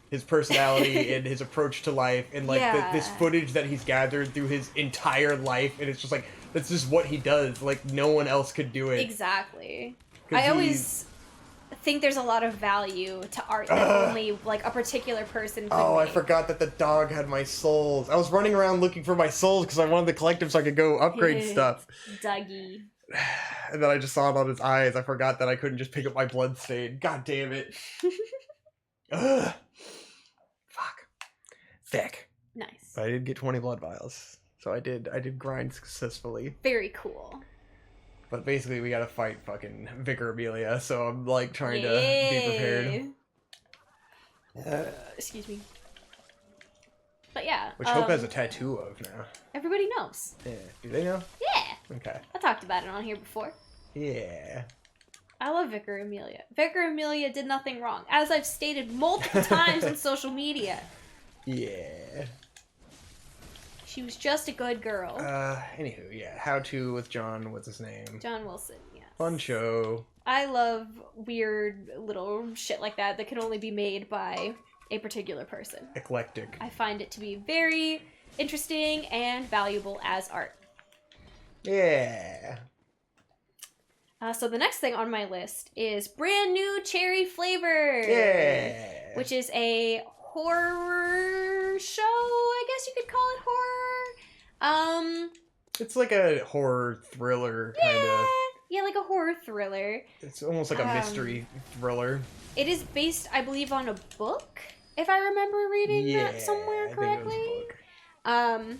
his personality and his approach to life, and like this footage that he's gathered through his entire life, and it's just like that's just what he does. Like no one else could do it. Exactly. I always think there's a lot of value to art that only like a particular person could make. I forgot that the dog had my souls. I was running around looking for my souls because I wanted the collective so I could go upgrade stuff. Dougie. And then I just saw it on his eyes. I forgot that I couldn't just pick up my bloodstain. God damn it. Ugh. Fuck. Thick. Nice. But I did get 20 blood vials. So I did grind successfully. Very cool. But basically we gotta fight fucking Vicar Amelia, so I'm like trying to be prepared. Excuse me. But yeah. Which Hope has a tattoo of now. Everybody knows. Yeah. Do they know? Yeah. Okay. I talked about it on here before. Yeah. I love Vicar Amelia. Vicar Amelia did nothing wrong, as I've stated multiple times on social media. Yeah. She was just a good girl. Anywho, yeah. How To with John, what's his name? John Wilson, yes. Fun show. I love weird little shit like that can only be made by a particular person. Eclectic. I find it to be very interesting and valuable as art. Yeah. So the next thing on my list is Brand New Cherry Flavor. Yeah. Which is a horror show, I guess you could call it horror. It's like a horror thriller kind of. Yeah, like a horror thriller. It's almost like a mystery thriller. It is based, I believe, on a book, if I remember reading that somewhere correctly. I think it was a book.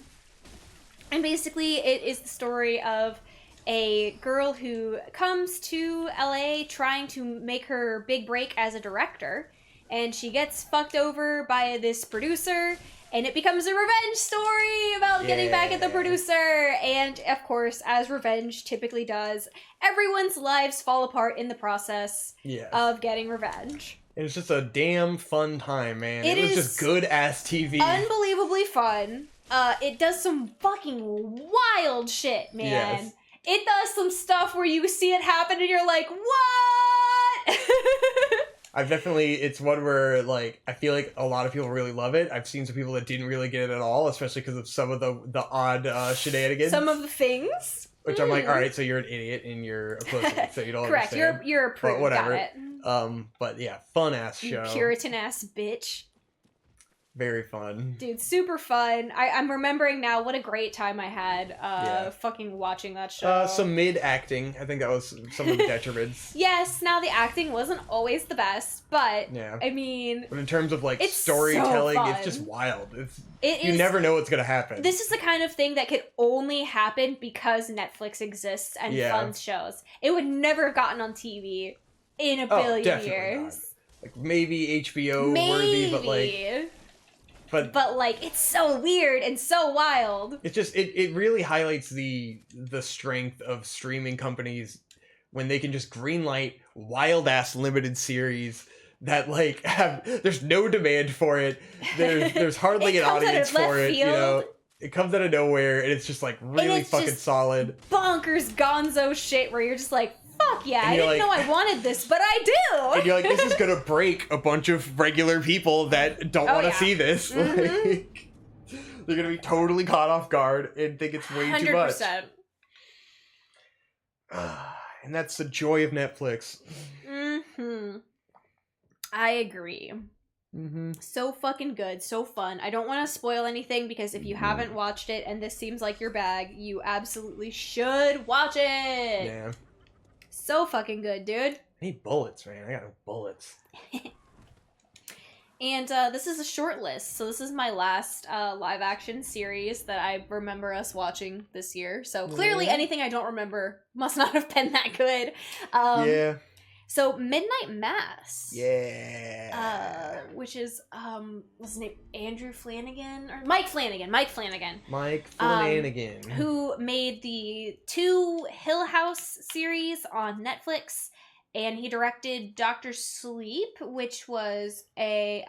And basically it is the story of a girl who comes to LA trying to make her big break as a director, and she gets fucked over by this producer, and it becomes a revenge story about getting back at the producer. And of course, as revenge typically does, everyone's lives fall apart in the process of getting revenge. And it's just a damn fun time, man. It was just good ass TV. Unbelievably fun. It does some fucking wild shit, man. Yes. It does some stuff where you see it happen and you're like, what? It's one where, like, I feel like a lot of people really love it. I've seen some people that didn't really get it at all, especially because of some of the odd shenanigans. Some of the things. Which I'm like, all right, so you're an idiot and you're a pussy, so you don't Correct, understand. you're a prude, but whatever. got it. But yeah, fun-ass show. Puritan-ass bitch. Very fun. Dude, super fun. I'm remembering now what a great time I had fucking watching that show. Some mid-acting. I think that was some of the detriments. Yes, now the acting wasn't always the best, but I mean... But in terms of, like, it's storytelling, so it's just wild. You never know what's gonna happen. This is the kind of thing that could only happen because Netflix exists and funds shows. It would never have gotten on TV in a billion years. Not. Like, maybe HBO worthy, but, like... but like it's so weird and so wild. It's just it really highlights the strength of streaming companies when they can just greenlight wild ass limited series that like there's no demand for it. There's hardly an audience for it. You know, it comes out of nowhere and it's just like really fucking solid. Bonkers gonzo shit where you're just like, fuck yeah, I didn't know I wanted this, but I do. And you're like, this is gonna break a bunch of regular people that don't want to see this. Mm-hmm. Like, they're gonna be totally caught off guard and think it's way 100%. Too much. And that's the joy of Netflix. Mm-hmm. I agree. Mm-hmm. So fucking good, so fun. I don't want to spoil anything because if you haven't watched it and this seems like your bag, you absolutely should watch it. Yeah. So fucking good, dude. I need bullets, man. I got no bullets. And this is a short list. So this is my last live action series that I remember us watching this year. So clearly anything I don't remember must not have been that good. Yeah. So Midnight Mass. Yeah. Which is what's his name? Andrew Flanagan or Mike Flanagan. Mike Flanagan. Who made the 2 Hill House series on Netflix, and he directed Doctor Sleep, which was a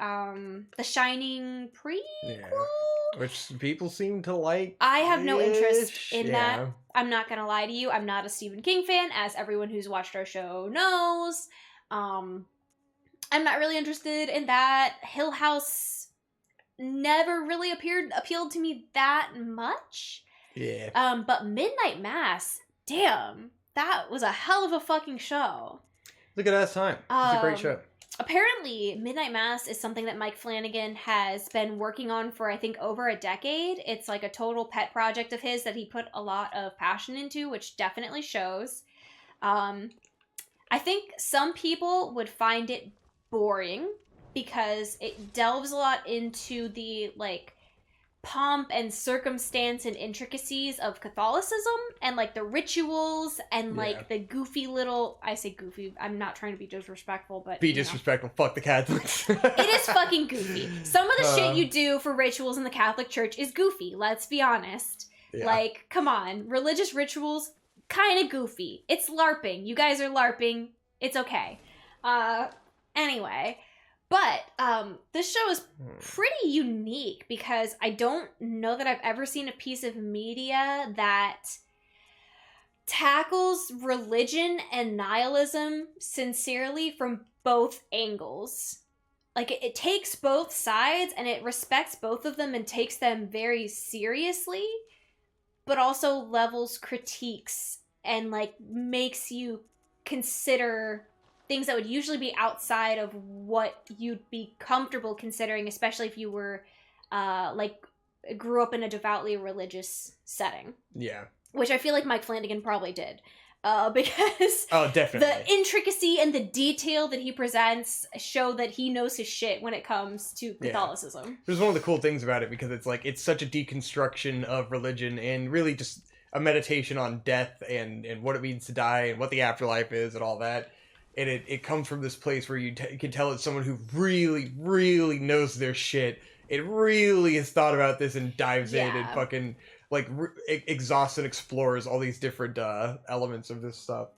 The Shining prequel. Yeah. Which people seem to like. I have no interest in that. I'm not gonna lie to you. I'm not a Stephen King fan, as everyone who's watched our show knows. I'm not really interested in that. Hill House never really appealed to me that much. Yeah. But Midnight Mass, damn, that was a hell of a fucking show. Look at that time. It's a great show. Apparently, Midnight Mass is something that Mike Flanagan has been working on for, I think, over a decade. It's like a total pet project of his that he put a lot of passion into, which definitely shows. I think some people would find it boring because it delves a lot into the, like, pomp and circumstance and intricacies of Catholicism and like the rituals and like the goofy little, I say goofy, I'm not trying to be disrespectful, but be disrespectful. Fuck the Catholics. It is fucking goofy. Some of the shit you do for rituals in the Catholic Church is goofy, let's be honest. Like, come on, religious rituals, kind of goofy. It's LARPing. You guys are LARPing. It's okay. Anyway, but this show is pretty unique because I don't know that I've ever seen a piece of media that tackles religion and nihilism sincerely from both angles. Like, it takes both sides and it respects both of them and takes them very seriously, but also levels critiques and, like, makes you consider things that would usually be outside of what you'd be comfortable considering, especially if you were, like, grew up in a devoutly religious setting. Yeah. Which I feel like Mike Flanagan probably did. Because oh, definitely. The intricacy and the detail that he presents show that he knows his shit when it comes to Catholicism. It was one of the cool things about it because it's like, it's such a deconstruction of religion and really just a meditation on death and what it means to die and what the afterlife is and all that. And it comes from this place where you can tell it's someone who really, really knows their shit. It really has thought about this and dives in and fucking, like, exhausts and explores all these different elements of this stuff.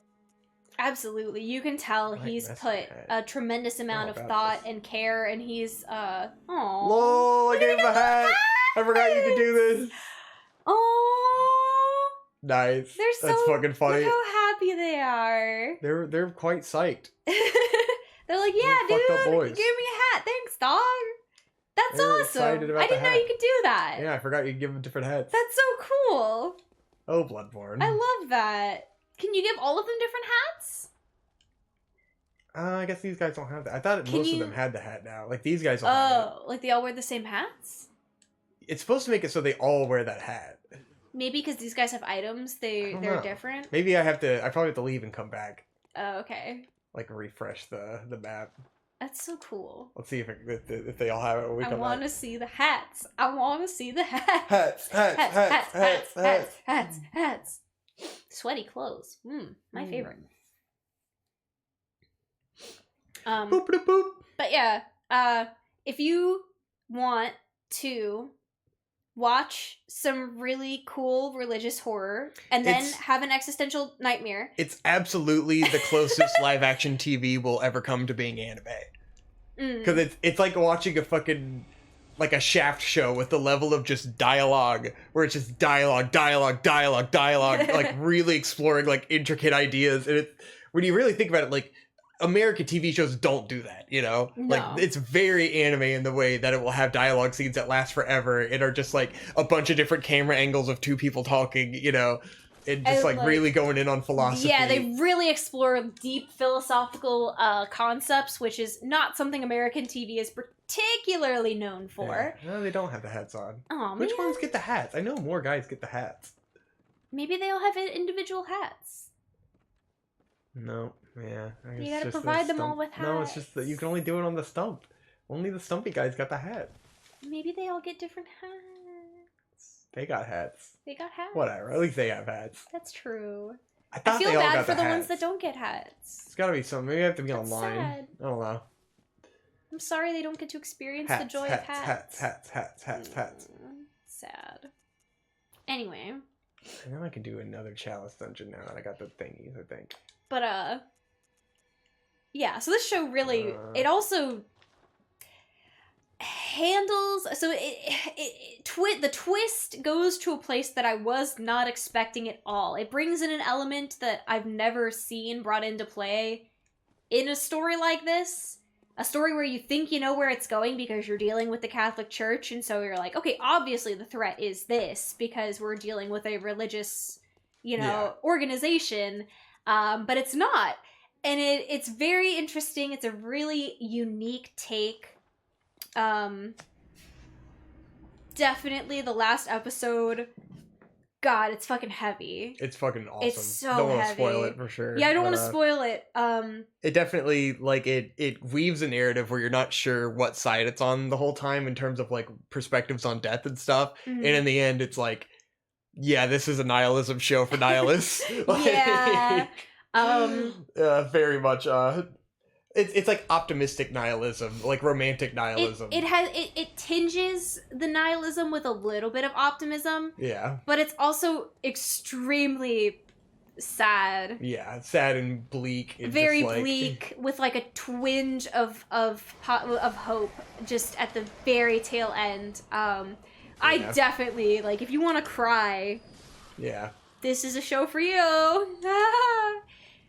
Absolutely. You can tell he's put a tremendous amount of thought and care, and he's, Lol, I gave him a hat! I forgot you could do this! Oh, nice. That's fucking funny. Look how happy they are. They're quite psyched. They're like, yeah, dude, you gave me a hat. Thanks, dog. That's awesome. I didn't know you could do that. Yeah, I forgot you could give them different hats. That's so cool. Oh, Bloodborne. I love that. Can you give all of them different hats? I guess these guys don't have that. I thought most of them had the hat now. Like, these guys don't have it. Oh, like they all wear the same hats? It's supposed to make it so they all wear that hat. Maybe because these guys have items, they're different? Maybe I probably have to leave and come back. Oh, okay. Like, refresh the map. That's so cool. Let's see if they all have it when we come back. I want to see the hats. I want to see the hats. Hats. Sweaty clothes. My favorite. Boop-a-boop. But yeah, if you want to watch some really cool religious horror and then have an existential nightmare. It's absolutely the closest live action TV will ever come to being anime. Because it's like watching a fucking, like a Shaft show with the level of just dialogue, where it's just dialogue, like really exploring like intricate ideas. And when you really think about it, like, American TV shows don't do that, you know? No. Like, it's very anime in the way that it will have dialogue scenes that last forever and are just like a bunch of different camera angles of two people talking, you know? And just like really going in on philosophy. Yeah, they really explore deep philosophical concepts, which is not something American TV is particularly known for. Yeah. No, they don't have the hats on. Oh, Which ones get the hats? I know more guys get the hats. Maybe they all have individual hats. No, yeah. You gotta provide them all with hats. No, it's just that you can only do it on the stump. Only the stumpy guys got the hat. Maybe they all get different hats. They got hats. They got hats. Whatever, at least they have hats. That's true. I feel bad for the ones that don't get hats. It's gotta be something. Maybe I have to be That's online. sad. I don't know. I'm sorry they don't get to experience the joy of hats. Hats. Sad. Anyway. And then I can do another chalice dungeon now that I got the thingies, I think. But, yeah, so this show really, it also handles, so the twist goes to a place that I was not expecting at all. It brings in an element that I've never seen brought into play in a story like this. A story where you think you know where it's going because you're dealing with the Catholic Church, and so you're like, okay, obviously the threat is this because we're dealing with a religious, organization, but it's not. And it's very interesting. It's a really unique take. Definitely the last episode, God, it's fucking heavy. It's fucking awesome. It's so don't want to heavy. spoil it for sure. Yeah, I don't want to spoil it. It definitely, like, it weaves a narrative where you're not sure what side it's on the whole time in terms of, like, perspectives on death and stuff. And in the end, it's like, yeah, this is a nihilism show for nihilists. Yeah. Very much, it's like optimistic nihilism, like romantic nihilism. It tinges the nihilism with a little bit of optimism. Yeah. But it's also extremely sad. Yeah, sad and bleak. Very bleak, with like a twinge of hope just at the very tail end. I definitely, like, if you want to cry, yeah, this is a show for you.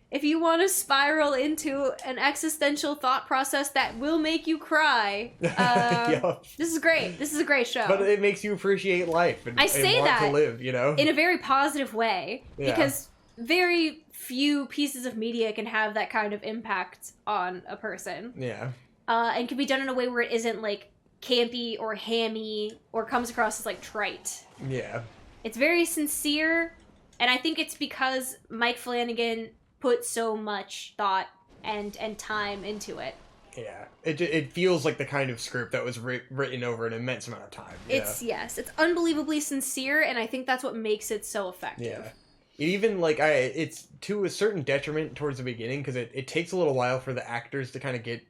If you want to spiral into an existential thought process that will make you cry, this is great. This is a great show. But it makes you appreciate life and, I say want that to live, you know? in a very positive way. Yeah. Because very few pieces of media can have that kind of impact on a person. Yeah. And can be done in a way where it isn't, like, campy or hammy or comes across as, like, trite. Yeah. It's very sincere, and I think it's because Mike Flanagan put so much thought and time into it. Yeah, it feels like the kind of script that was written over an immense amount of time. It's unbelievably sincere, and I think that's what makes it so effective. Yeah, it even it's to a certain detriment towards the beginning because it takes a little while for the actors to kind of get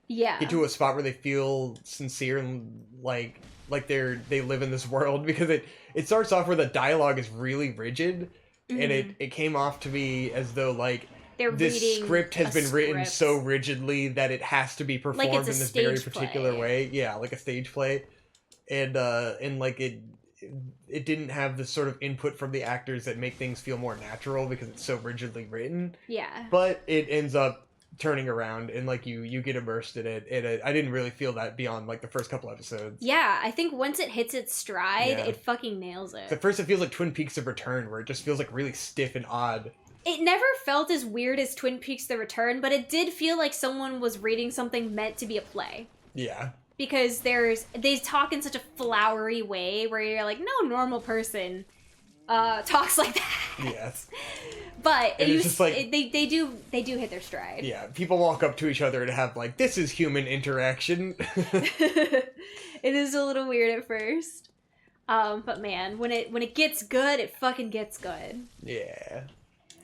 to a spot where they feel sincere and like they live in this world, because it starts off where the dialogue is really rigid. Mm-hmm. And it came off to me as though, like, this script has been written so rigidly that it has to be performed in this very particular way. Yeah, like a stage play. And like it didn't have the sort of input from the actors that make things feel more natural because it's so rigidly written. Yeah. But it ends up turning around and, like, you get immersed in it. And I didn't really feel that beyond, like, the first couple episodes. Yeah, I think once it hits its stride, it fucking nails it. At first it feels like Twin Peaks: The Return, where it just feels, like, really stiff and odd. It never felt as weird as Twin Peaks: The Return, but it did feel like someone was reading something meant to be a play. Yeah. Because they talk in such a flowery way where you're like, no normal person talks like that. Yes. But it's just like, they do hit their stride. Yeah, people walk up to each other and have, like, this is human interaction. It is a little weird at first. But man, when it gets good, it fucking gets good. Yeah.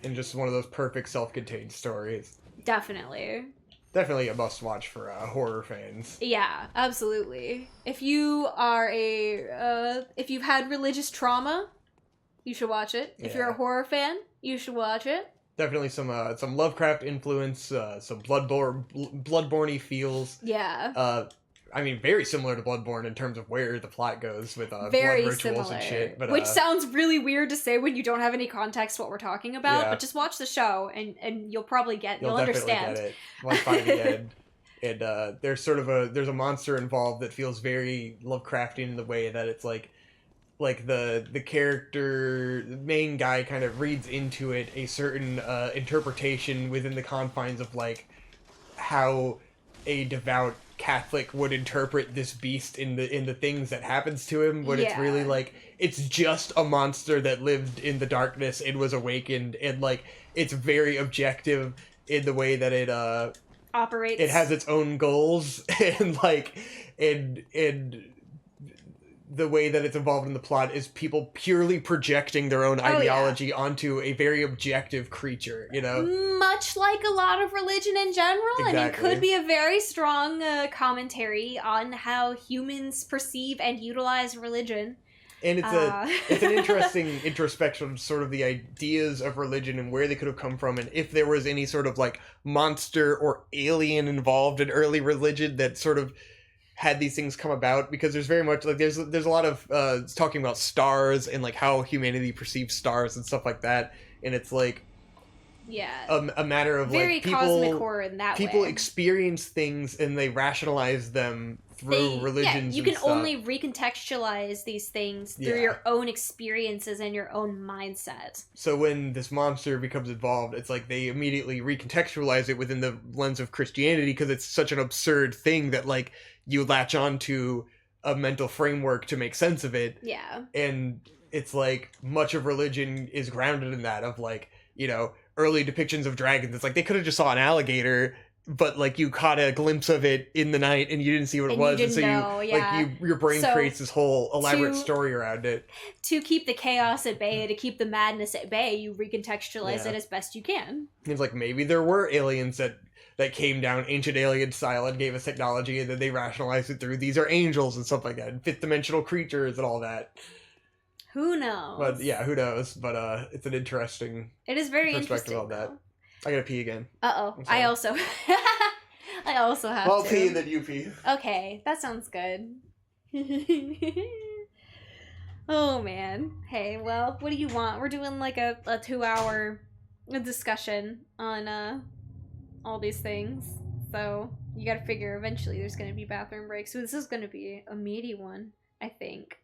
And just one of those perfect self-contained stories. Definitely. definitely a must-watch for horror fans. Yeah, absolutely. If you are if you've had religious trauma, you should watch it. If you're a Yeah. horror fan, you should watch it. Definitely some Lovecraft influence, some Bloodborne-y feels. Yeah. I mean, very similar to Bloodborne in terms of where the plot goes with Very blood rituals similar. and shit. But which sounds really weird to say when you don't have any context what we're talking about. Yeah. But just watch the show and you'll probably you'll definitely understand. get it once by the end. And there's a monster involved that feels very Lovecraftian in the way that it's like the character, the main guy, kind of reads into it a certain interpretation within the confines of like how a devout Catholic would interpret this beast in the things that happens to him, when it's really like it's just a monster that lived in the darkness and was awakened, and like it's very objective in the way that it operates. It has its own goals and like and the way that it's involved in the plot is people purely projecting their own ideology onto a very objective creature, you know? Much like a lot of religion in general, Exactly. and it could be a very strong commentary on how humans perceive and utilize religion. And it's an interesting introspection of sort of the ideas of religion and where they could have come from, and if there was any sort of like monster or alien involved in early religion that sort of had these things come about, because there's very much like there's a lot of talking about stars and like how humanity perceives stars and stuff like that, and it's like a matter of very like people, cosmic horror in that people way. experience things and they rationalize them through religions. You and can stuff. only recontextualize these things through your own experiences and your own mindset. So when this monster becomes involved, it's like they immediately recontextualize it within the lens of Christianity, because it's such an absurd thing that like you latch on to a mental framework to make sense of it. Yeah. And it's like much of religion is grounded in that, of like, you know, early depictions of dragons. It's like they could have just saw an alligator, but like you caught a glimpse of it in the night and you didn't see what it was, and so your brain creates this whole elaborate story around it. To keep the chaos at bay, to keep the madness at bay, you recontextualize it as best you can. It's like maybe there were aliens that came down ancient alien style and gave us technology, and then they rationalized it through these are angels and stuff like that, and fifth dimensional creatures and all that. Who knows? But yeah, who knows? But it's an interesting. It is very perspective interesting on that. I gotta pee again. I also have I'll to. pee and then you pee. Okay, that sounds good. Oh man. Hey, well, what do you want? We're doing like a 2-hour discussion on all these things. So you gotta figure eventually there's gonna be bathroom breaks. So this is gonna be a meaty one, I think.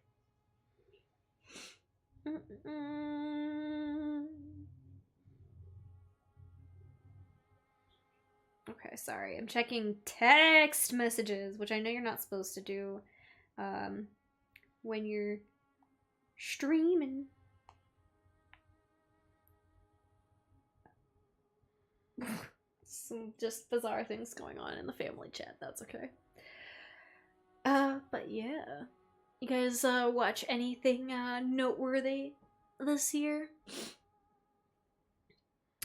Okay, sorry. I'm checking text messages, which I know you're not supposed to do when you're streaming. Some just bizarre things going on in the family chat. That's okay. But yeah. You guys watch anything noteworthy this year?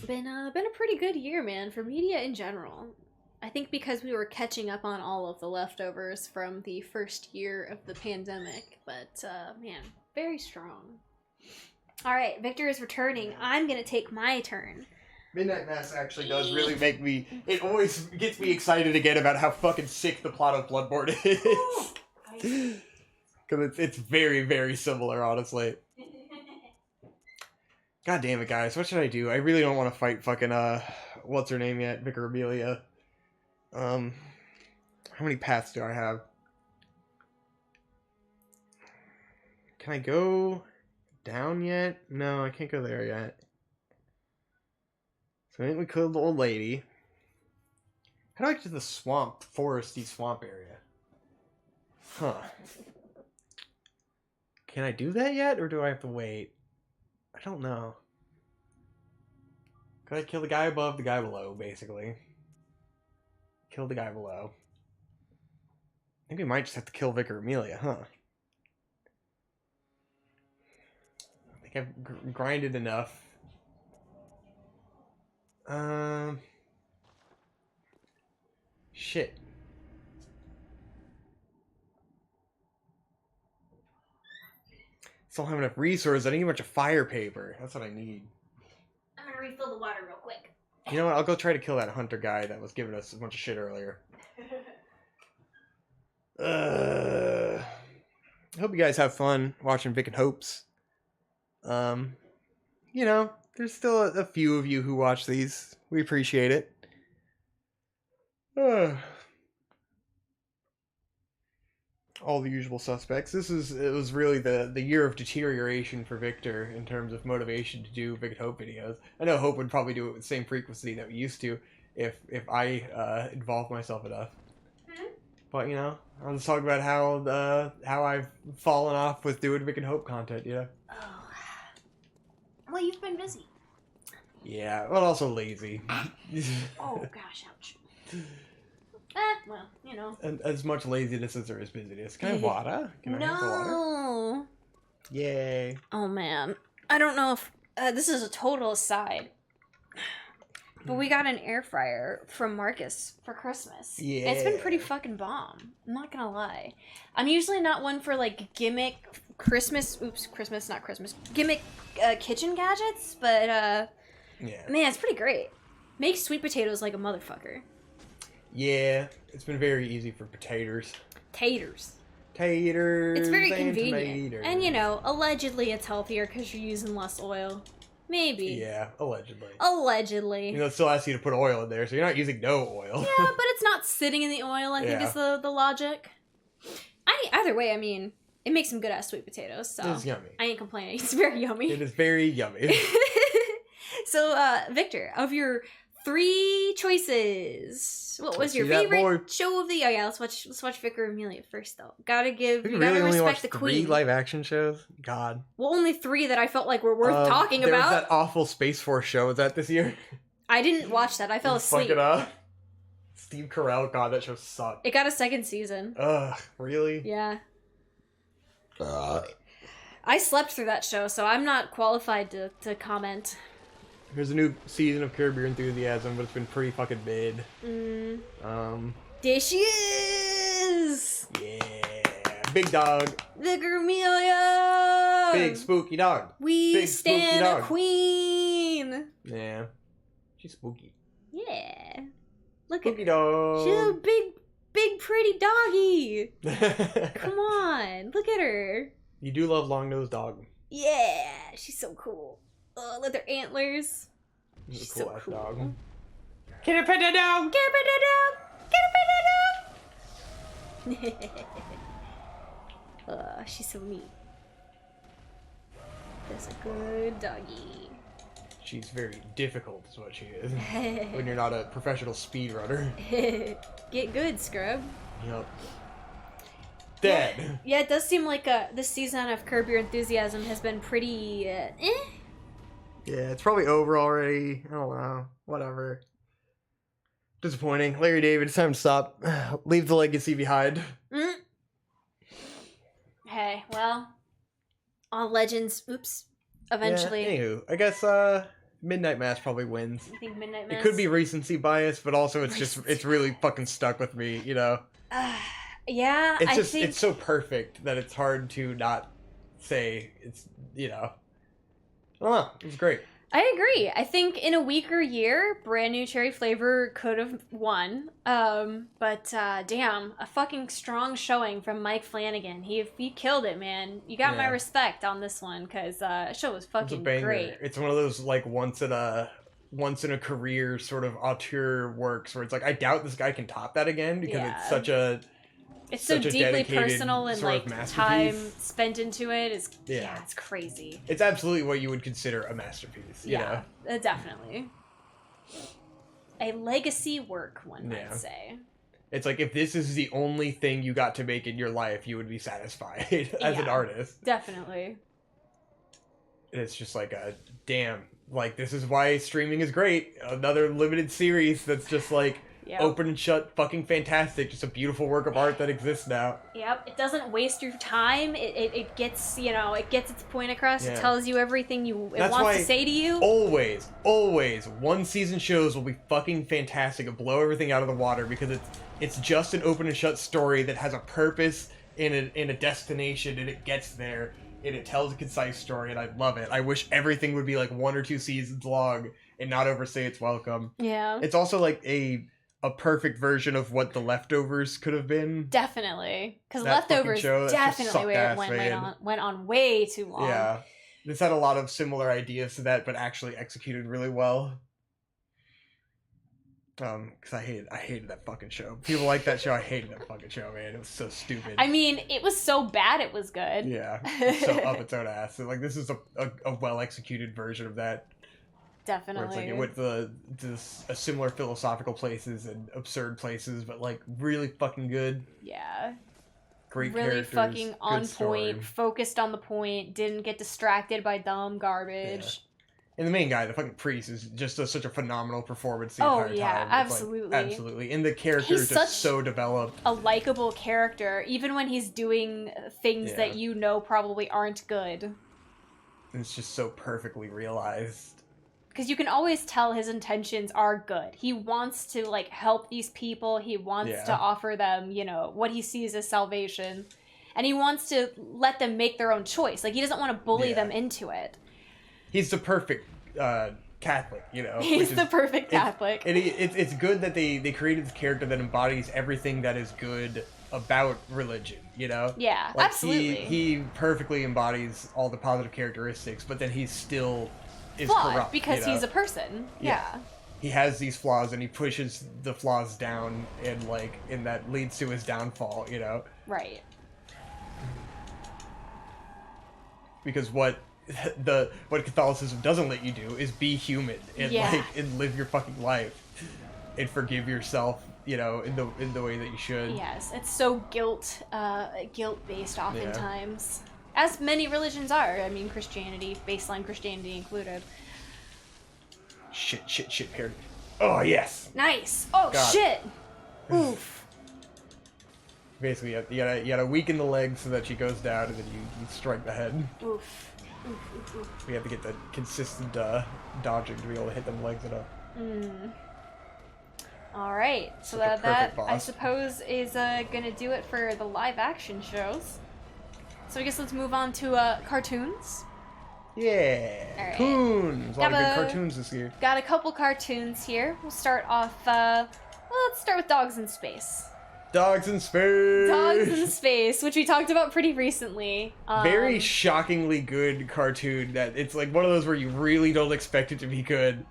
Been a pretty good year, man, for media in general. I think because we were catching up on all of the leftovers from the first year of the pandemic, but man, very strong. All right, Victor is returning. I'm gonna take my turn. Midnight Mass actually does really make me. It always gets me excited again about how fucking sick the plot of Bloodborne is. Because it's very, very similar, honestly. God damn it, guys. What should I do? I really don't want to fight fucking, what's her name yet? Vicar Amelia. How many paths do I have? Can I go down yet? No, I can't go there yet. So I think we killed the old lady. How do I get to the swamp, foresty swamp area? Huh. Can I do that yet, or do I have to wait? I don't know. Gotta kill the guy above, the guy below, basically. Kill the guy below. I think we might just have to kill Vicar Amelia, huh? I think I've grinded enough. Shit. Still don't have enough resources. I need a bunch of fire paper. That's what I need. I'm gonna refill the water real quick. You know what? I'll go try to kill that hunter guy that was giving us a bunch of shit earlier. I hope you guys have fun watching Vic and Hopes. You know, there's still a few of you who watch these. We appreciate it. All the usual suspects. It was really the year of deterioration for Victor in terms of motivation to do Vic and Hope videos. I know Hope would probably do it with the same frequency that we used to if I involved myself enough. But you know, I'll just talk about how I've fallen off with doing Vic and Hope content, you know? Oh. Well, you've been busy. Yeah, but also lazy. Oh gosh, ouch. Well, you know. And as much laziness as there is busyness. Can I have water? Can I have the water? No. Yay. Oh man, I don't know if this is a total aside, but we got an air fryer from Marcus for Christmas. Yeah. And it's been pretty fucking bomb. I'm not gonna lie. I'm usually not one for like gimmick gimmick kitchen gadgets, but yeah. man, it's pretty great. Makes sweet potatoes like a motherfucker. Yeah, it's been very easy for potatoes. Taters. Taters. It's very and convenient. tomatoes. And you know, allegedly it's healthier because you're using less oil. Maybe. Yeah, allegedly. Allegedly. You know, it still asks you to put oil in there, so you're not using no oil. Yeah, but it's not sitting in the oil, I think is the logic. Either way, I mean, it makes some good ass sweet potatoes, so It's yummy. I ain't complaining. It's very yummy. It is very yummy. So, Victor, of your 3 choices, what was your favorite show of the year? Oh yeah, let's watch Vicar and Amelia first though. Gotta respect the queen. 3 live action shows? God. Well, only 3 that I felt like were worth talking there about. Was that awful Space Force show. Was that this year? I didn't watch that. I fell asleep. Fuck it up. Steve Carell, God, that show sucked. It got a 2nd season. Ugh, really? Yeah. I slept through that show, so I'm not qualified to comment. There's a new season of Curb Your Enthusiasm, but it's been pretty fucking mid. There she is! Yeah. Big dog. Vicar Amelia! Big spooky dog. We Big stand a queen! Yeah. She's spooky. Yeah. Look Spooky at dog. She's a big pretty doggy. Come on. Look at her. You do love long-nosed dog. Yeah. She's so cool. Oh, look at her antlers. She's She's a cool so ass cool. dog. Can I pet that dog? Get a pet dog! She's so neat. That's a good doggy. She's very difficult, is what she is. When you're not a professional speedrunner. Get good, scrub. Yup. Dead. Yeah, it does seem like this season of Curb Your Enthusiasm has been pretty, Yeah, it's probably over already. I don't know. Whatever. Disappointing. Larry David, it's time to stop. Leave the legacy behind. Hey, well, all legends, eventually. Yeah, anywho, I guess Midnight Mass probably wins. I think Midnight Mass. It could be recency bias, but also it's really fucking stuck with me, you know? Yeah, it's so perfect that it's hard to not say it's, you know. I don't know. It was great. I agree. I think in a weaker year, Brand New Cherry Flavor could have won. But damn, a fucking strong showing from Mike Flanagan. He killed it, man. You got my respect on this one because the show was fucking great. It's one of those like once in a career sort of auteur works where it's like I doubt this guy can top that again because it's such a. It's so deeply personal and like time masterpiece. spent into it is it's crazy. It's absolutely what you would consider a masterpiece. You know? Definitely. A legacy work, one might say. It's like if this is the only thing you got to make in your life, you would be satisfied as an artist. Definitely. And it's just like damn, like this is why streaming is great. Another limited series that's just like Yep. Open and shut, fucking fantastic. Just a beautiful work of art that exists now. Yep, it doesn't waste your time. It gets, it gets its point across. Yeah. It tells you everything it That's wants why to say to you. Always, one season shows will be fucking fantastic and blow everything out of the water because it's just an open and shut story that has a purpose in a destination and it gets there and it tells a concise story and I love it. I wish everything would be like 1 or 2 seasons long and not overstay its welcome. Yeah. It's also like a perfect version of what The Leftovers could have been. Definitely. Because That fucking Leftovers show, that just definitely sucked ass, went on way too long. Yeah. This had a lot of similar ideas to that, but actually executed really well. Because I hated that fucking show. People like that show. I hated that fucking show, man. It was so stupid. I mean, it was so bad it was good. Yeah. It's so up its own ass. So, like, this is a well-executed version of that. Definitely. Where it's like, it went to similar philosophical places and absurd places, but, like, really fucking good. Yeah. Great really characters. fucking on good story. point, focused on the point, didn't get distracted by dumb garbage. Yeah. And the main guy, the fucking priest, is just such a phenomenal performance the entire time. It's absolutely. Like, absolutely. And the character He's is just so developed. A likable character, even when he's doing things that probably aren't good. And it's just so perfectly realized. Because you can always tell his intentions are good. He wants to, like, help these people. He wants to offer them, what he sees as salvation. And he wants to let them make their own choice. Like, he doesn't want to bully them into it. He's the perfect Catholic, He's the perfect Catholic. It's good that they created this character that embodies everything that is good about religion, Yeah, like, absolutely. He perfectly embodies all the positive characteristics, but then he still is flawed corrupt. Because he's a person. Yeah. He has these flaws and he pushes the flaws down and that leads to his downfall, Right. Because what Catholicism doesn't let you do is be human and and live your fucking life and forgive yourself, in the way that you should. Yes, it's so guilt based oftentimes, as many religions are. I mean, Christianity, baseline Christianity included. Shit, parody. Oh yes. Nice. Oh God. Shit. Oof. Basically, you gotta weaken the leg so that she goes down, and then you strike the head. Oof. We have to get the consistent dodging to be able to hit them legs enough. All right, so that I suppose is gonna do it for the live action shows. So I guess let's move on to cartoons. Yeah, right. Cartoons. A lot of good cartoons this year. Got a couple cartoons here. We'll start off. Let's start with Dogs in Space. Dogs in Space! Dogs in Space, which we talked about pretty recently. Very shockingly good cartoon that it's like one of those where you really don't expect it to be good.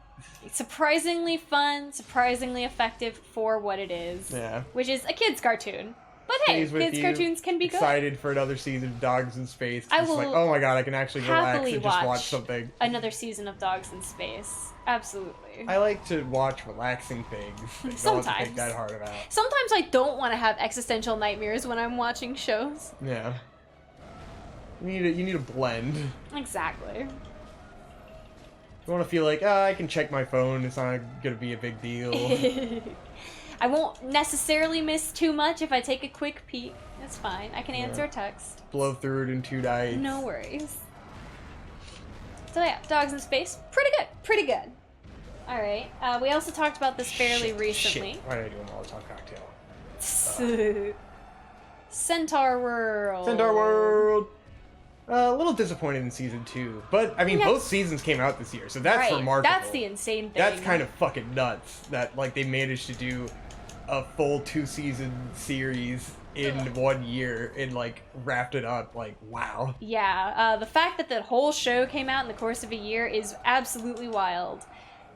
Surprisingly fun, surprisingly effective for what it is. Yeah. Which is a kid's cartoon. But hey, kids' cartoons can be good. Excited for another season of Dogs in Space. I will like, oh my god, I can actually relax and just watch something. Another season of Dogs in Space. Absolutely. I like to watch relaxing things. Sometimes. Don't think that hard about. Sometimes I don't want to have existential nightmares when I'm watching shows. Yeah. You need a blend. Exactly. You want to feel like, I can check my phone. It's not going to be a big deal. I won't necessarily miss too much if I take a quick peek. It's fine. I can answer a text. Blow through it in 2 nights. No worries. So yeah, Dogs in Space. Pretty good. Pretty good. Alright. We also talked about this fairly recently. Why did I do a Molotov cocktail? Centaur World. Centaur World. A little disappointed in season 2, but I mean, both seasons came out this year, so that's remarkable. That's the insane thing. That's kind of fucking nuts that they managed to do a full 2-season series in 1 year and wrapped it up. Wow. Yeah, the fact that the whole show came out in the course of a year is absolutely wild.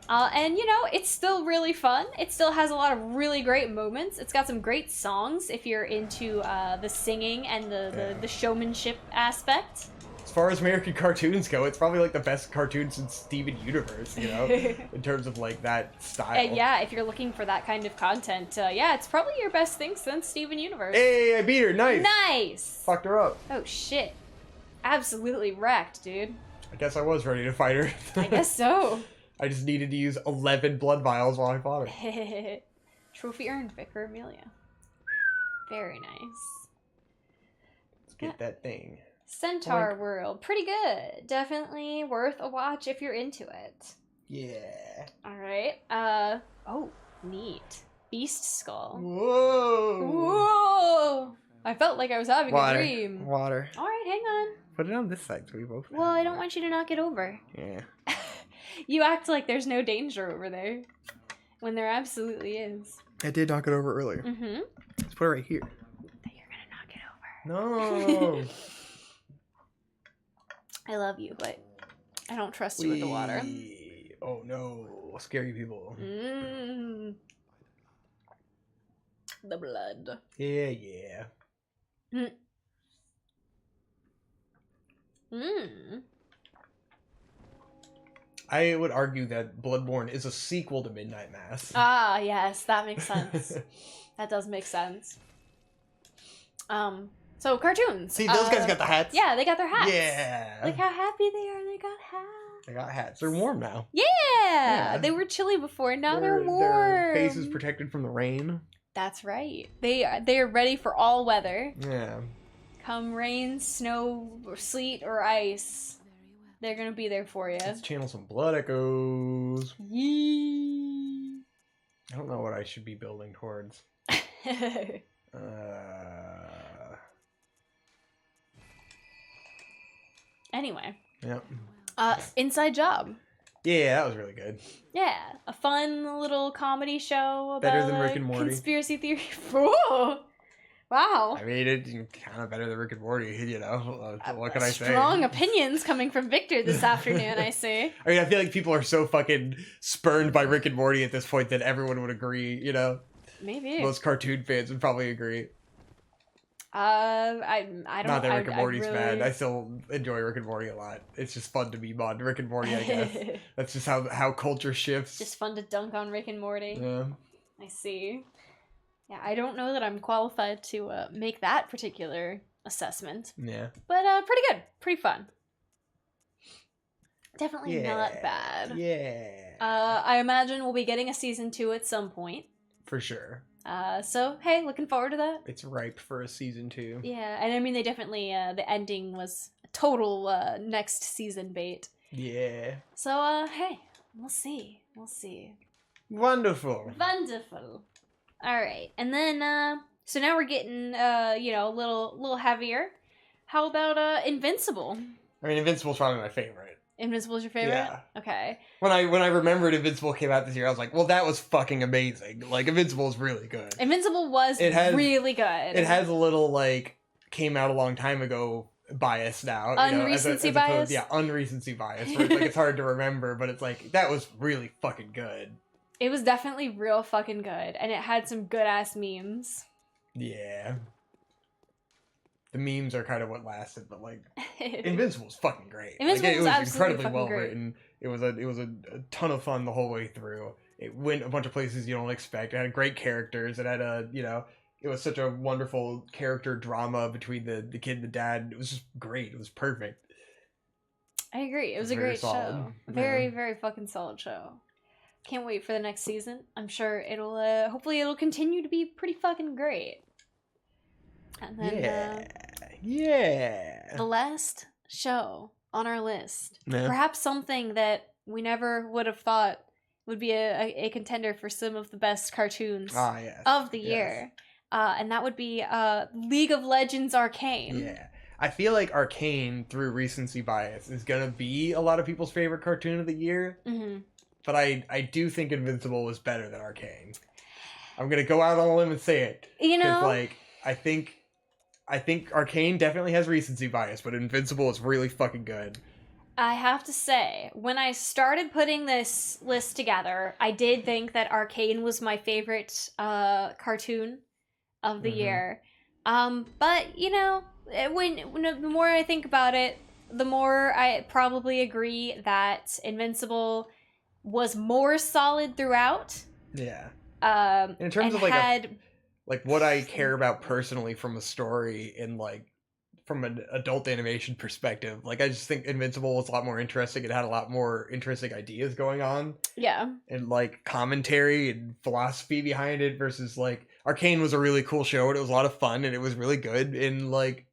And it's still really fun. It still has a lot of really great moments. It's got some great songs if you're into the singing and the showmanship aspect. As far as American cartoons go, it's probably the best cartoon since Steven Universe, in terms of that style. Yeah, if you're looking for that kind of content, it's probably your best thing since Steven Universe. Hey, I beat her. Nice. Nice. Fucked her up. Oh shit. Absolutely wrecked, dude. I guess I was ready to fight her. I guess so. I just needed to use 11 blood vials while I fought her. Trophy earned, Vicar Amelia. Very nice. Let's get that thing. Centaur World. Pretty good. Definitely worth a watch if you're into it. Yeah. Alright. Oh, neat. Beast Skull. Whoa. Whoa! I felt like I was having a dream. Water. Alright, hang on. Put it on this side so we both. Well, I don't want you to knock it over. Yeah. You act like there's no danger over there. When there absolutely is. I did knock it over earlier. Mm-hmm. Let's put it right here. That you're gonna knock it over. No. I love you, but I don't trust you with the water. Oh no. Scary people. Mmm. The blood. Yeah. Mmm. I would argue that Bloodborne is a sequel to Midnight Mass. Ah, yes, that makes sense. That does make sense. So cartoons. See, those guys got the hats. Yeah, they got their hats. Yeah. Look how happy they are. They got hats. They got hats. They're warm now. Yeah. They were chilly before. Now they're warm. Their face is protected from the rain. That's right. They are ready for all weather. Yeah. Come rain, snow, or sleet, or ice. They're gonna be there for you. Let's channel some blood echoes. Yee. I don't know what I should be building towards. Anyway. Yep. Inside Job. Yeah, that was really good. Yeah, a fun little comedy show about Better than Rick and Morty. Conspiracy theory. Whoa. Wow. I mean, it's kind of better than Rick and Morty, you know. What can I say? Strong opinions coming from Victor this afternoon, I see. I mean, I feel like people are so fucking spurned by Rick and Morty at this point that everyone would agree, you know? Maybe. Most cartoon fans would probably agree. I don't. Not that Rick and Morty's really... bad. I still enjoy Rick and Morty a lot. It's just fun to be on Rick and Morty, I guess. That's just how culture shifts. Just fun to dunk on Rick and Morty. Yeah. I see. Yeah, I don't know that I'm qualified to make that particular assessment. Yeah. But pretty good. Pretty fun. Definitely not bad. Yeah. I imagine we'll be getting a season 2 at some point. For sure. So, hey, looking forward to that. It's ripe for a season 2. Yeah, and I mean, they definitely, the ending was a total next season bait. Yeah. So, hey, we'll see. We'll see. Wonderful. Wonderful. All right, and then, so now we're getting, you know, a little heavier. How about Invincible? I mean, Invincible's probably my favorite. Invincible's your favorite? Yeah. Okay. When I remembered Invincible came out this year, I was like, well, that was fucking amazing. Like, Invincible is really good. Invincible was really good. It has a little, like, came out a long time ago bias now. Unrecency bias? Yeah, unrecency bias. Where it's, like, it's hard to remember, but it's like, that was really fucking good. It was definitely real fucking good, and it had some good-ass memes. Yeah. The memes are kind of what lasted, but, like, Invincible's fucking great. Invincible was absolutely incredibly well written. It was a ton of fun the whole way through. It went a bunch of places you don't expect. It had great characters. It had it was such a wonderful character drama between the kid and the dad. It was just great. It was perfect. I agree. It was a great solid. show. Very, very fucking solid show. Can't wait for the next season. I'm sure it'll, hopefully it'll continue to be pretty fucking great. And then, the last show on our list. Yeah. Perhaps something that we never would have thought would be a contender for some of the best cartoons of the year. And that would be League of Legends Arcane. Yeah. I feel like Arcane, through recency bias, is going to be a lot of people's favorite cartoon of the year. Mm-hmm. But I do think Invincible was better than Arcane. I'm going to go out on a limb and say it. You know? Like, I think Arcane definitely has recency bias, but Invincible is really fucking good. I have to say, when I started putting this list together, I did think that Arcane was my favorite cartoon of the year. But, you know, when the more I think about it, the more I probably agree that Invincible was more solid throughout. Yeah. In terms of like what I care about personally from a story and like from an adult animation perspective. Like, I just think Invincible was a lot more interesting. It had a lot more interesting ideas going on. Yeah. And, like, commentary and philosophy behind it versus, like, Arcane was a really cool show, and it was a lot of fun, and it was really good. And, like,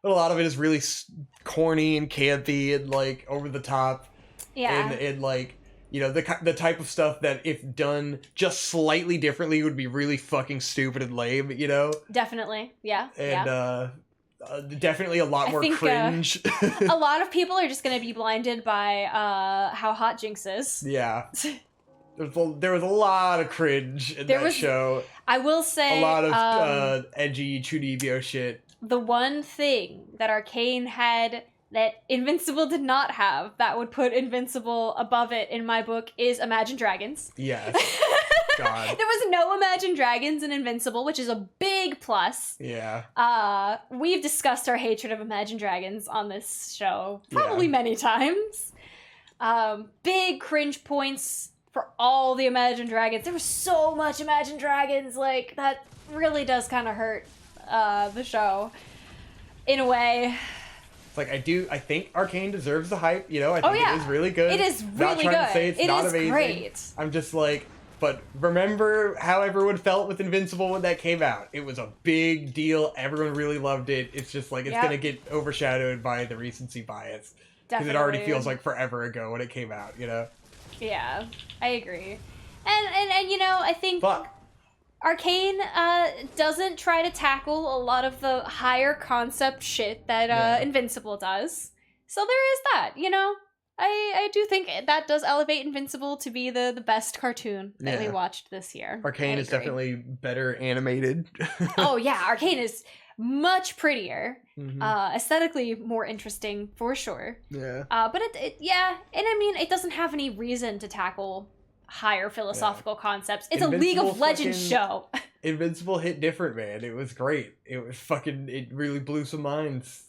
a lot of it is really corny and campy and, like, over the top. Yeah. And like, you know, the type of stuff that if done just slightly differently would be really fucking stupid and lame, you know? Definitely. Yeah. And definitely a lot more cringe. A lot of people are just going to be blinded by how hot Jinx is. Yeah. There was a lot of cringe in that show. I will say... A lot of edgy Chunibyo shit. The one thing that Arcane had that Invincible did not have that would put Invincible above it in my book is Imagine Dragons. Yes. God. There was no Imagine Dragons in Invincible, which is a big plus. Yeah. We've discussed our hatred of Imagine Dragons on this show probably many times. Big cringe points for all the Imagine Dragons. There was so much Imagine Dragons, like, that really does kind of hurt the show in a way. Like, I think Arcane deserves the hype, you know? I think it is really good. It is really not trying good. to say it's not amazing. Great. I'm just like, but remember how everyone felt with Invincible when that came out. It was a big deal. Everyone really loved it. It's just like, it's gonna get overshadowed by the recency bias. Because it already feels like forever ago when it came out, you know? Yeah, I agree. And you know, I think... Fuck. Arcane doesn't try to tackle a lot of the higher concept shit that Invincible does. So there is that, you know? I do think that does elevate Invincible to be the best cartoon that we watched this year. Arcane is definitely better animated. Oh yeah, Arcane is much prettier. Aesthetically more interesting for sure. Yeah. But and I mean, it doesn't have any reason to tackle higher philosophical concepts. It's a League of Legends show. Invincible hit different, man. It was great. It was it really blew some minds.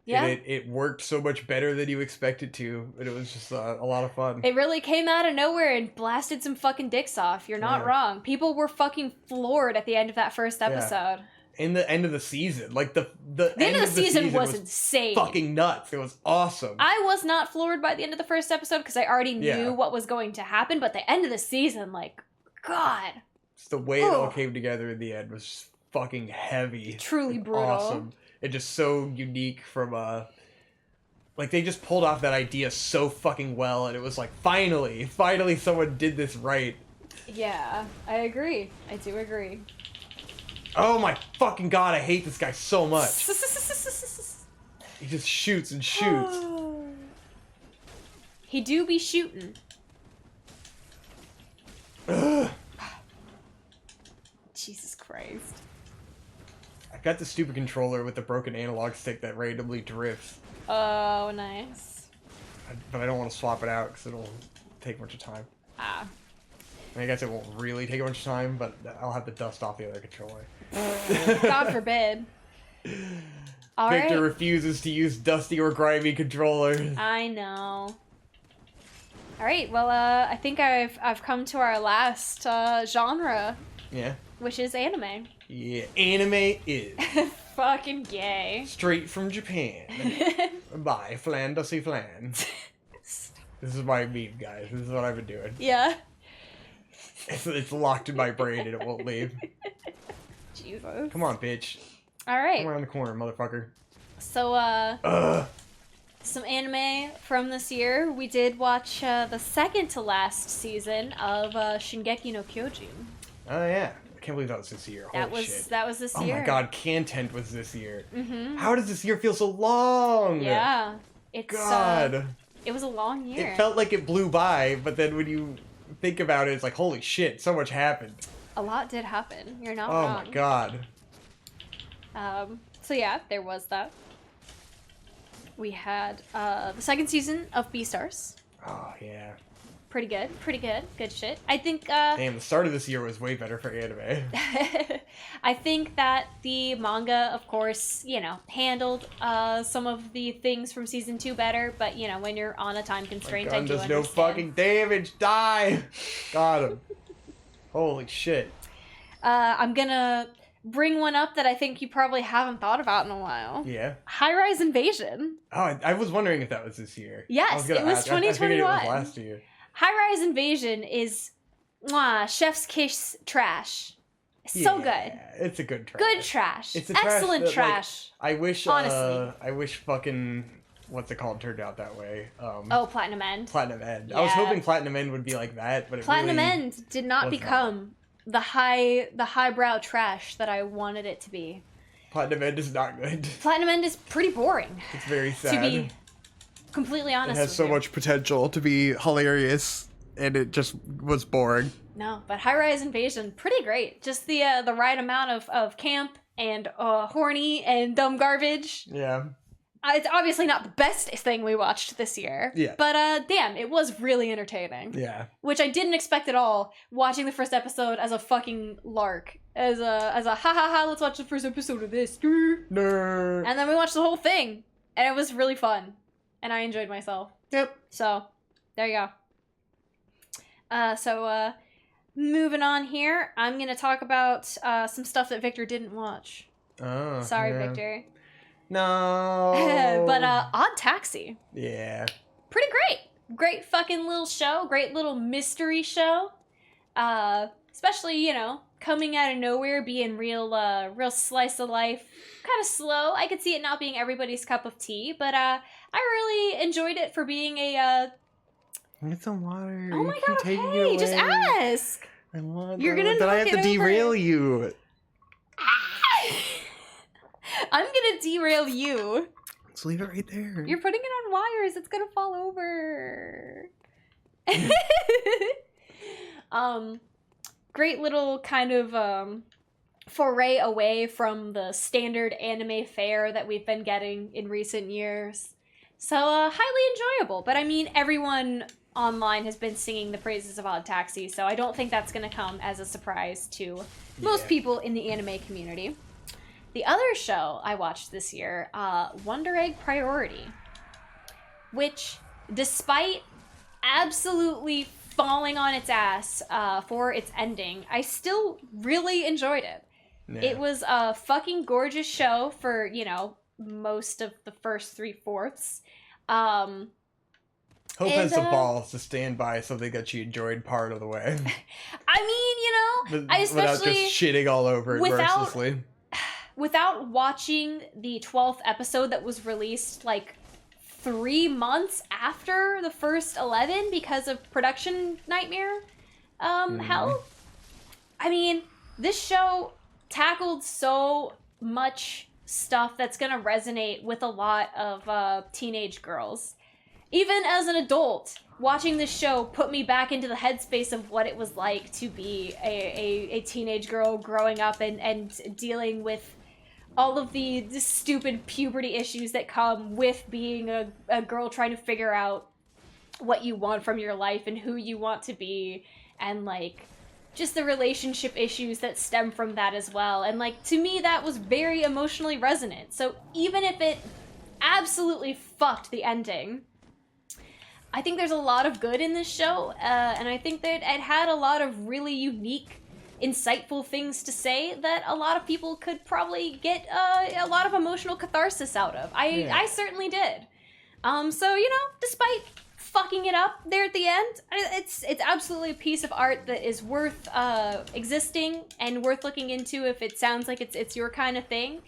Yeah. And it worked so much better than you expected to. And it was just a lot of fun. It really came out of nowhere and blasted some fucking dicks off. You're not wrong. People were fucking floored at the end of that first episode. In the end of the season. Like, the end of the season was insane. Fucking nuts. It was awesome. I was not floored by the end of the first episode because I already knew what was going to happen, but the end of the season, like, God. Just the way it all came together in the end was just fucking heavy. Truly brutal. Awesome. And just so unique from, like, they just pulled off that idea so fucking well, and it was like, finally someone did this right. Yeah, I agree. I do agree. Oh my fucking god, I hate this guy so much. He just shoots and shoots. He do be shooting. Jesus Christ. I got the stupid controller with the broken analog stick that randomly drifts. Oh, nice. But I don't want to swap it out because it'll take a bunch of time. Ah. I guess it won't really take a bunch of time, but I'll have to dust off the other controller. God forbid. Victor refuses to use dusty or grimy controllers. I know. All right, well, I think I've come to our last genre. Yeah. Which is anime. Yeah, anime is. Fucking gay. Straight from Japan. Bye, flan, dusty flan. This is my meme, guys. This is what I've been doing. Yeah. It's locked in my brain and it won't leave. Jesus. Come on, bitch. All right. Come around the corner, motherfucker. So, some anime from this year. We did watch the second to last season of Shingeki no Kyojin. Oh, yeah. I can't believe that was this year. Holy shit. That was this year. Oh my god, Content was this year. Mm-hmm. How does this year feel so long? Yeah. It's, God. It was a long year. It felt like it blew by, but then when you think about it, it's like, holy shit, so much happened. A lot did happen. You're not wrong. Oh my god. So yeah, there was that. We had the second season of Beastars. Oh yeah. Pretty good. Good shit. I think Damn, the start of this year was way better for anime. I think that the manga, of course, you know, handled some of the things from season 2 better, but you know, when you're on a time constraint, I do understand. Does no fucking damage. Die! Got him. Holy shit. I'm gonna bring one up that I think you probably haven't thought about in a while. Yeah. High-Rise Invasion. Oh, I was wondering if that was this year. Yes, it was 2021. I figured it was last year. High-Rise Invasion is chef's kiss trash. So good. It's a good trash. Good trash. It's a excellent trash. trash. I wish, honestly. I wish fucking, what's it called, turned out that way. Platinum End. Platinum End. Yeah. I was hoping Platinum End would be like that, but Platinum really End did not become the highbrow trash that I wanted it to be. Platinum End is not good. Platinum End is pretty boring. It's very sad. To be completely honest, it has so much potential to be hilarious, and it just was boring. No, but High-Rise Invasion, pretty great. Just the right amount of camp and horny and dumb garbage. Yeah. It's obviously not the best thing we watched this year. Yeah. But damn, it was really entertaining. Yeah. Which I didn't expect at all, watching the first episode as a fucking lark. As a ha ha ha, let's watch the first episode of this. Nerd. And then we watched the whole thing. And it was really fun. And I enjoyed myself. Yep. So, there you go. Moving on here, I'm gonna talk about some stuff that Victor didn't watch. Oh. Sorry, yeah. Victor. No. But Odd Taxi. Yeah. Pretty great. Great fucking little show. Great little mystery show. Especially, coming out of nowhere, being real slice of life. Kind of slow. I could see it not being everybody's cup of tea, but I really enjoyed it for being a Get some water. Oh my god, okay, just ask. I want You're gonna Then I have to derail you. I'm gonna derail you. Let's leave it right there. You're putting it on wires. It's gonna fall over. Great little kind of foray away from the standard anime fare that we've been getting in recent years. So highly enjoyable. But I mean, everyone online has been singing the praises of Odd Taxi, so I don't think that's going to come as a surprise to most people in the anime community. The other show I watched this year, Wonder Egg Priority, which, despite absolutely falling on its ass for its ending, I still really enjoyed it. Yeah. It was a fucking gorgeous show for, most of the first 3/4. Hope has the balls to stand by something that she enjoyed part of the way. I mean, I especially without just shitting all over it mercilessly. Without watching the 12th episode that was released like 3 months after the first 11 because of production nightmare hell. I mean, this show tackled so much stuff that's gonna resonate with a lot of teenage girls. Even as an adult, watching this show put me back into the headspace of what it was like to be a teenage girl growing up and dealing with all of the stupid puberty issues that come with being a girl trying to figure out what you want from your life and who you want to be, and like just the relationship issues that stem from that as well. And like, to me, that was very emotionally resonant. So even if it absolutely fucked the ending, I think there's a lot of good in this show, and I think that it had a lot of really unique, insightful things to say that a lot of people could probably get a lot of emotional catharsis out of. I certainly did. So, despite fucking it up there at the end, it's absolutely a piece of art that is worth existing and worth looking into if it sounds like it's your kind of thing.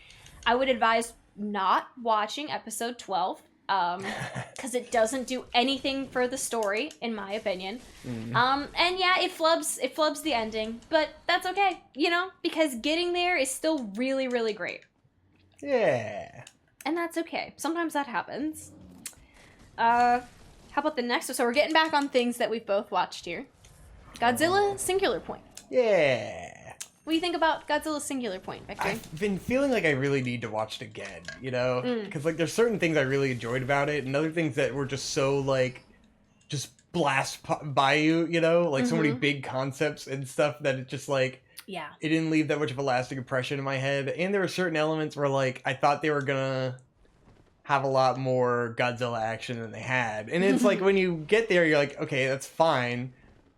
I would advise not watching episode 12. Because it doesn't do anything for the story, in my opinion. And yeah, it flubs the ending, but that's okay, because getting there is still really, really great. Yeah. And that's okay. Sometimes that happens. How about the next? So we're getting back on things that we've both watched here. Godzilla Singular Point. Yeah. What do you think about Godzilla Singular Point, Victor? I've been feeling like I really need to watch it again, Because, there's certain things I really enjoyed about it, and other things that were just so, just blast by you, So many big concepts and stuff that it just, yeah, it didn't leave that much of a lasting impression in my head. And there were certain elements where, I thought they were gonna have a lot more Godzilla action than they had. And it's when you get there, you're like, okay, that's fine.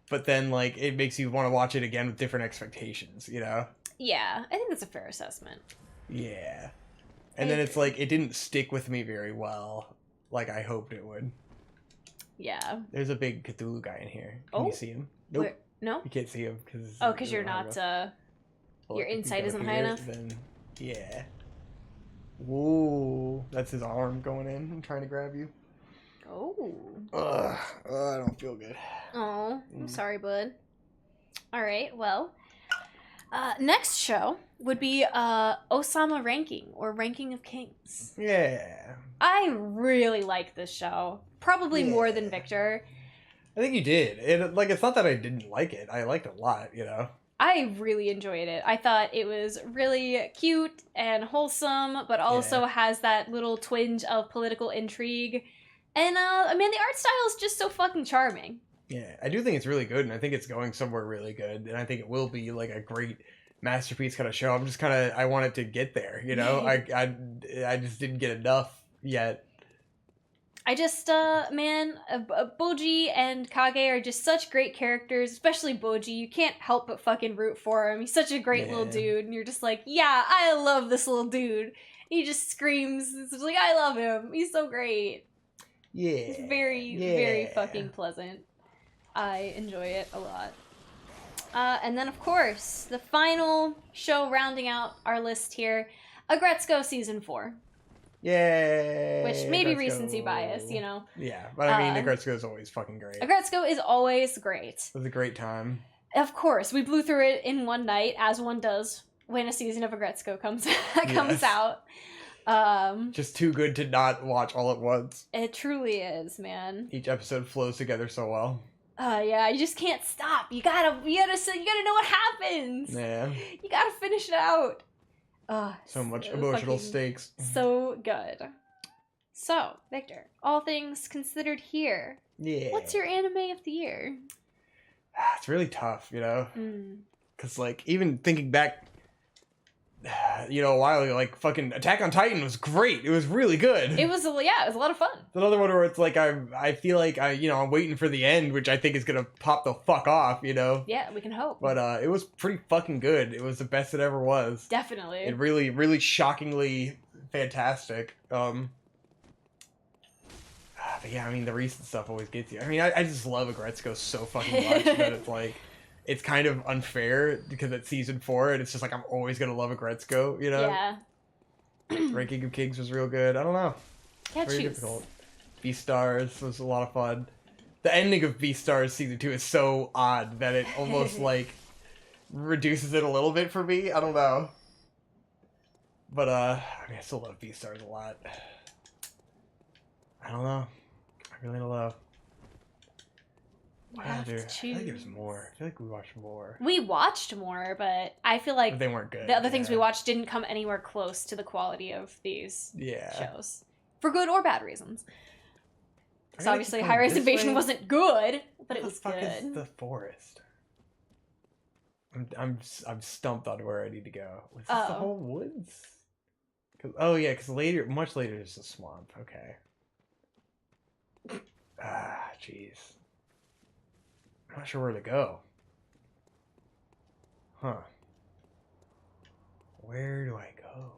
but then like it makes you want to watch it again with different expectations, you know? Yeah, I think that's a fair assessment. Yeah. And then it's like it didn't stick with me very well, like I hoped it would. Yeah. There's a big Cthulhu guy in here. Can you see him? Nope. Where? No? You can't see him because because you're not your insight isn't high enough. Then yeah. Whoa, that's his arm going in and trying to grab you. Oh. Ugh, I don't feel good. Oh, I'm sorry, bud. All right, well, next show would be Osama Ranking, or Ranking of Kings. Yeah. I really like this show. Probably more than Victor. I think you did. It's not that I didn't like it. I liked it a lot, you know? I really enjoyed it. I thought it was really cute and wholesome, but also has that little twinge of political intrigue. And, I mean, the art style is just so fucking charming. Yeah, I do think it's really good, and I think it's going somewhere really good, and I think it will be, like, a great masterpiece kind of show. I'm just kind of, I want it to get there, you know? I just didn't get enough yet. I just, man, Boji and Kage are just such great characters, especially Boji. You can't help but fucking root for him. He's such a great little dude, and you're just like, yeah, I love this little dude. He just screams. It's like, I love him. He's so great. Yeah. He's very fucking pleasant. I enjoy it a lot. And then, of course, the final show rounding out our list here, Agretzko Season 4. Yay! Which may be recency bias, you know? Yeah, but I mean, Agretzko is always fucking great. Agretzko is always great. It was a great time. Of course, we blew through it in one night, as one does when a season of Agretzko comes out. Just too good to not watch all at once. It truly is, man. Each episode flows together so well. Yeah, you just can't stop. You gotta know what happens. Yeah. You gotta finish it out. So much emotional stakes. So good. So, Victor, all things considered here. Yeah. What's your anime of the year? It's really tough, you know? Because, like, even thinking back, you know, a while ago, like, fucking Attack on Titan was great. It was really good. It was a lot of fun. It's another one where it's like, I feel like, I'm waiting for the end, which I think is going to pop the fuck off, you know? Yeah, we can hope. But it was pretty fucking good. It was the best it ever was. Definitely. It really, really shockingly fantastic. But yeah, I mean, the recent stuff always gets you. I mean, I just love Agretzko so fucking much that it's like, it's kind of unfair because it's season 4 and it's just like, I'm always going to love Agretzko, you know? Yeah. Ranking of Kings was real good. I don't know. Can't Very choose. difficult. Beastars was a lot of fun. The ending of Beastars season 2 is so odd that it almost like reduces it a little bit for me. I don't know. But I mean, I still love Beastars a lot. I don't know. I really don't know. I feel like there's more. I feel like we watched more. We watched more, but I feel like they weren't good. The other things we watched didn't come anywhere close to the quality of these shows. For good or bad reasons. So obviously High Rise Invasion wasn't good, but it was good. What the fuck is the forest? I'm stumped on where I need to go. Was this the whole woods? Because later, much later, there's a swamp. Okay. Jeez. I'm not sure where to go. Huh. Where do I go?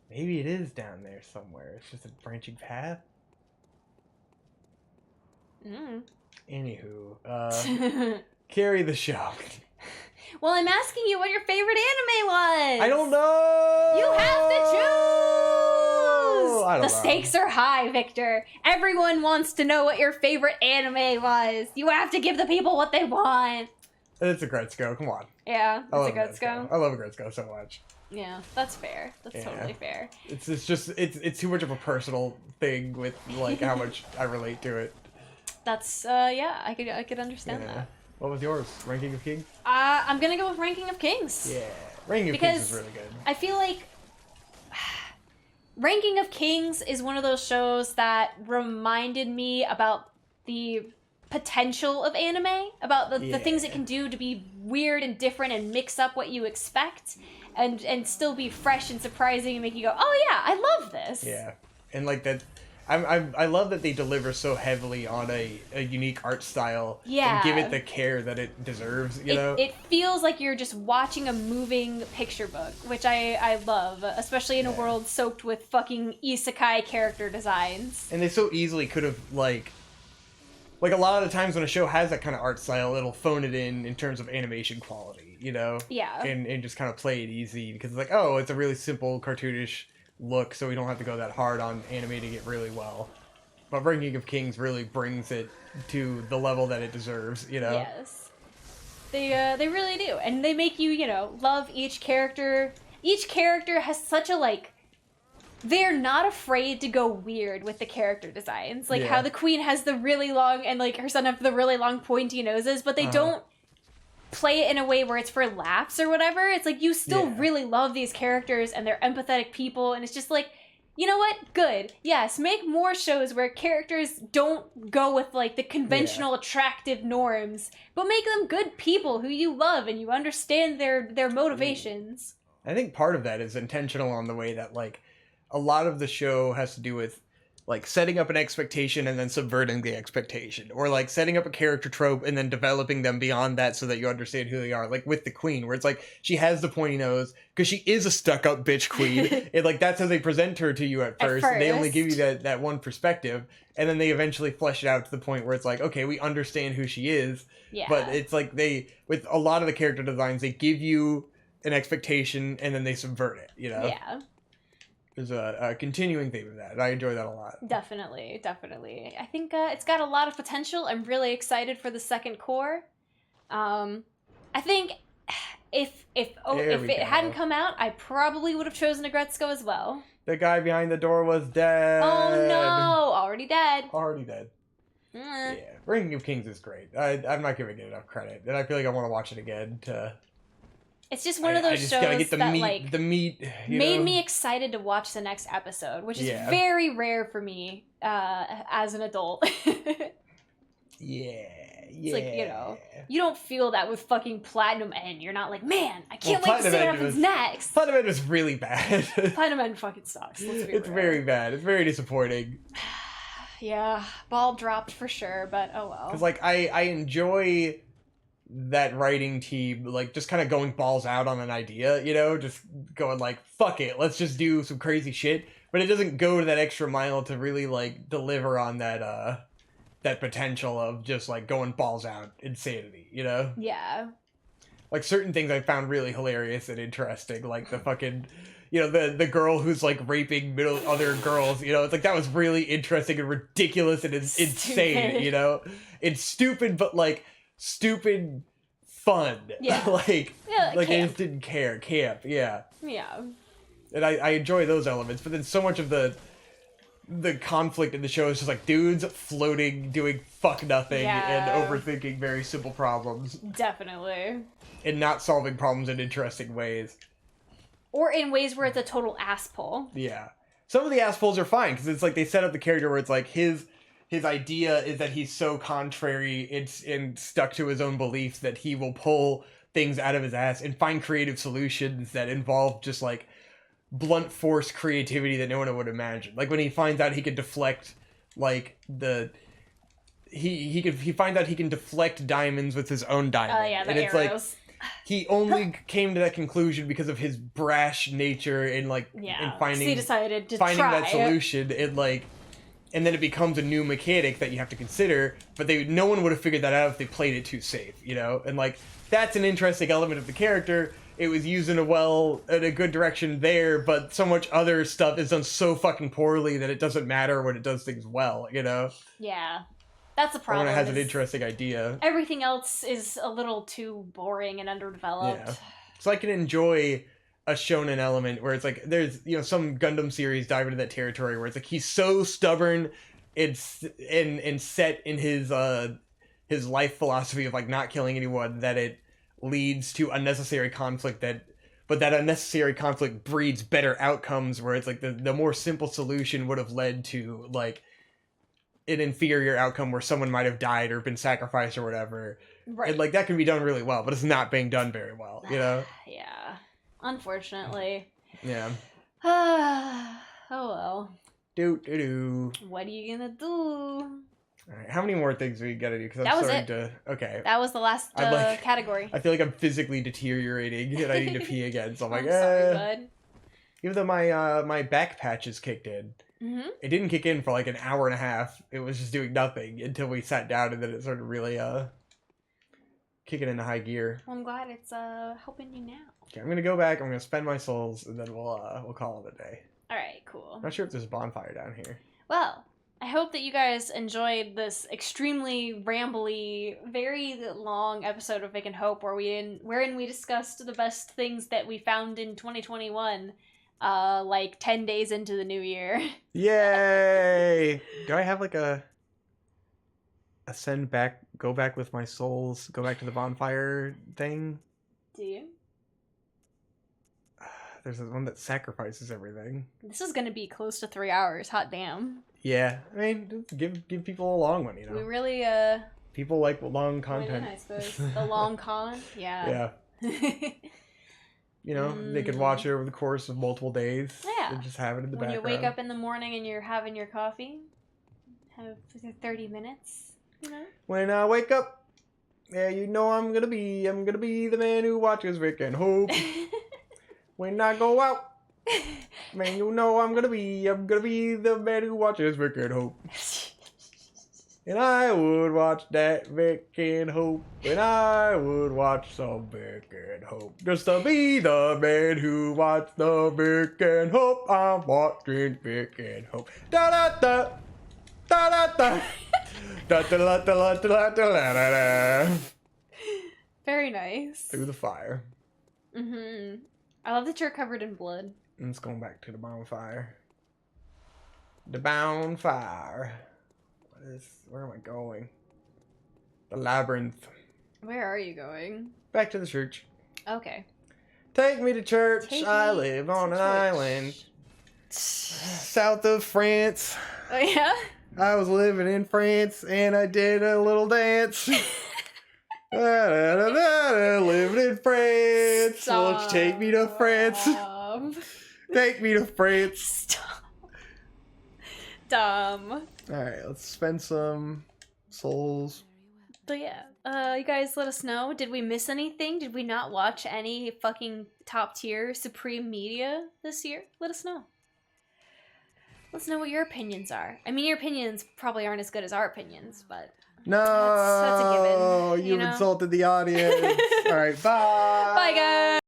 Maybe it is down there somewhere. It's just a branching path? Anywho, carry the show. Well, I'm asking you what your favorite anime was. I don't know. You have to choose. I don't know. Stakes are high, Victor. Everyone wants to know what your favorite anime was. You have to give the people what they want. It's Agretzko. Come on. Yeah, it's Agretzko. I love Agretzko so much. Yeah, that's fair. That's totally fair. It's just too much of a personal thing with like how much I relate to it. That's I could understand that. What was yours? Ranking of Kings? I'm gonna go with Ranking of Kings. Yeah, Ranking of Kings is really good. I feel like Ranking of Kings is one of those shows that reminded me about the potential of anime, about the things it can do to be weird and different and mix up what you expect and still be fresh and surprising and make you go, oh yeah, I love this. Yeah, and like that, I love that they deliver so heavily on a unique art style Yeah. and give it the care that it deserves, you know? It feels like you're just watching a moving picture book, which I love, especially in a world soaked with fucking isekai character designs. And they so easily could have, like a lot of the times when a show has that kind of art style, it'll phone it in terms of animation quality, you know? Yeah. And just kind of play it easy because it's like, oh, it's a really simple cartoonish look, so we don't have to go that hard on animating it really well. But Ranking of Kings really brings it to the level that it deserves, you know? Yes. They really do. And they make you, you know, love each character. Each character has such a, like, they're not afraid to go weird with the character designs. Like how the queen has the really long, and like her son have the really long pointy noses, but they don't play it in a way where it's for laughs or whatever. It's like you still really love these characters and they're empathetic people, and it's just like, you know what? Good. Yes, make more shows where characters don't go with like the conventional attractive norms, but make them good people who you love and you understand their motivations. I think part of that is intentional on the way that, like, a lot of the show has to do with, like, setting up an expectation and then subverting the expectation. Or, like, setting up a character trope and then developing them beyond that so that you understand who they are. Like, with the queen, where it's like, she has the pointy nose because she is a stuck-up bitch queen. And, like, that's how they present her to you at first. They only give you that one perspective. And then they eventually flesh it out to the point where it's like, okay, we understand who she is. Yeah. But it's like with a lot of the character designs, they give you an expectation and then they subvert it, you know? Yeah. There's a continuing theme of that. I enjoy that a lot. Definitely. I think it's got a lot of potential. I'm really excited for the second core. I think if it hadn't come out, I probably would have chosen Agretzko as well. The guy behind the door was dead. Oh no! Already dead. Already dead. Yeah, Ranking of Kings is great. I'm not giving it enough credit, and I feel like I want to watch it again to... It's just one of those shows gotta get the that meat, the meat made me excited to watch the next episode, which is very rare for me as an adult. It's like, you know, you don't feel that with fucking Platinum End. You're not like, man, I can't wait to see what happens next. Platinum End was really bad. Platinum End fucking sucks. It's very bad. It's very disappointing. Yeah, ball dropped for sure, but oh well. Because, like, I enjoy that writing team, like, just kind of going balls out on an idea, you know, just going like, fuck it, let's just do some crazy shit, but it doesn't go to that extra mile to really, like, deliver on that that potential of just, like, going balls out insanity, you know? Yeah. Like, certain things I found really hilarious and interesting, like the fucking, you know, the girl who's, like, raping other girls, you know, it's like, that was really interesting and ridiculous and insane, you know? It's stupid, but, like, stupid fun. Yeah. like camp. I just didn't care. Camp, yeah. Yeah. And I enjoy those elements, but then so much of the conflict in the show is just like dudes floating, doing fuck nothing, and overthinking very simple problems. Definitely. And not solving problems in interesting ways. Or in ways where it's a total ass pull. Yeah. Some of the ass pulls are fine, because it's like they set up the character where it's like his idea is that he's so contrary and stuck to his own beliefs that he will pull things out of his ass and find creative solutions that involve just, like, blunt force creativity that no one would imagine. Like, when he finds out he can deflect, like, he finds out he can deflect diamonds with his own diamond. Oh, yeah, the and it's arrows. Like, he only came to that conclusion because of his brash nature and, like, and finding, he decided to finding try that solution and, like, and then it becomes a new mechanic that you have to consider, but no one would have figured that out if they played it too safe, you know? And, like, that's an interesting element of the character. It was used in a good direction there, but so much other stuff is done so fucking poorly that it doesn't matter when it does things well, you know? Yeah. That's a problem. Or when it has an interesting idea. Everything else is a little too boring and underdeveloped. Yeah. So I can enjoy a shonen element where it's like there's, you know, some Gundam series dive into that territory where it's like he's so stubborn and set in his life philosophy of, like, not killing anyone that it leads to unnecessary conflict but that unnecessary conflict breeds better outcomes where it's like the more simple solution would have led to, like, an inferior outcome where someone might have died or been sacrificed or whatever. Right. And, like, that can be done really well, but it's not being done very well, you know? Yeah. Unfortunately. Yeah. Oh well. What are you gonna do? Alright, how many more things we gotta do? Because That I'm was starting it. to... Okay. That was the last category. I feel like I'm physically deteriorating and I need to pee again, so I'm like, sorry, bud. Even though my back patches kicked in. Mm-hmm. It didn't kick in for like an hour and a half. It was just doing nothing until we sat down, and then it started really kicking into high gear. Well, I'm glad it's helping you now. Okay, I'm gonna go back. I'm gonna spend my souls, and then we'll call it a day. All right, cool. Not sure if there's a bonfire down here. Well, I hope that you guys enjoyed this extremely rambly, very long episode of Vic and Hope, wherein we discussed the best things that we found in 2021, like 10 days into the new year. Yay! Do I have like a go back with my souls, go back to the bonfire thing? Do you? There's one that sacrifices everything. This is gonna be close to 3 hours. Hot damn. Yeah, I mean, give people a long one, you know. We really people like long content. I suppose the long con. Yeah. Yeah. You know, they could watch it over the course of multiple days. Yeah. And just have it in the when background. you wake up in the morning and you're having your coffee, have 30 minutes. You know. When I wake up, yeah, you know I'm gonna be the man who watches Vic and Hope. When I go out. Man, you know I'm gonna be the man who watches Vic and Hope. And I would watch that Vic and Hope. And I would watch some Vic and Hope. Just to be the man who watched the Vic and Hope. I'm watching Vic and Hope. Da da da. Da da da. Da da da da da da da da. Very nice. Through the fire. Mm-hmm. I love that you're covered in blood. And it's going back to the bonfire. The bonfire. Where am I going? The labyrinth. Where are you going? Back to the church. Okay. Take me to church. Take I me live to on an church. island. South of France. Oh, yeah? I was living in France and I did a little dance. Living in France. Stop. Won't you take me to France? Take me to France. Stop. Dumb. Alright, let's spend some souls. But yeah, you guys let us know. Did we miss anything? Did we not watch any fucking top tier supreme media this year? Let us know. Let's know what your opinions are. I mean, your opinions probably aren't as good as our opinions, but No, that's a given. You've insulted the audience. All right, bye. Bye, guys.